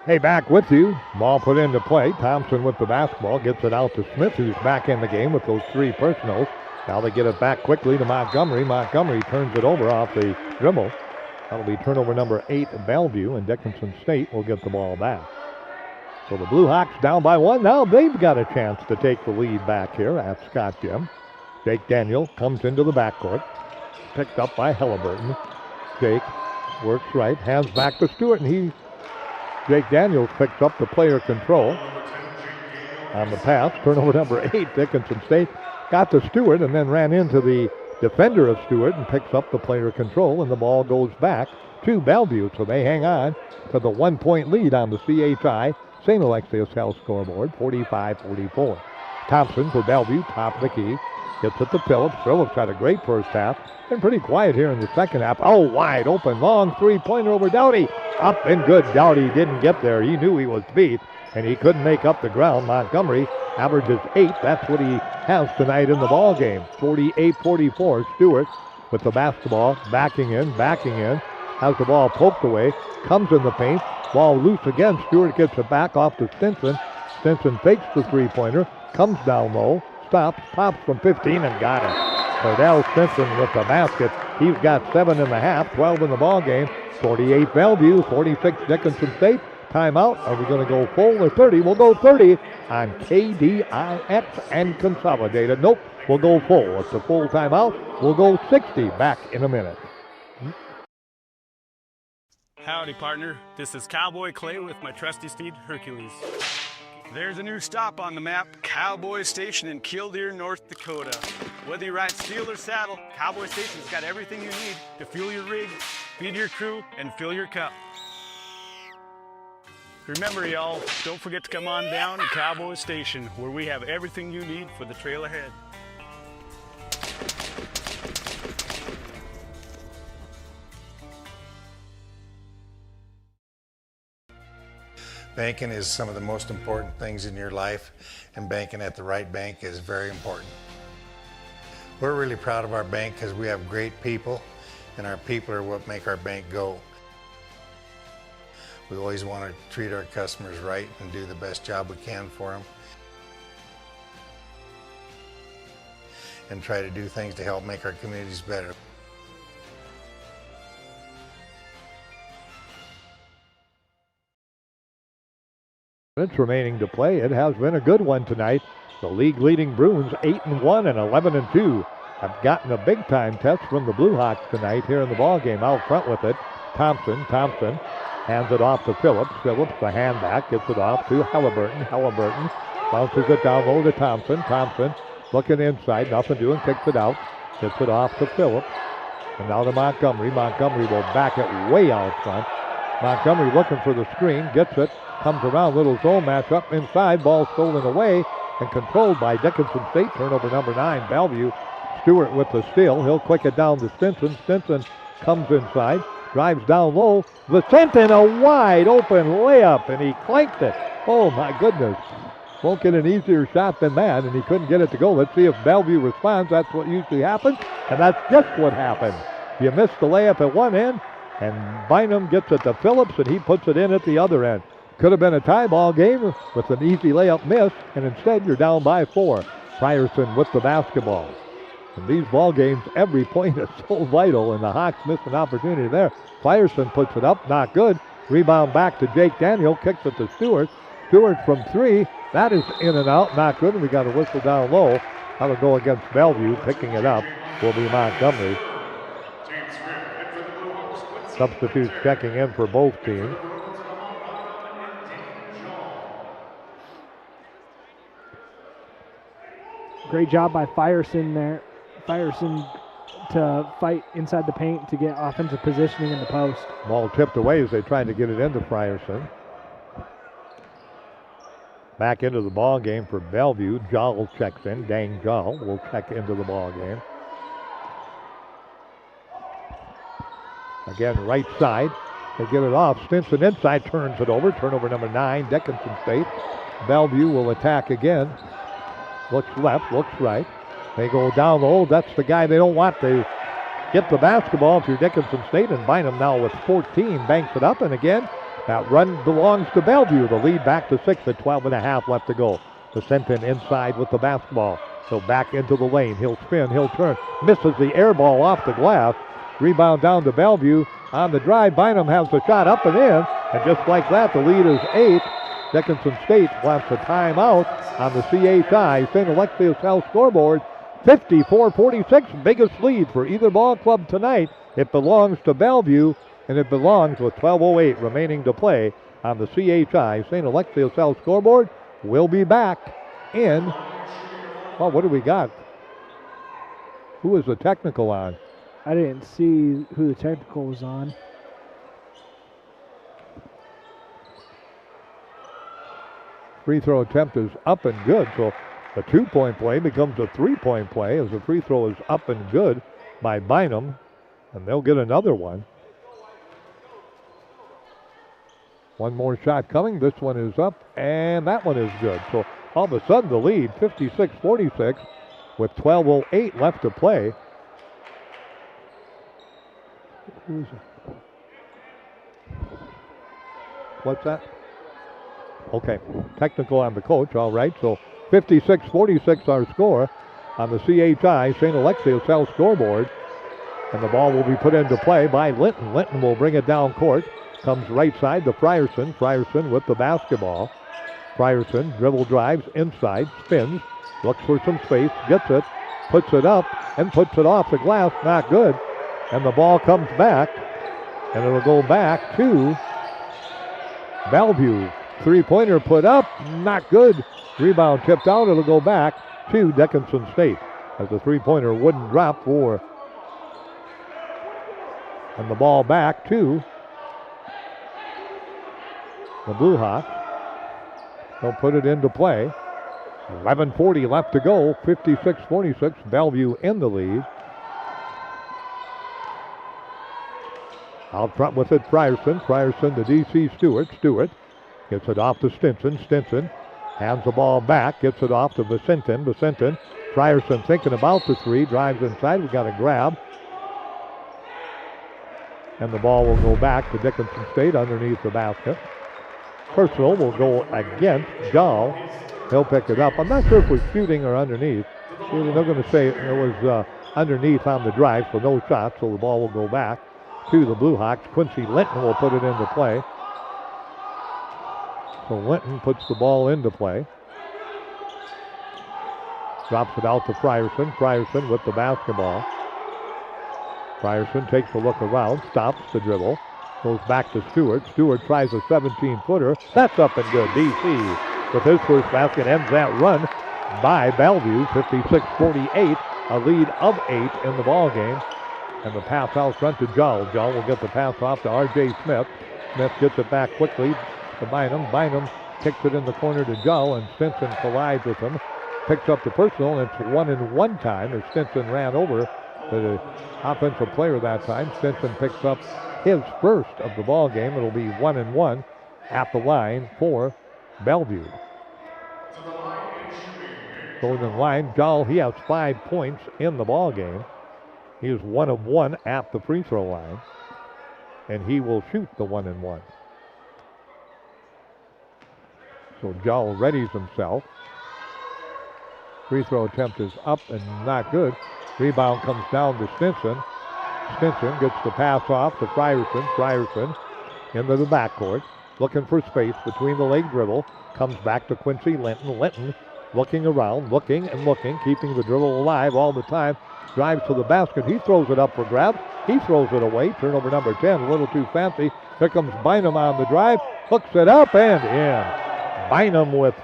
Hey, back with you. Ball put into play. Thompson with the basketball gets it out to Smith, who's back in the game with those 3 personals. Now they get it back quickly to Montgomery. Montgomery turns it over off the dribble. That'll be turnover number 8 at Bellevue, and Dickinson State will get the ball back. So the Blue Hawks down by 1. Now they've got a chance to take the lead back here at Scott Gym. Jake Daniel comes into the backcourt. Picked up by Halliburton. Jake works right, hands back to Stewart, and Jake Daniels picks up the player control on the pass. Turnover number 8, Dickinson State got to Stewart and then ran into the defender of Stewart and picks up the player control, and the ball goes back to Bellevue. So they hang on to the 1-point lead on the CHI St. Alexius Health scoreboard, 45-44. Thompson for Bellevue, top of the key. Gets it to Phillips. Phillips had a great first half. Been pretty quiet here in the second half. Oh, wide open, long three-pointer over Dowdy. Up and good. Dowdy didn't get there. He knew he was beat, and he couldn't make up the ground. Montgomery averages 8. That's what he has tonight in the ball game. 48-44. Stewart with the basketball, backing in. Has the ball poked away. Comes in the paint. Ball loose again. Stewart gets it back off to Stinson. Stinson fakes the three-pointer. Comes down low. Stops. Pops from 15 and got it. Cordell Stinson with the basket. He's got 7 in the half, 12 in the ball game. 48 Bellevue, 46 Dickinson State. Timeout. Are we going to go full or 30? We'll go 30 on KDIX and Consolidated. Nope, we'll go full. It's a full timeout. We'll go 60 back in a minute. Howdy, partner. This is Cowboy Clay with my trusty steed, Hercules. There's a new stop on the map, Cowboy Station in Killdeer, North Dakota. Whether you ride steel or saddle, Cowboy Station's got everything you need to fuel your rig, feed your crew, and fill your cup. Remember, y'all, don't forget to come on down to Cowboy Station, where we have everything you need for the trail ahead. Banking is some of the most important things in your life, and banking at the right bank is very important. We're really proud of our bank because we have great people, and our people are what make our bank go. We always want to treat our customers right and do the best job we can for them, and try to do things to help make our communities better. Minutes remaining to play. It has been a good one tonight. The league-leading Bruins 8-1 and 11-2 have gotten a big-time test from the Blue Hawks tonight here in the ball game. Out front with it, Thompson hands it off to Phillips. Phillips, the hand back, gets it off to Halliburton. Halliburton bounces it down low to Thompson. Thompson looking inside, nothing doing, kicks it out, gets it off to Phillips. And now to Montgomery. Montgomery will back it way out front. Montgomery looking for the screen, gets it, comes around, little zone matchup inside, ball stolen away, and controlled by Dickinson State. Turnover number 9, Bellevue. Stewart with the steal. He'll quick it down to Stinson. Stinson comes inside, drives down low. Vicentin, a wide open layup, and he clanked it. Oh my goodness. Won't get an easier shot than that, and he couldn't get it to go. Let's see if Bellevue responds. That's what usually happens, and that's just what happened. You missed the layup at one end, and Bynum gets it to Phillips, and he puts it in at the other end. Could have been a tie ball game with an easy layup miss, and instead you're down by 4. Frierson with the basketball. In these ball games, every point is so vital, and the Hawks missed an opportunity there. Frierson puts it up, not good. Rebound back to Jake Daniel, kicks it to Stewart. Stewart from 3, that is in and out, not good, and we got a whistle down low. That'll go against Bellevue. Picking it up will be Montgomery. Substitutes checking in for both teams. Great job by Frierson there. Frierson to fight inside the paint to get offensive positioning in the post. Ball tipped away as they tried to get it into Frierson. Back into the ball game for Bellevue. Jowell checks in. Dang Jowell will check into the ball game. Again, right side. They get it off. Stinson inside, turns it over. Turnover number 9, Dickinson State. Bellevue will attack again. Looks left, looks right. They go down low. That's the guy they don't want to get the basketball if you're Dickinson State. And Bynum now with 14 banks it up. And again, that run belongs to Bellevue. The lead back to 6 at 12.5 left to go. Vicentin inside with the basketball. So back into the lane. He'll spin, he'll turn. Misses the air ball off the glass. Rebound down to Bellevue. On the drive, Bynum has the shot up and in. And just like that, the lead is 8. Dickinson State wants a timeout on the CHI St. Alexius Health scoreboard. 54-46, biggest lead for either ball club tonight. It belongs to Bellevue, and it belongs with 12:08 remaining to play on the CHI St. Alexius Health scoreboard. We'll be back in, well, what do we got? Who is the technical on? I didn't see who the technical was on. Free throw attempt is up and good, so the 2-point play becomes a 3-point play as the free throw is up and good by Bynum, and they'll get another one. One more shot coming. This one is up, and that one is good. So all of a sudden the lead, 56-46, with 12:08 left to play. Who is it? What's that? Okay, technical on the coach, all right. So 56-46 our score on the CHI St. Alexius Health scoreboard. And the ball will be put into play by Linton. Linton will bring it down court. Comes right side to Frierson. Frierson with the basketball. Frierson dribble drives inside, spins, looks for some space, gets it, puts it up, and puts it off the glass. Not good. And the ball comes back, and it'll go back to Bellevue. Three-pointer put up, not good. Rebound tipped out, it'll go back to Dickinson State as the three-pointer wouldn't drop for. And the ball back to the Blue Hawks. They'll put it into play. 11:40 left to go, 56-46, Bellevue in the lead. Out front with it, Frierson. Frierson to D.C. Stewart. Stewart gets it off to Stinson. Stinson hands the ball back, gets it off to Vicentin. Vicentin, Frierson thinking about the three, drives inside. We got a grab. And the ball will go back to Dickinson State underneath the basket. Personal will go against Jowell. He'll pick it up. I'm not sure if it was shooting or underneath. They're going to say it was underneath on the drive, so no shot, so the ball will go back to the Blue Hawks. Quincy Linton will put it into play. So Linton puts the ball into play. Drops it out to Frierson. Frierson with the basketball. Frierson takes a look around, stops the dribble, goes back to Stewart. Stewart tries a 17-footer. That's up and good. D.C. with his first basket ends that run by Bellevue. 56-48, a lead of 8 in the ball game. And the pass out front to Jowell. Jowell will get the pass off to R.J. Smith. Smith gets it back quickly to Bynum. Bynum kicks it in the corner to Jowell, and Stinson collides with him. picks up the personal, and it's 1-and-1 time as Stinson ran over the offensive player that time. Stinson picks up his first of the ball game. It'll be 1-and-1 at the line for Bellevue. Going to the line, Dahl, he has 5 points in the ball game. He is 1 of 1 at the free throw line, and he will shoot the 1-and-1. So Dahl readies himself. Free throw attempt is up and not good. Rebound comes down to Stinson. Stinson gets the pass off to Frierson. Frierson into the backcourt, looking for space between the leg dribble. Comes back to Quincy Linton. Linton looking around, looking and looking, keeping the dribble alive all the time. Drives to the basket. He throws it up for grabs. He throws it away. Turnover number 10, a little too fancy. Here comes Bynum on the drive. Hooks it up and in. Bynum with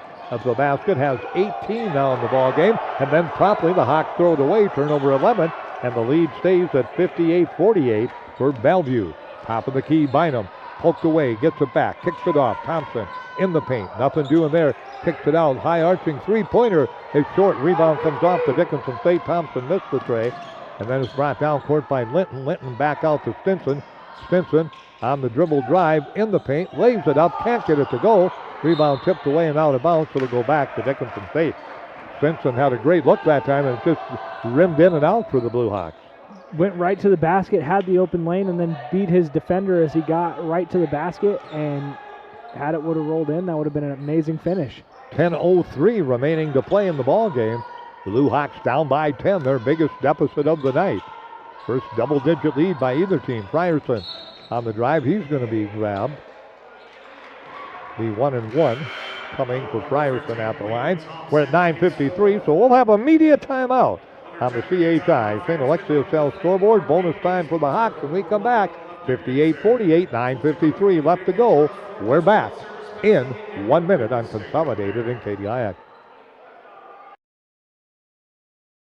the basket has 18 now in the ball game. And then promptly the Hawks throw it away. Turnover 11. And the lead stays at 58-48 for Bellevue. Top of the key, Bynum. Poked away, gets it back, kicks it off. Thompson in the paint. Nothing doing there. Kicks it out. High arching three-pointer is short. Rebound comes off to Dickinson State. Thompson missed the tray. And then it's brought down court by Linton. Linton back out to Stinson. Stinson on the dribble drive in the paint. Lays it up. Can't get it to go. Rebound tipped away and out of bounds. So it'll go back to Dickinson State. Stinson had a great look that time and just rimmed in and out for the Blue Hawks. Went right to the basket, had the open lane, and then beat his defender as he got right to the basket. And had it would have rolled in, that would have been an amazing finish. 10:03 remaining to play in the ball game. The Blue Hawks down by 10, their biggest deficit of the night. First double-digit lead by either team. Frierson on the drive, he's going to be grabbed. The 1-and-1 coming for Frierson at the line. We're at 9:53, so we'll have a media timeout on the CHI St. Alexius South scoreboard. Bonus time for the Hawks when we come back. 58-48, 9:53 left to go. We're back in 1 minute on Consolidated and KDIX.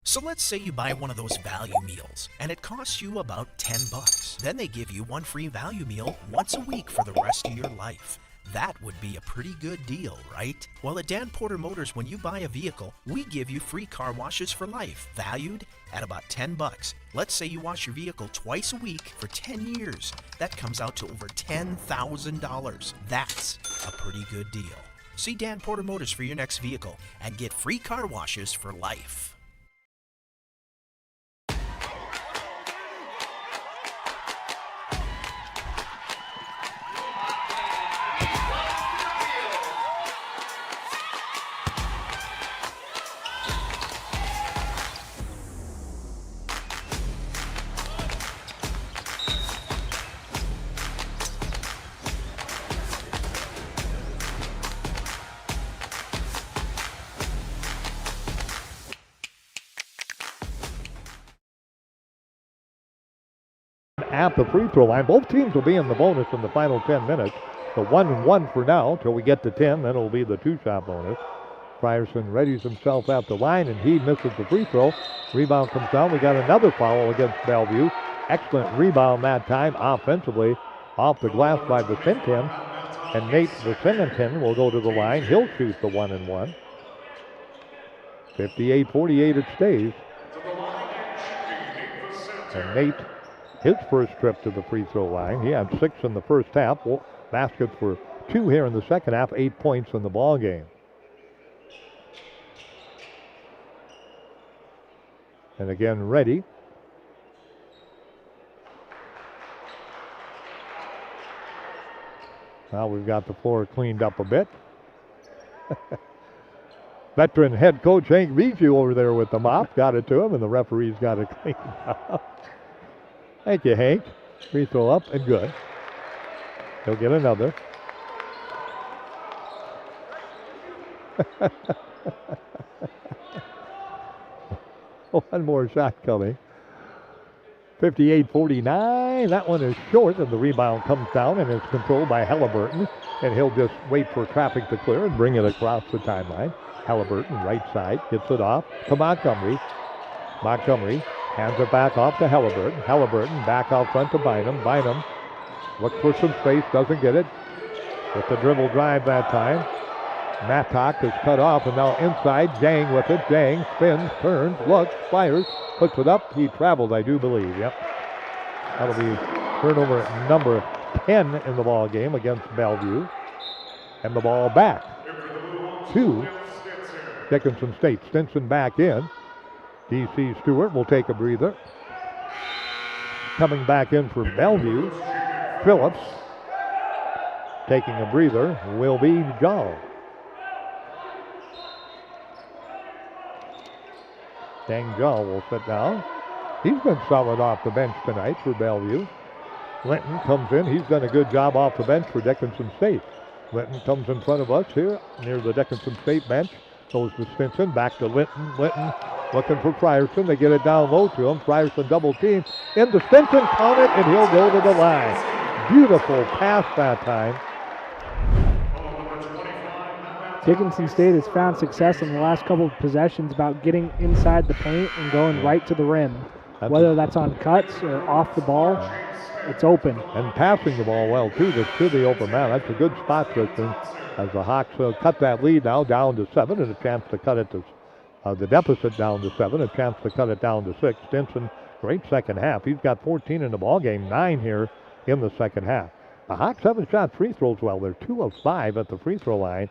So let's say you buy one of those value meals and it costs you about $10. Then they give you one free value meal once a week for the rest of your life. That would be a pretty good deal, right? Well, at Dan Porter Motors, when you buy a vehicle, we give you free car washes for life, valued at about $10. Let's say you wash your vehicle twice a week for 10 years. That comes out to over $10,000. That's a pretty good deal. See Dan Porter Motors for your next vehicle and get free car washes for life. At the free throw line. Both teams will be in the bonus in the final 10 minutes. The 1-and-1 for now till we get to 10. Then it'll be the two-shot bonus. Frierson readies himself at the line, and he misses the free throw. Rebound comes down. We got another foul against Bellevue. Excellent rebound that time offensively off the glass by Vicentin. And Nate Vicentin will go to the line. He'll shoot the 1-and-1. 58-48 it stays. And Nate, his first trip to the free throw line. He had 6 in the first half. Baskets for 2 here in the second half. 8 points in the ball game. And again, ready. Now we've got the floor cleaned up a bit. Veteran head coach Hank Riju over there with the mop. Got it to him, and the referee's got it cleaned up. Thank you, Hank. Free throw up and good. He'll get another. One more shot coming. 58-49. That one is short, and the rebound comes down and is controlled by Halliburton. And he'll just wait for traffic to clear and bring it across the timeline. Halliburton, right side, gets it off to Montgomery. Montgomery hands it back off to Halliburton. Halliburton back out front to Bynum. Bynum looks for some space, doesn't get it. With the dribble drive that time. Mattock is cut off, and now inside, Jang with it. Jang spins, turns, looks, fires, puts it up. He traveled, I do believe. Yep. That'll be turnover number 10 in the ball game against Bellevue. And the ball back to Dickinson State. Stinson back in. D.C. Stewart will take a breather. Coming back in for Bellevue, Phillips. Taking a breather will be Jall. Dang Jall will sit down. He's been solid off the bench tonight for Bellevue. Linton comes in. He's done a good job off the bench for Dickinson State. Linton comes in front of us here near the Dickinson State bench. Goes to Stinson. Back to Linton. Linton looking for Frierson. They get it down low to him. Frierson double team. Into Stinson. Count it, and he'll go to the line. Beautiful pass that time. Dickinson State has found success in the last couple of possessions about getting inside the paint and going right to the rim. Whether that's on cuts or off the ball, it's open. And passing the ball well, too, to the open man. That's a good spot, Tristan, as the Hawks cut that lead now down to 7 and a chance to cut it to the deficit down to 7, a chance to cut it down to 6. Stinson, great second half. He's got 14 in the ball game, 9 here in the second half. The Hawks haven't shot free throws well. They're 2 of 5 at the free throw line.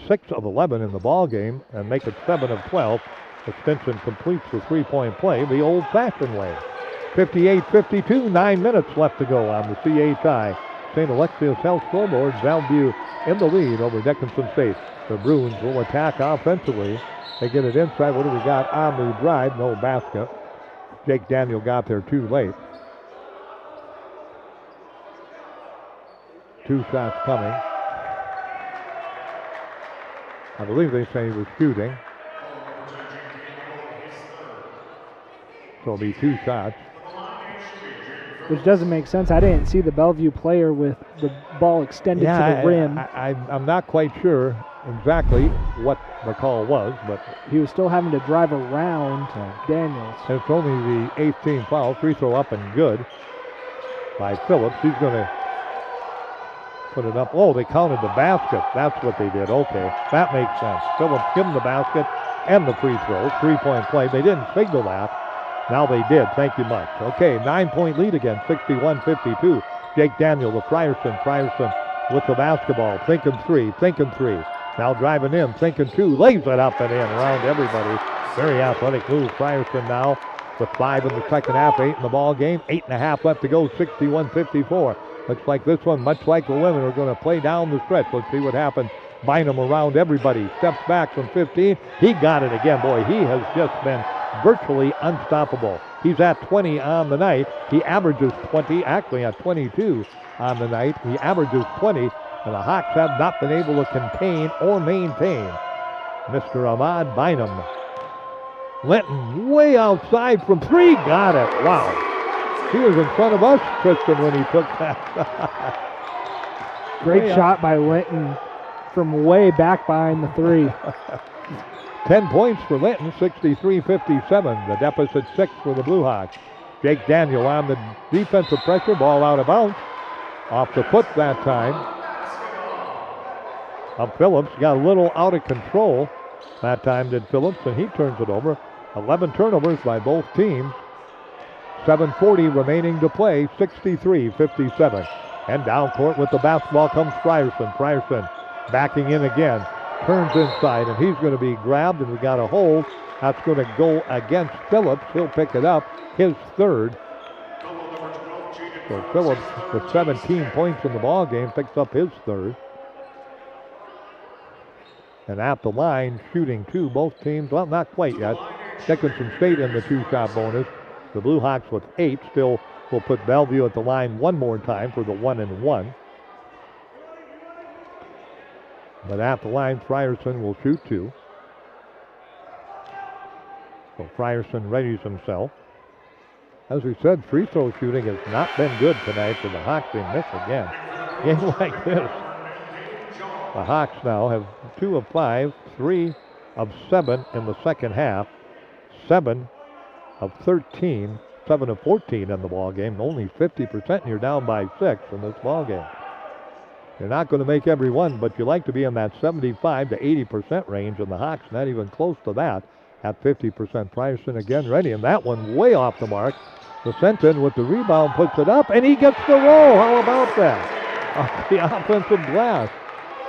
6 of 11 in the ball game and make it 7 of 12. But Stinson completes the three-point play the old-fashioned way. 58-52, 9 minutes left to go on the CHI St. Alexius Health scoreboard. Bellevue in the lead over Dickinson State. The Bruins will attack offensively. They get it inside. What do we got on the drive? No basket. Jake Daniel got there too late. 2 shots coming. I believe they say he was shooting. So it'll be 2 shots. Which doesn't make sense. I didn't see the Bellevue player with the ball extended to the rim. I'm not quite sure exactly what the call was, but he was still having to drive around Daniels. It's only the 8th team foul. Free throw up and good by Phillips. He's going to put it up. Oh, they counted the basket. That's what they did. Okay, that makes sense. Phillips give him the basket and the free throw. 3-point play. They didn't signal that. Now they did. Thank you much. Okay, 9-point lead again, 61-52. Jake Daniel to Frierson. Frierson with the basketball. Thinking three. Now driving in. Thinking 2. Lays it up and in around everybody. Very athletic move. Frierson now with 5 in the second half. 8 in the ball game. 8.5 left to go. 61-54. Looks like this one, much like the women, are going to play down the stretch. Let's see what happens. Bynum around everybody. Steps back from 15. He got it again. Boy, he has just been virtually unstoppable. He's at 20 on the night. He averages 20, actually at 22 on the night. He averages 20, and the Hawks have not been able to contain or maintain Mr. Ahmad Bynum. Linton way outside from 3. Got it. Wow. He was in front of us, Tristan, when he took that. Great shot by Linton from way back behind the 3. 10 points for Linton, 63-57. The deficit 6 for the Blue Hawks. Jake Daniel on the defensive pressure. Ball out of bounds. Off the foot that time. Phillips got a little out of control. That time did Phillips, and he turns it over. 11 turnovers by both teams. 7:40 remaining to play, 63-57. And down court with the basketball comes Frierson. Frierson backing in again. Turns inside, and he's going to be grabbed, and we got a hold. That's going to go against Phillips. He'll pick it up, his 3rd. So Phillips, with 17 points in the ball game, picks up his 3rd. And at the line, shooting 2, both teams, well, not quite yet. Dickinson State in the 2-shot bonus. The Blue Hawks with 8 still will put Bellevue at the line one more time for the 1-and-1. But at the line, Frierson will shoot 2. So Frierson readies himself. As we said, free throw shooting has not been good tonight for the Hawks. They miss again. Game like this. The Hawks now have 2 of 5, 3 of 7 in the second half, 7 of 13, 7 of 14 in the ball game. Only 50%, and you're down by 6 in this ball game. You're not going to make every one, but you like to be in that 75 to 80% range, and the Hawks not even close to that at 50%. Frierson again ready, and that one way off the mark. Vicentin with the rebound puts it up, and he gets the roll. How about that? Off the offensive glass.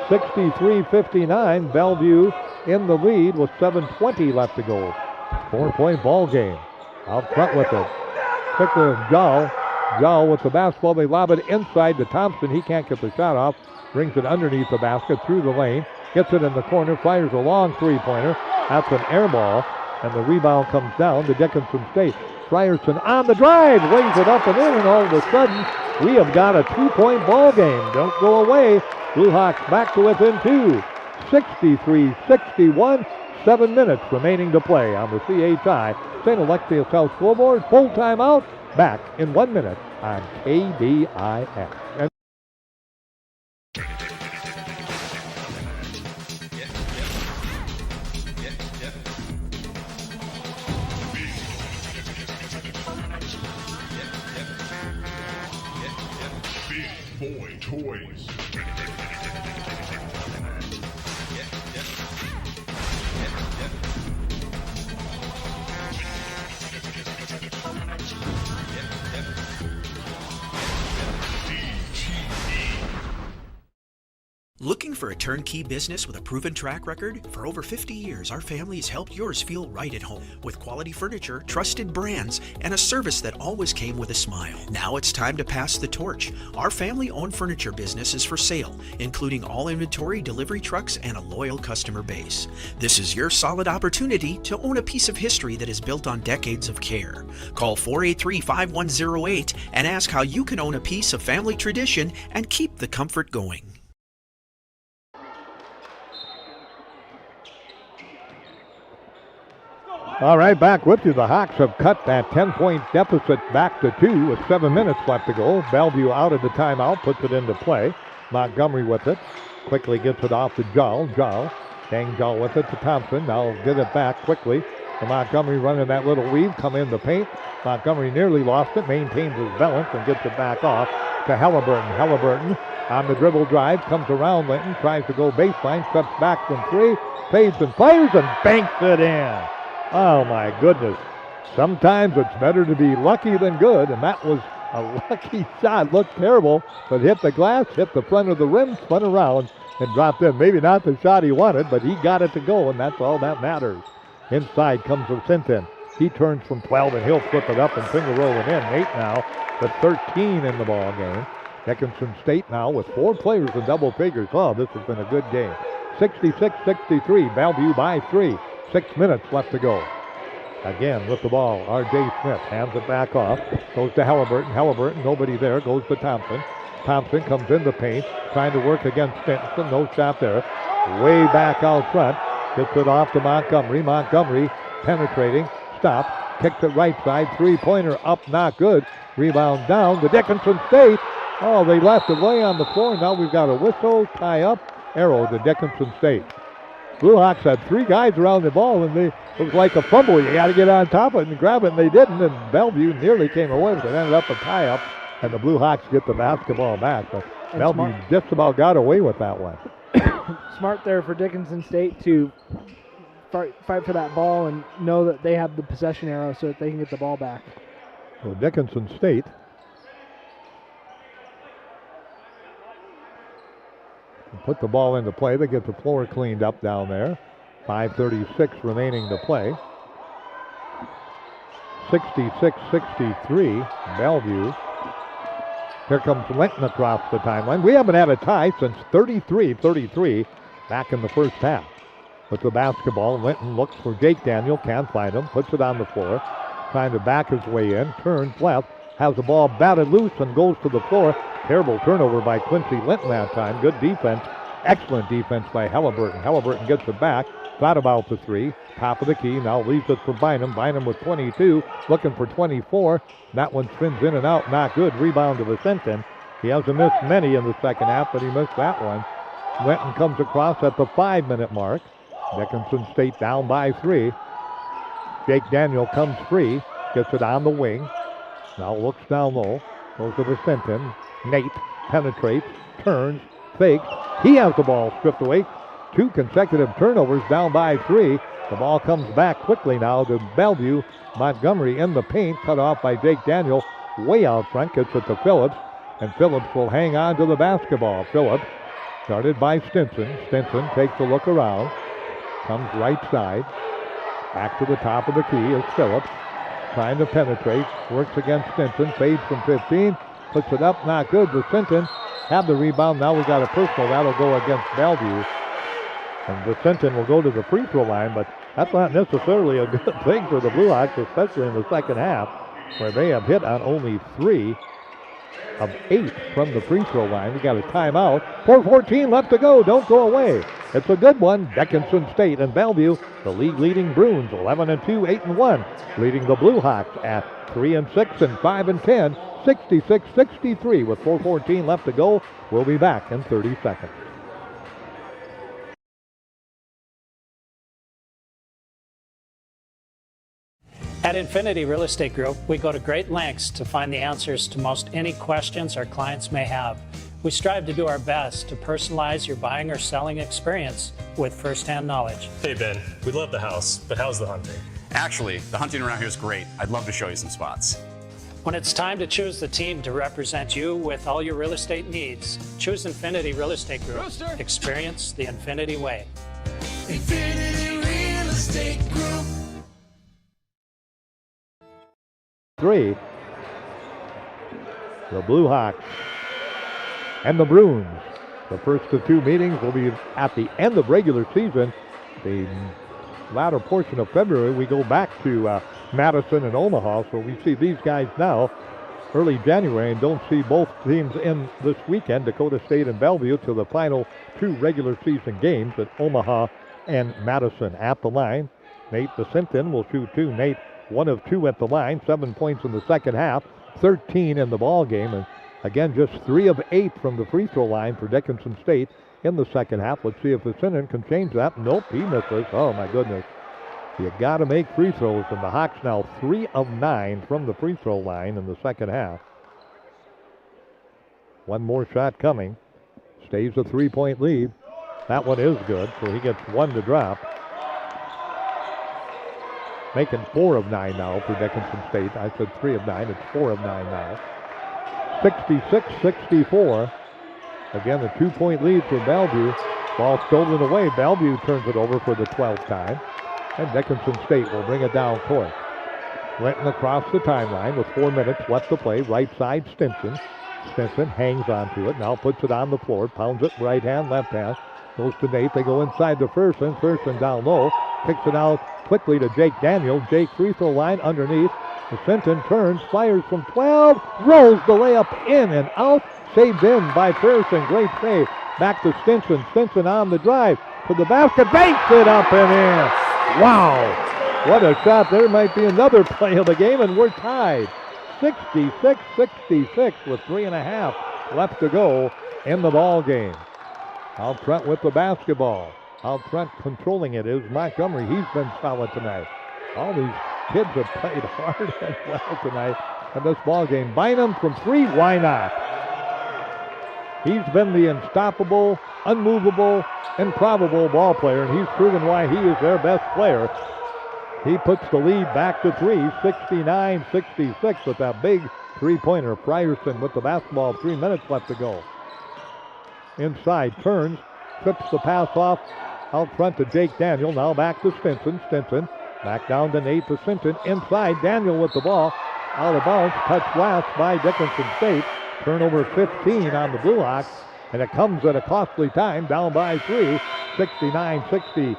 63-59, Bellevue in the lead with 7:20 left to go. 4-point ball game. Out front with it. Quickly, Jal with the basketball. They lob it inside to Thompson. He can't get the shot off. Brings it underneath the basket through the lane. Gets it in the corner. Fires a long three-pointer. That's an air ball. And the rebound comes down to Dickinson State. Frierson on the drive. Lays it up and in. And all of a sudden, we have got a 2-point ball game. Don't go away. Blue Hawks back to within 2. 63-61. 7 minutes remaining to play on the CHI St. Alexius Health scoreboard. Full timeout. Back in 1 minute on KBIX. Big Boy Toys. Looking for a turnkey business with a proven track record? For over 50 years, our family has helped yours feel right at home with quality furniture, trusted brands, and a service that always came with a smile. Now it's time to pass the torch. Our family-owned furniture business is for sale, including all inventory, delivery trucks, and a loyal customer base. This is your solid opportunity to own a piece of history that is built on decades of care. Call 483-5108 and ask how you can own a piece of family tradition and keep the comfort going. All right, back with you. The Hawks have cut that 10-point deficit back to 2 with 7 minutes left to go. Bellevue out of the timeout, puts it into play. Montgomery with it. Quickly gets it off to Jal. Dang Jal with it to Thompson. Now get it back quickly. To Montgomery running that little weave, come in the paint. Montgomery nearly lost it, maintains his balance and gets it back off to Halliburton. Halliburton on the dribble drive, comes around Linton, tries to go baseline, steps back from 3, fades and fires and banks it in. Oh, my goodness. Sometimes it's better to be lucky than good, and that was a lucky shot. Looked terrible, but hit the glass, hit the front of the rim, spun around, and dropped in. Maybe not the shot he wanted, but he got it to go, and that's all that matters. Inside comes Vicentin. He turns from 12, and he'll flip it up and finger roll it in. 8 now, but 13 in the ball game. Dickinson State now with 4 players in double figures. Oh, this has been a good game. 66-63, Bellevue by 3. 6 minutes left to go. Again with the ball, R.J. Smith hands it back off. Goes to Halliburton. Halliburton, nobody there. Goes to Thompson. Thompson comes in the paint, trying to work against Stinson. No shot there. Way back out front. Gets it off to Montgomery. Montgomery penetrating. Stop. Kicks it right side. Three-pointer up, not good. Rebound down to Dickinson State. Oh, they left it way on the floor. Now we've got a whistle, tie up, arrow to Dickinson State. Blue Hawks had 3 guys around the ball, and it was like a fumble. You got to get on top of it and grab it, and they didn't. And Bellevue nearly came away with it. Ended up a tie-up, and the Blue Hawks get the basketball back. But Bellevue just about got away with that one. Smart there for Dickinson State to fight for that ball and know that they have the possession arrow so that they can get the ball back. So Dickinson State put the ball into play. They get the floor cleaned up down there. 5:36 remaining to play. 66-63, Bellevue. Here comes Linton across the timeline. We haven't had a tie since 33-33 back in the first half. With the basketball, Linton looks for Jake Daniel, can't find him, puts it on the floor, trying to back his way in, turns left, has the ball batted loose and goes to the floor. Terrible turnover by Quincy Linton that time. Good defense. Excellent defense by Halliburton. Halliburton gets it back. Thought about the 3. Top of the key. Now leaves it for Bynum. Bynum with 22. Looking for 24. That one spins in and out. Not good. Rebound to Vicentin. He hasn't missed many in the second half, but he missed that one. Linton comes across at the 5-minute mark. Dickinson State down by 3. Jake Daniel comes free. Gets it on the wing. Now looks down low. Goes to Vicentin. Nate penetrates, turns, fakes. He has the ball stripped away. 2 consecutive turnovers, down by 3. The ball comes back quickly now to Bellevue. Montgomery in the paint, cut off by Jake Daniel. Way out front, gets it to Phillips. And Phillips will hang on to the basketball. Phillips, started by Stinson. Stinson takes a look around. Comes right side. Back to the top of the key is Phillips. Trying to penetrate. Works against Stinson. Fades from 15. Puts it up. Not good. Vicentin have the rebound. Now we got a personal. That'll go against Bellevue. And Vicentin will go to the free throw line, but that's not necessarily a good thing for the Blue Hawks, especially in the second half, where they have hit on only 3 of 8 from the free throw line. We got a timeout. 4:14 left to go. Don't go away. It's a good one. Dickinson State and Bellevue, the league-leading Bruins, 11-2, 8-1, leading the Blue Hawks at 3-6 and 5-10, 66-63 with 4:14 left to go. We'll be back in 30 seconds. At Infinity Real Estate Group, we go to great lengths to find the answers to most any questions our clients may have. We strive to do our best to personalize your buying or selling experience with firsthand knowledge. Hey Ben, we love the house, but how's the hunting? Actually, the hunting around here is great. I'd love to show you some spots. When it's time to choose the team to represent you with all your real estate needs, choose Infinity Real Estate Group. Rooster. Experience the Infinity way. Infinity Real Estate Group. 3. The Blue Hawks and the Bruins. The first of 2 meetings will be at the end of regular season. The latter portion of February, we go back to Madison and Omaha, so we see these guys now early January and don't see both teams in this weekend, Dakota State and Bellevue, till the final 2 regular season games at Omaha and Madison. At the line, Nate Vicentin will shoot 2. Nate, 1 of 2 at the line, 7 points in the second half, 13 in the ball game, and again, just 3 of 8 from the free throw line for Dickinson State in the second half. Let's see if Vicentin can change that. Nope, he misses. Oh my goodness. You got to make free throws, and the Hawks now 3 of 9 from the free throw line in the second half. 1 more shot coming. Stays a 3-point lead. That one is good, so he gets 1 to drop. Making 4 of 9 now for Dickinson State. I said 3 of 9. It's 4 of 9 now. 66-64. Again, a 2-point lead for Bellevue. Ball stolen away. Bellevue turns it over for the 12th time. And Dickinson State will bring it down court. Linton across the timeline with 4 minutes left to play. Right side, Stinson. Stinson hangs onto it. Now puts it on the floor. Pounds it right hand, left hand. Goes to Nate. They go inside to Fersen. Fersen down low. Kicks it out quickly to Jake Daniel. Jake free throw line underneath. Vicentin turns, fires from 12, rolls the layup in and out. Saved in by Fersen. Great save. Back to Stinson. Stinson on the drive to the basket. Banks it up and in. Wow. What a shot. There might be another play of the game, and we're tied. 66-66 with 3.5 left to go in the ball game. Out front with the basketball. Out front controlling it is Montgomery. He's been solid tonight. All these kids have played hard and well tonight in this ball game. Bynum from 3, why not? He's been the unstoppable, unmovable, improbable ball player, and he's proven why he is their best player. He puts the lead back to 3, 69-66 with that big 3-pointer. Frierson with the basketball, 3 minutes left to go. Inside, turns, trips the pass off out front to Jake Daniel. Now back to Stinson. Stinson back down to Nate Vicentin. Inside, Daniel with the ball. Out of bounds, touched last by Dickinson State. Turnover 15 on the Blue Hawks, and it comes at a costly time, down by 3, 69-66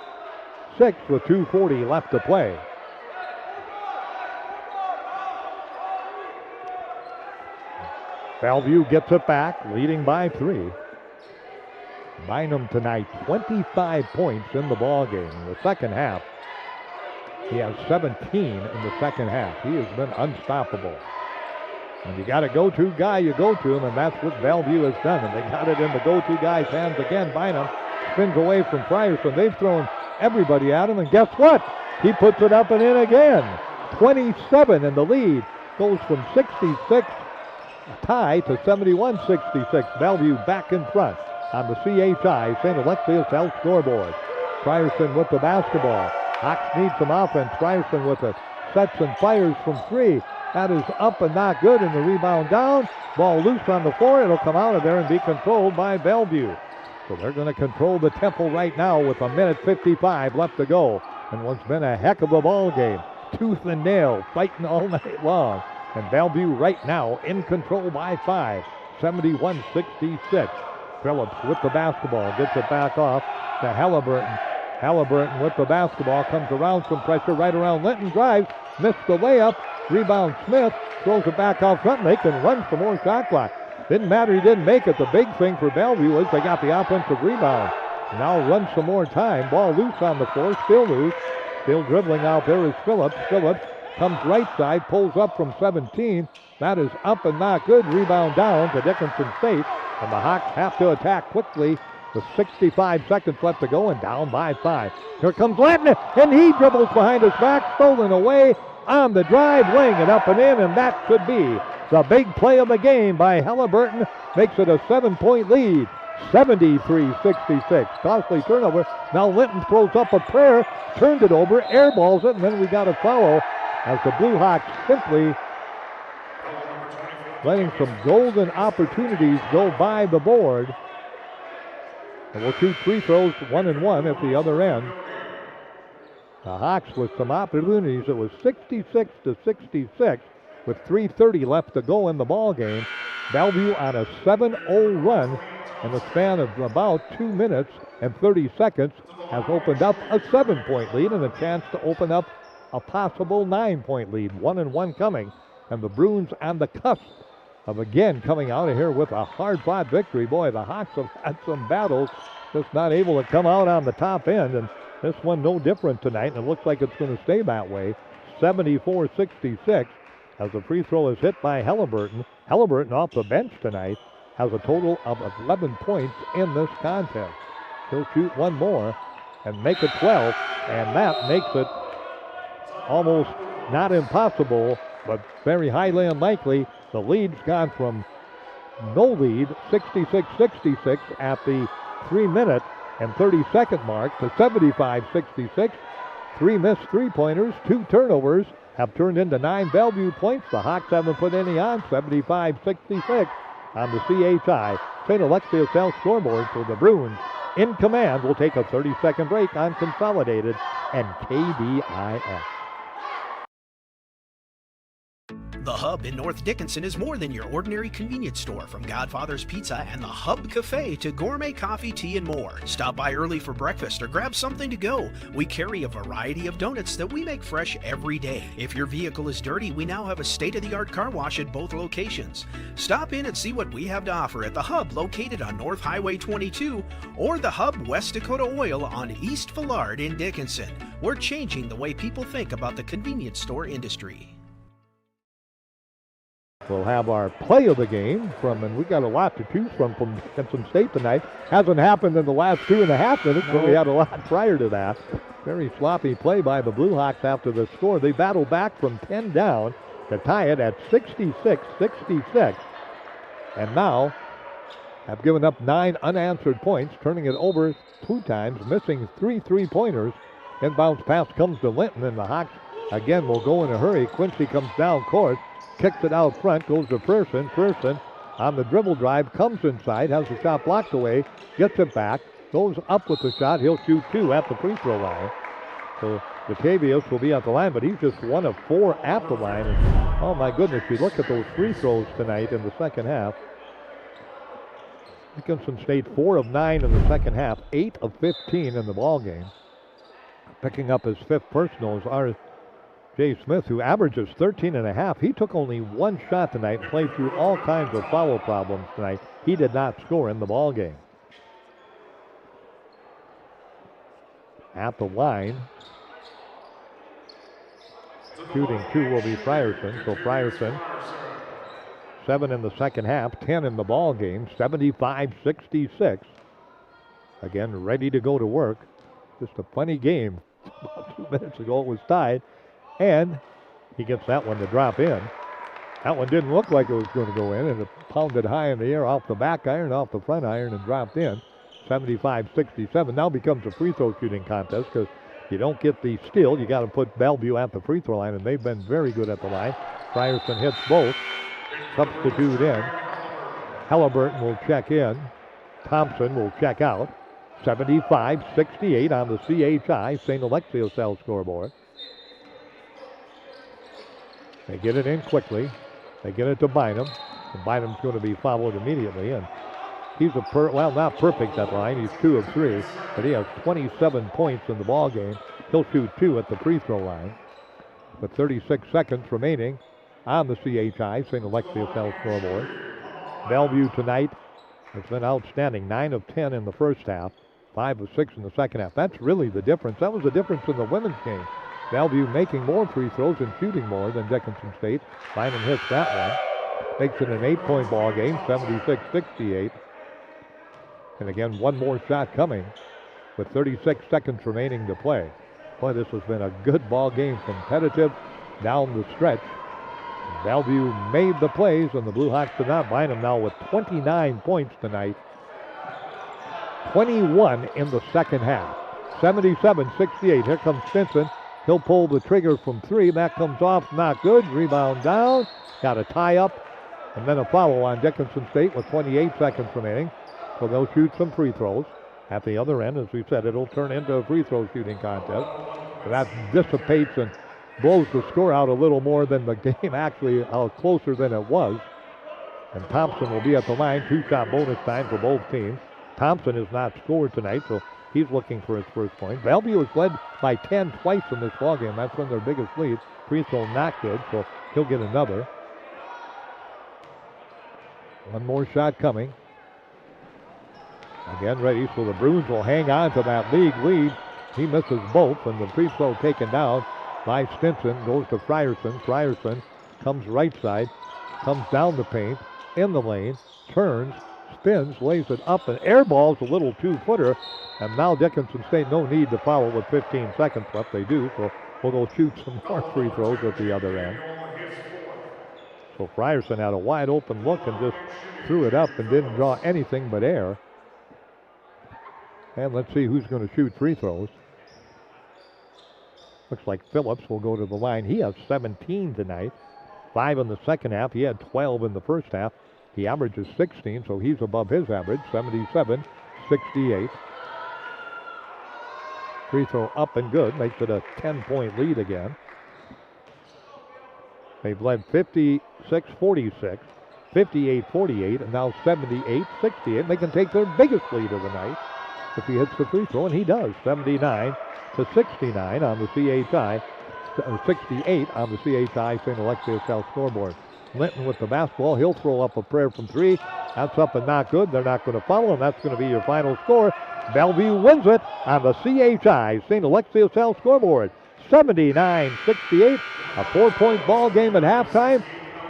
with 2:40 left to play. Bellevue gets it back, leading by 3. Bynum tonight, 25 points in the ball game. In the second half, he has 17 in the second half. He has been unstoppable. When you got a go-to guy, you go to him, and that's what Bellevue has done. And they got it in the go-to guy's hands again. Bynum spins away from Frierson. They've thrown everybody at him, and guess what? He puts it up and in again. 27 in the lead. Goes from 66 tie to 71-66. Bellevue back in front. on the CHI St. Alexius Health scoreboard. Frierson with the basketball. Hawks need some offense. Frierson with it. Sets and fires from 3. That is up and not good, and the rebound down. Ball loose on the floor. It'll come out of there and be controlled by Bellevue. So they're going to control the tempo right now with 1:55 left to go. And what's been a heck of a ball game. Tooth and nail, fighting all night long. And Bellevue right now in control by 5. 71-66. Phillips with the basketball. Gets it back off to Halliburton. Halliburton with the basketball. Comes around some pressure right around Linton. Drives. Missed the layup. Rebound Smith. Throws it back out front. They can run for more shot clock. Didn't matter he didn't make it. The big thing for Bellevue is they got the offensive rebound. Now run some more time. Ball loose on the floor. Still loose. Still dribbling out there is Phillips. Phillips comes right side. Pulls up from 17. That is up and not good. Rebound down to Dickinson State. And the Hawks have to attack quickly with 65 seconds left to go and down by 5. Here comes Linton, and he dribbles behind his back. Stolen away on the drive. Laying it up and in, and that could be the big play of the game by Halliburton. Makes it a 7-point lead. 73-66. Costly turnover. Now Linton throws up a prayer. Turned it over. Airballs it, and then we got a foul as the Blue Hawks simply letting some golden opportunities go by the board. And we'll shoot free throws 1 and 1 at the other end. The Hawks with some opportunities. It was 66-66 with 3:30 left to go in the ball game. Bellevue on a 7-0 run in the span of about 2 minutes and 30 seconds has opened up a 7-point lead and a chance to open up a possible 9-point lead. 1 and 1 coming, and the Bruins on the cusp of again coming out of here with a hard-fought victory. Boy, the Hawks have had some battles, just not able to come out on the top end, and this one no different tonight, and it looks like it's going to stay that way. 74-66 as the free throw is hit by Halliburton. Halliburton off the bench tonight has a total of 11 points in this contest. He'll shoot one more and make it 12, and that makes it almost not impossible, but very highly unlikely. The lead's gone from no lead, 66-66 at the 3-minute and 30-second mark, to 75-66. 3 missed three-pointers, 2 turnovers have turned into 9 Bellevue points. The Hawks haven't put any on. 75-66 on the CHI St. Alexius Health scoreboard. So the Bruins in command will take a 30-second break on Consolidated and KDIS. The Hub in North Dickinson is more than your ordinary convenience store. From Godfather's Pizza and the Hub Cafe to gourmet coffee, tea, and more. Stop by early for breakfast or grab something to go. We carry a variety of donuts that we make fresh every day. If your vehicle is dirty, we now have a state-of-the-art car wash at both locations. Stop in and see what we have to offer at the Hub located on North Highway 22 or the Hub West Dakota Oil on East Villard in Dickinson. We're changing the way people think about the convenience store industry. We'll have our play of the game and we got a lot to choose from Dickinson State tonight. Hasn't happened in the last 2.5 minutes, but we had a lot prior to that. Very sloppy play by the Blue Hawks after the score. They battle back from 10 down to tie it at 66-66. And now have given up 9 unanswered points, turning it over 2 times, missing 3 3-pointers. Inbounds pass comes to Linton, and the Hawks again will go in a hurry. Quincy comes down court. Kicks it out front, goes to Pearson. Pearson on the dribble drive, comes inside, has the shot blocked away, gets it back, goes up with the shot. He'll shoot 2 at the free throw line. So Latavius will be at the line, but he's just 1 of 4 at the line. And, oh my goodness, you look at those free throws tonight in the second half. Dickinson State 4 of 9 in the second half, 8 of 15 in the ball game. Picking up his 5th personal is R. Jay Smith, who averages 13.5. He took only 1 shot tonight and played through all kinds of foul problems tonight. He did not score in the ball game. At the line, shooting 2 will be Frierson. So Frierson, 7 in the second half, 10 in the ball game, 75-66. Again, ready to go to work. Just a funny game. About 2 minutes ago it was tied. And he gets that one to drop in. That one didn't look like it was going to go in, and it pounded high in the air off the back iron, off the front iron, and dropped in. 75-67. Now becomes a free throw shooting contest because you don't get the steal. You got to put Bellevue at the free throw line, and they've been very good at the line. Frierson hits both. Substitute in. Halliburton will check in. Thompson will check out. 75-68 on the CHI St. Alexius L scoreboard. They get it in quickly. They get it to Bynum. And Bynum's going to be fouled immediately. And he's not perfect at the line. He's 2 of 3, but he has 27 points in the ball game. He'll shoot 2 at the free throw line. With 36 seconds remaining on the CHI St. Alexius L scoreboard. Bellevue tonight has been outstanding. 9 of 10 in the first half, 5 of 6 in the second half. That's really the difference. That was the difference in the women's game. Bellevue making more free throws and shooting more than Dickinson State. Bynum hits that one. Makes it an 8-point ball game, 76-68. And again, one more shot coming with 36 seconds remaining to play. Boy, this has been a good ball game, competitive down the stretch. Bellevue made the plays, and the Blue Hawks did not. Bynum now with 29 points tonight. 21 in the second half. 77-68. Here comes Stinson. He'll pull the trigger from 3. That comes off, not good. Rebound down. Got a tie up, and then a foul on Dickinson State with 28 seconds remaining. So they'll shoot some free throws. At the other end, as we said, it'll turn into a free throw shooting contest. So that dissipates and blows the score out a little more than the game actually, closer than it was. And Thompson will be at the line. 2-shot bonus time for both teams. Thompson has not scored tonight, so he's looking for his first point. Bellevue has led by 10 twice in this ballgame. That's been their biggest lead. Free throw not good, so he'll get another. One more shot coming. Again ready, so the Bruins will hang on to that league lead. He misses both, and the free throw taken down by Stinson. Goes to Frierson. Frierson comes right side, comes down the paint, in the lane, turns, spins, lays it up, and airballs a little 2-footer. And now Dickinson State no need to foul with 15 seconds left. They do, so we'll go shoot some more free throws at the other end. So Frierson had a wide open look and just threw it up and didn't draw anything but air. And let's see who's going to shoot free throws. Looks like Phillips will go to the line. He has 17 tonight. 5 in the second half. He had 12 in the first half. He averages 16, so he's above his average, 77-68. Free throw up and good. Makes it a 10-point lead again. They've led 56-46, 58-48, and now 78-68. They can take their biggest lead of the night if he hits the free throw, and he does. 79-69 on the CHI, 68 on the CHI St. Alexius South scoreboard. Linton with the basketball. He'll throw up a prayer from 3. That's up and not good. They're not going to foul, and that's going to be your final score. Bellevue wins it on the CHI St. Alexius South scoreboard. 79-68. A 4-point ball game at halftime.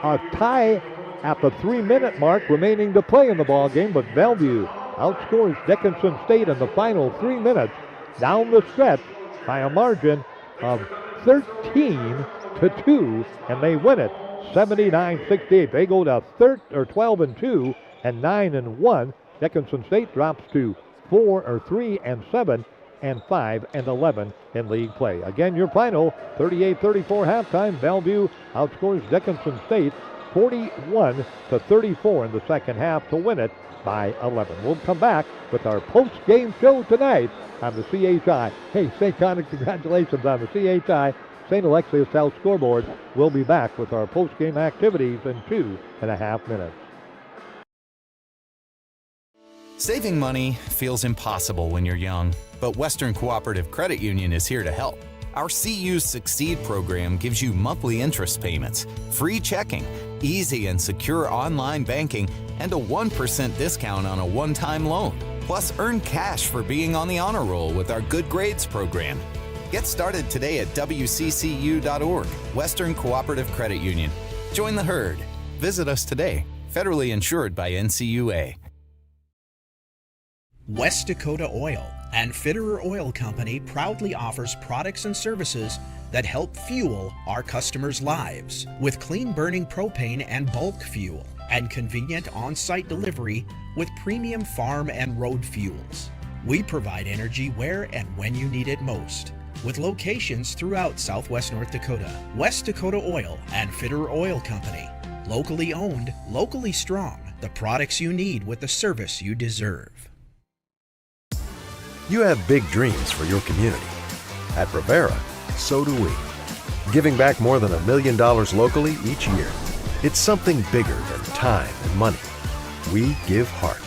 A tie at the 3-minute mark remaining to play in the ball game, but Bellevue outscores Dickinson State in the final 3 minutes down the stretch by a margin of 13-2, and they win it 79-68. They go to 12-2 and 9-1. Dickinson State drops to 3-7 and 5-11 in league play. Again, your final 38-34 halftime. Bellevue outscores Dickinson State 41-34 in the second half to win it by 11. We'll come back with our post-game show tonight on the CHI. Hey, St. Connor, congratulations on the CHI St. Alexius South scoreboard. We'll be back with our post-game activities in 2.5 minutes. Saving money feels impossible when you're young, but Western Cooperative Credit Union is here to help. Our CU Succeed program gives you monthly interest payments, free checking, easy and secure online banking, and a 1% discount on a one-time loan. Plus, earn cash for being on the honor roll with our Good Grades program. Get started today at WCCU.org, Western Cooperative Credit Union. Join the herd. Visit us today. Federally insured by NCUA. West Dakota Oil and Fitterer Oil Company proudly offers products and services that help fuel our customers' lives with clean-burning propane and bulk fuel and convenient on-site delivery with premium farm and road fuels. We provide energy where and when you need it most, with locations throughout Southwest North Dakota. West Dakota Oil and Fitter Oil Company. Locally owned, locally strong. The products you need with the service you deserve. You have big dreams for your community. At Rivera, so do we. Giving back more than $1 million locally each year. It's something bigger than time and money. We give heart.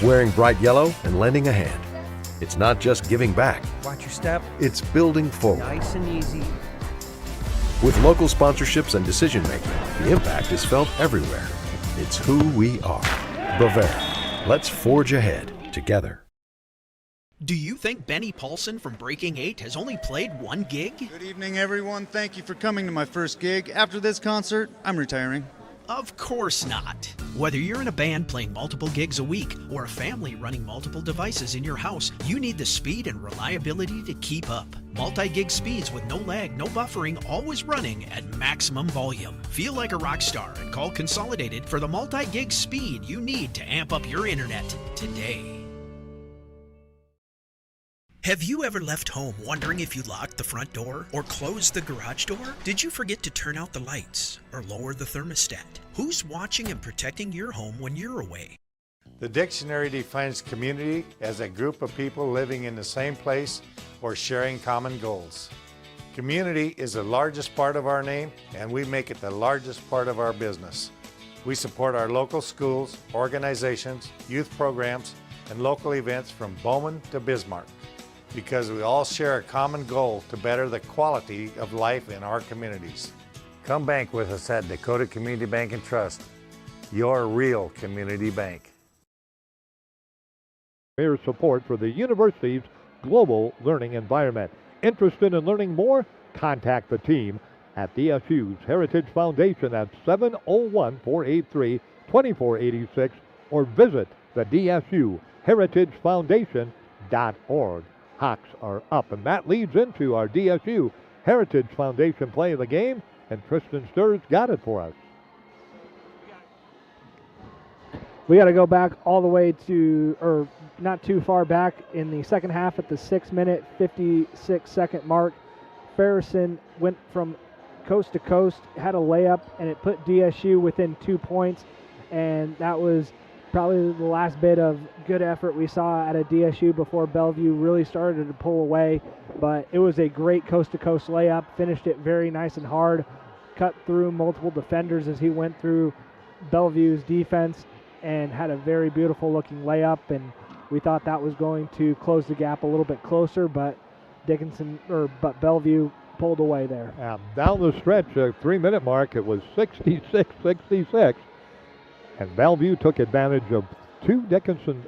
Wearing bright yellow and lending a hand. It's not just giving back. Watch your step. It's building forward. Nice and easy. With local sponsorships and decision making, the impact is felt everywhere. It's who we are. Bavera. Let's forge ahead together. Do you think Benny Paulson from Breaking 8 has only played one gig? Good evening, everyone. Thank you for coming to my first gig. After this concert, I'm retiring. Of course not. Whether you're in a band playing multiple gigs a week or a family running multiple devices in your house, you need the speed and reliability to keep up. Multi-gig speeds with no lag, no buffering, always running at maximum volume. Feel like a rock star and call Consolidated for the multi-gig speed you need to amp up your internet today. Have you ever left home wondering if you locked the front door or closed the garage door? Did you forget to turn out the lights or lower the thermostat? Who's watching and protecting your home when you're away? The dictionary defines community as a group of people living in the same place or sharing common goals. Community is the largest part of our name, and we make it the largest part of our business. We support our local schools, organizations, youth programs, and local events from Bowman to Bismarck, because we all share a common goal to better the quality of life in our communities. Come bank with us at Dakota Community Bank and Trust, your real community bank. Mayor support for the university's global learning environment. Interested in learning more? Contact the team at DSU's Heritage Foundation at 701-483-2486 or visit the DSU Heritage Foundation.org. Hawks are up, and that leads into our DSU Heritage Foundation play of the game, and Tristan Sturz got it for us. We got to go back all the way to, or not too far back in the second half at the 6-minute, 56-second mark. Ferguson went from coast to coast, had a layup, and it put DSU within 2 points, and that was probably the last bit of good effort we saw out of DSU before Bellevue really started to pull away. But it was a great coast-to-coast layup, finished it very nice and hard, cut through multiple defenders as he went through Bellevue's defense, and had a very beautiful-looking layup. And we thought that was going to close the gap a little bit closer, but Bellevue pulled away there. Down the stretch, 3-minute mark, it was 66-66. And Bellevue took advantage of three Dickinson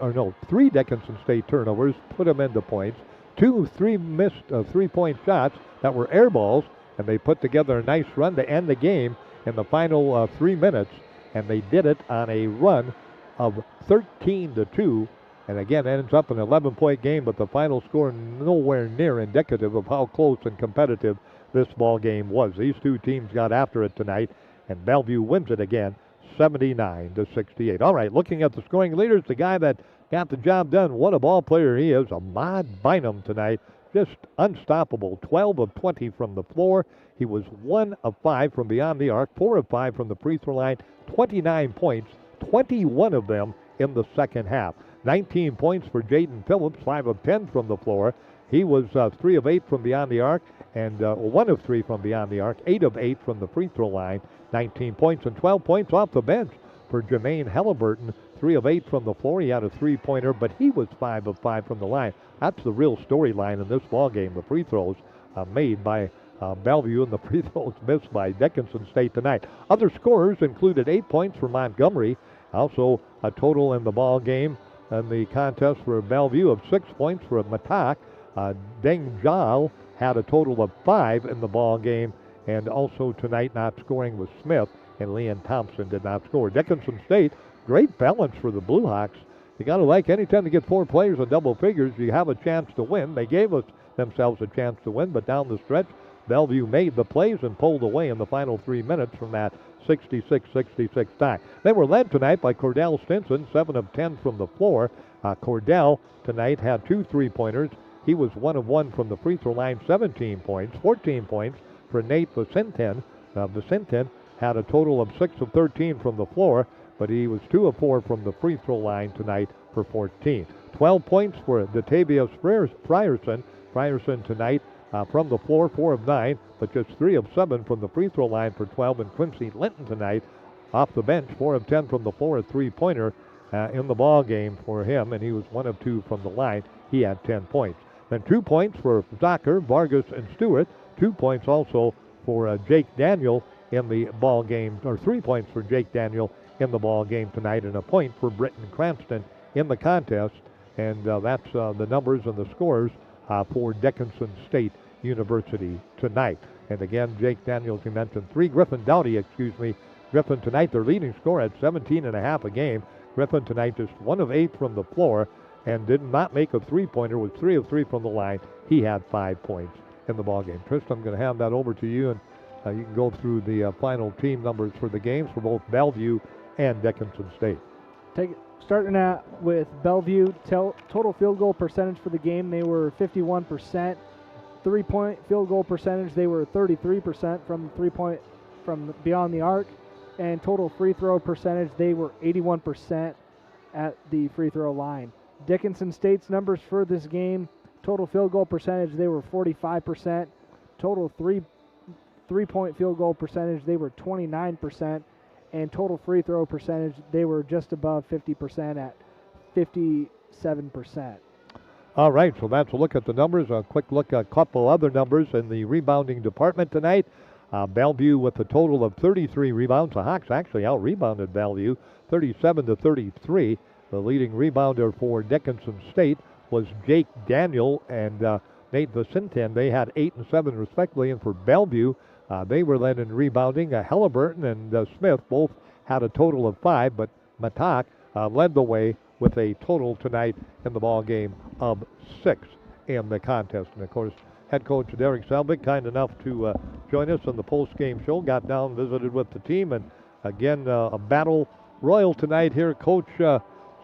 State turnovers, put them into points. 2 missed three-point shots that were air balls, and they put together a nice run to end the game in the final 3 minutes. And they did it on a run of 13-2. And again, ends up an 11-point game, but the final score nowhere near indicative of how close and competitive this ball game was. These two teams got after it tonight, and Bellevue wins it again, 79-68. All right, looking at the scoring leaders, the guy that got the job done, what a ball player he is, Ahmad Bynum tonight. Just unstoppable, 12 of 20 from the floor. He was 1 of 5 from beyond the arc, 4 of 5 from the free throw line, 29 points, 21 of them in the second half. 19 points for Jaden Phillips, 5 of 10 from the floor. He was 3 of 8 from beyond the arc, and 1 of 3 from beyond the arc, 8 of 8 from the free throw line, 19 points and 12 points off the bench for Jermaine Halliburton, 3 of 8 from the floor. He had a three-pointer, but he was 5 of 5 from the line. That's the real storyline in this ball game. The free throws made by Bellevue and the free throws missed by Dickinson State tonight. Other scorers included 8 points for Montgomery, also a total in the ball game in the contest for Bellevue of 6 points for Matak. Deng Jal had a total of 5 in the ball game, and also tonight not scoring was Smith, and Leon Thompson did not score. Dickinson State, great balance for the Blue Hawks. You got to like anytime they get 4 players in double figures, you have a chance to win. They gave themselves a chance to win, but down the stretch, Bellevue made the plays and pulled away in the final 3 minutes from that 66-66 tie. They were led tonight by Cordell Stinson, 7 of 10 from the floor. Cordell tonight had 2 3-pointers. He was 1 of 1 from the free throw line, 17 points, 14 points for Nate Vicentin. Vicentin had a total of 6 of 13 from the floor, but he was 2 of 4 from the free throw line tonight for 14. 12 points for Datavius Frierson. Frierson tonight from the floor, 4 of 9, but just 3 of 7 from the free throw line for 12. And Quincy Linton tonight off the bench, 4 of 10 from the floor, a 3-pointer in the ball game for him, and he was 1 of 2 from the line. He had 10 points. Then 2 points for Zocker, Vargas, and Stewart. 2 points also for Jake Daniel in the ball game, or 3 points for Jake Daniel in the ball game tonight, and a point for Britton Cranston in the contest. And that's the numbers and the scores for Dickinson State University tonight. And again, Jake Daniels, you mentioned 3. Griffin tonight, their leading scorer at 17.5 a game. Griffin tonight just 1 of 8 from the floor and did not make a 3-pointer, was 3 of 3 from the line. He had 5 points in the ball game. Tristan, I'm going to hand that over to you, and you can go through the final team numbers for the games for both Bellevue and Dickinson State. Starting out with Bellevue, total field goal percentage for the game, they were 51%. 3-point field goal percentage, they were 33% from 3-point from beyond the arc. And total free throw percentage, they were 81% at the free throw line. Dickinson State's numbers for this game, total field goal percentage, they were 45%. Total three-point field goal percentage, they were 29%. And total free throw percentage, they were just above 50% at 57%. All right, so that's a look at the numbers. A quick look at a couple other numbers in the rebounding department tonight. Bellevue with a total of 33 rebounds. The Hawks actually out-rebounded Bellevue 37-33. The leading rebounder for Dickinson State was Jake Daniel and Nate Vicentin. They had 8 and 7 respectively. And for Bellevue, they were led in rebounding. Halliburton and Smith both had a total of 5, but Matak led the way with a total tonight in the ball game of 6 in the contest. And of course, head coach Derek Selvig, kind enough to join us on the post-game show, got down, visited with the team, and again, a battle royal tonight here, Coach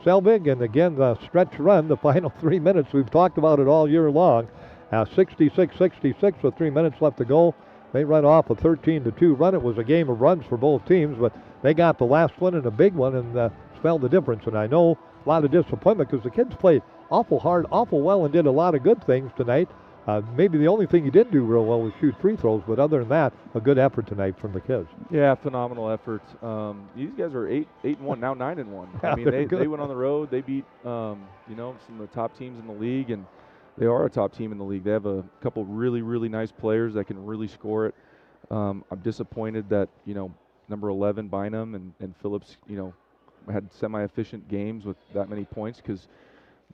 Selvig, and again, the stretch run, the final 3 minutes. We've talked about it all year long. 66-66 with 3 minutes left to go. They run off a 13-2 run. It was a game of runs for both teams, but they got the last one and a big one and spelled the difference. And I know a lot of disappointment because the kids played awful hard, awful well, and did a lot of good things tonight. Maybe the only thing you didn't do real well was shoot free throws, but other than that, a good effort tonight from the kids. Yeah, phenomenal effort. These guys are 8-1, now 9-1. Yeah, I mean, they went on the road. They beat some of the top teams in the league, and they are a top team in the league. They have a couple really, really nice players that can really score it. I'm disappointed that, number 11, Bynum and Phillips, had semi-efficient games with that many points because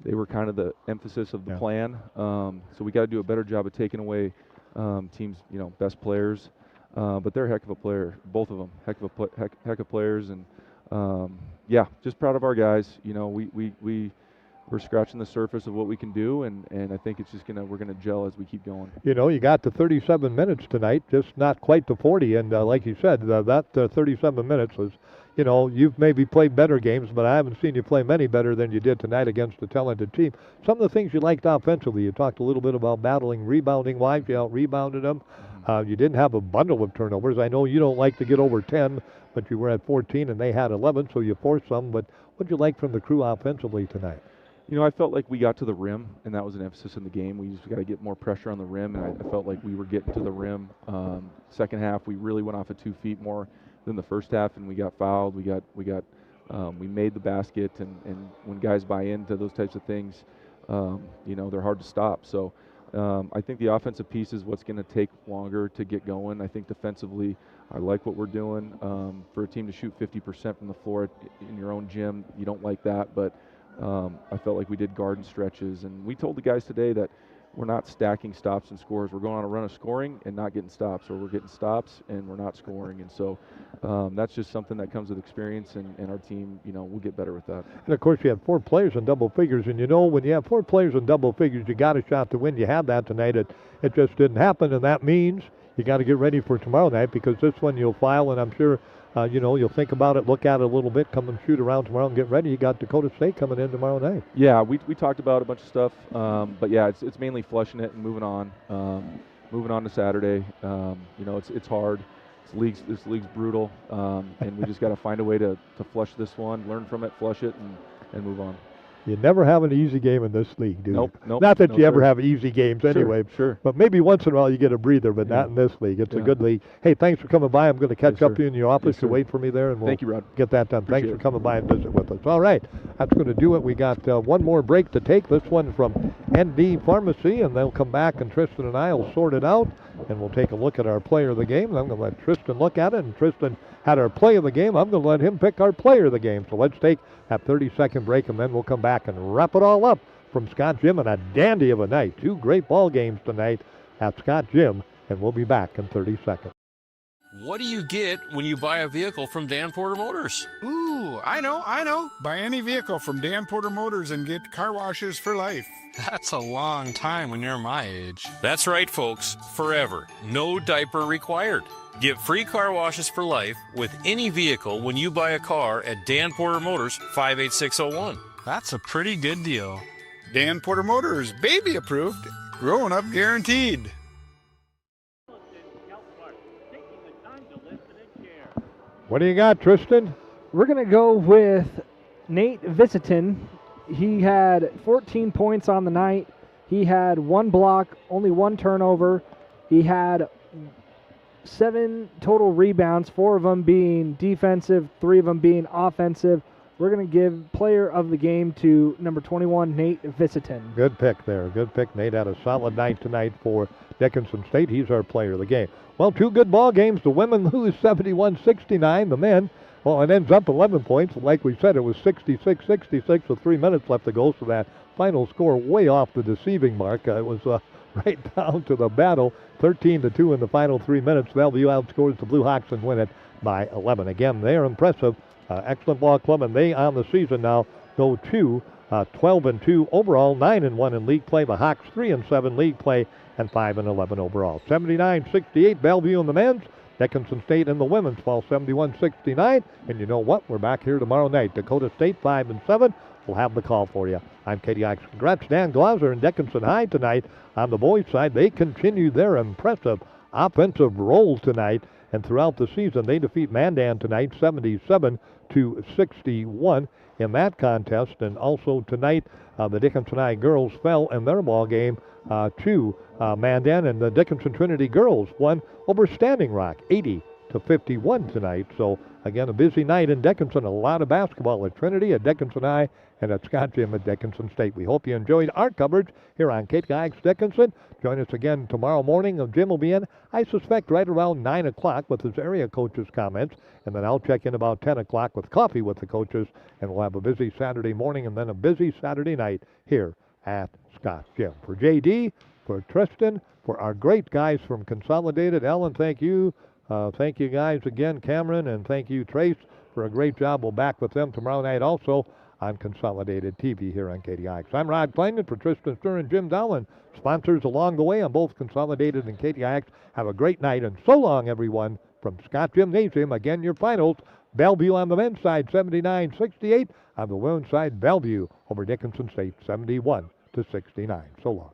they were kind of the emphasis of the plan. So we got to do a better job of taking away teams, best players. But they're a heck of a player, both of them, heck of players. And just proud of our guys. We're scratching the surface of what we can do, and I think it's just we're gonna gel as we keep going. You got to 37 minutes tonight, just not quite to 40, and like you said, that 37 minutes was, you've maybe played better games, but I haven't seen you play many better than you did tonight against a talented team. Some of the things you liked offensively, you talked a little bit about battling rebounding-wise, you out-rebounded them. You didn't have a bundle of turnovers. I know you don't like to get over 10, but you were at 14 and they had 11, so you forced some. But what'd you like from the crew offensively tonight? I felt like we got to the rim, and that was an emphasis in the game. We just got to get more pressure on the rim, and I felt like we were getting to the rim. Second half, we really went off of 2 feet more than the first half, and we got fouled. We made the basket, and when guys buy into those types of things, they're hard to stop. So I think the offensive piece is what's going to take longer to get going. I think defensively, I like what we're doing. For a team to shoot 50% from the floor in your own gym, you don't like that, but I felt like we did garden stretches, and we told the guys today that we're not stacking stops and scores. We're going on a run of scoring and not getting stops, or we're getting stops and we're not scoring. And so that's just something that comes with experience, and our team, will get better with that. And, of course, you have 4 players in double figures, and when you have 4 players in double figures, you got a shot to win. You had that tonight. It just didn't happen, and that means you got to get ready for tomorrow night, because this one you'll file, and I'm sure you'll think about it, look at it a little bit, come and shoot around tomorrow and get ready. You got Dakota State coming in tomorrow night. Yeah, we talked about a bunch of stuff, but yeah, it's mainly flushing it and moving on. Moving on to Saturday. It's hard. This league's brutal, and we just got to find a way to flush this one, learn from it, flush it, and move on. You never have an easy game in this league, do you? Nope. Not that you ever have easy games anyway. Sure. But maybe once in a while you get a breather, but not in this league. It's a good league. Hey, thanks for coming by. I'm going to catch up to you in your office to wait for me there, and we'll Thank you, Rod. get that done. Appreciate Thanks for coming by and visit with us. All right, that's going to do it. We got one more break to take. This one from ND Pharmacy, and they'll come back, and Tristan and I will sort it out, and we'll take a look at our player of the game. And I'm going to let Tristan look at it, and Tristan had our play of the game. I'm going to let him pick our player of the game. So let's take that 30-second break, and then we'll come back and wrap it all up from Scott Gym, and a dandy of a night. 2 great ball games tonight at Scott Gym, and we'll be back in 30 seconds. What do you get when you buy a vehicle from Dan Porter Motors? Ooh, I know. Buy any vehicle from Dan Porter Motors and get car washes for life. That's a long time when you're my age. That's right, folks. Forever. No diaper required. Get free car washes for life with any vehicle when you buy a car at Dan Porter Motors, 58601. That's a pretty good deal. Dan Porter Motors, baby approved, growing up guaranteed. What do you got, Tristan? We're going to go with Nate Visiton. He had 14 points on the night. He had 1 block, only 1 turnover. He had 7 total rebounds, 4 of them being defensive, 3 of them being offensive. We're going to give player of the game to number 21, Nate Visiton. Good pick there. Good pick. Nate had a solid night tonight for Dickinson State. He's our player of the game. Well, 2 good ball games. The women lose 71-69. The men, well, it ends up 11 points. Like we said, it was 66-66 with 3 minutes left to go, so that final score way off the deceiving mark. It was right down to the battle. 13-2 in the final 3 minutes. Bellevue outscores the Blue Hawks and win it by 11. Again, they are impressive. Excellent ball club, and they on the season now go to 12-2 overall, 9-1 in league play. The Hawks 3-7 league play, and 5-11 overall. 79-68 Bellevue in the men's. Dickinson State in the women's fall 71-69. And you know what? We're back here tomorrow night. Dakota State 5-7. We'll have the call for you. I'm Katie Ikes. Congrats, Dan Glauser and Dickinson High tonight. On the boys' side, they continue their impressive offensive role tonight. And throughout the season, they defeat Mandan tonight 77-61 in that contest. And also tonight, the Dickinson High girls fell in their ball game to Mandan, and the Dickinson Trinity girls won over Standing Rock 80-51 tonight. So again, a busy night in Dickinson. A lot of basketball at Trinity, at Dickinson High, and at Scott Gym at Dickinson State. We hope you enjoyed our coverage here on Katie Ikes Dickinson. Join us again tomorrow morning. Jim will be in, I suspect, right around 9 o'clock with his area coaches' comments. And then I'll check in about 10 o'clock with coffee with the coaches. And we'll have a busy Saturday morning and then a busy Saturday night here at Scott Gym. For JD, for Tristan, for our great guys from Consolidated. Ellen, thank you. Thank you guys again, Cameron, and thank you, Trace, for a great job. We'll back with them tomorrow night also on Consolidated TV here on Katie Ikes. I'm Rod Kleinman for Tristan Stern and Jim Dowland. Sponsors along the way on both Consolidated and Katie Ikes. Have a great night, and so long, everyone, from Scott Gymnasium. Again, your finals. Bellevue on the men's side, 79-68. On the women's side, Bellevue over Dickinson State, 71-69. So long.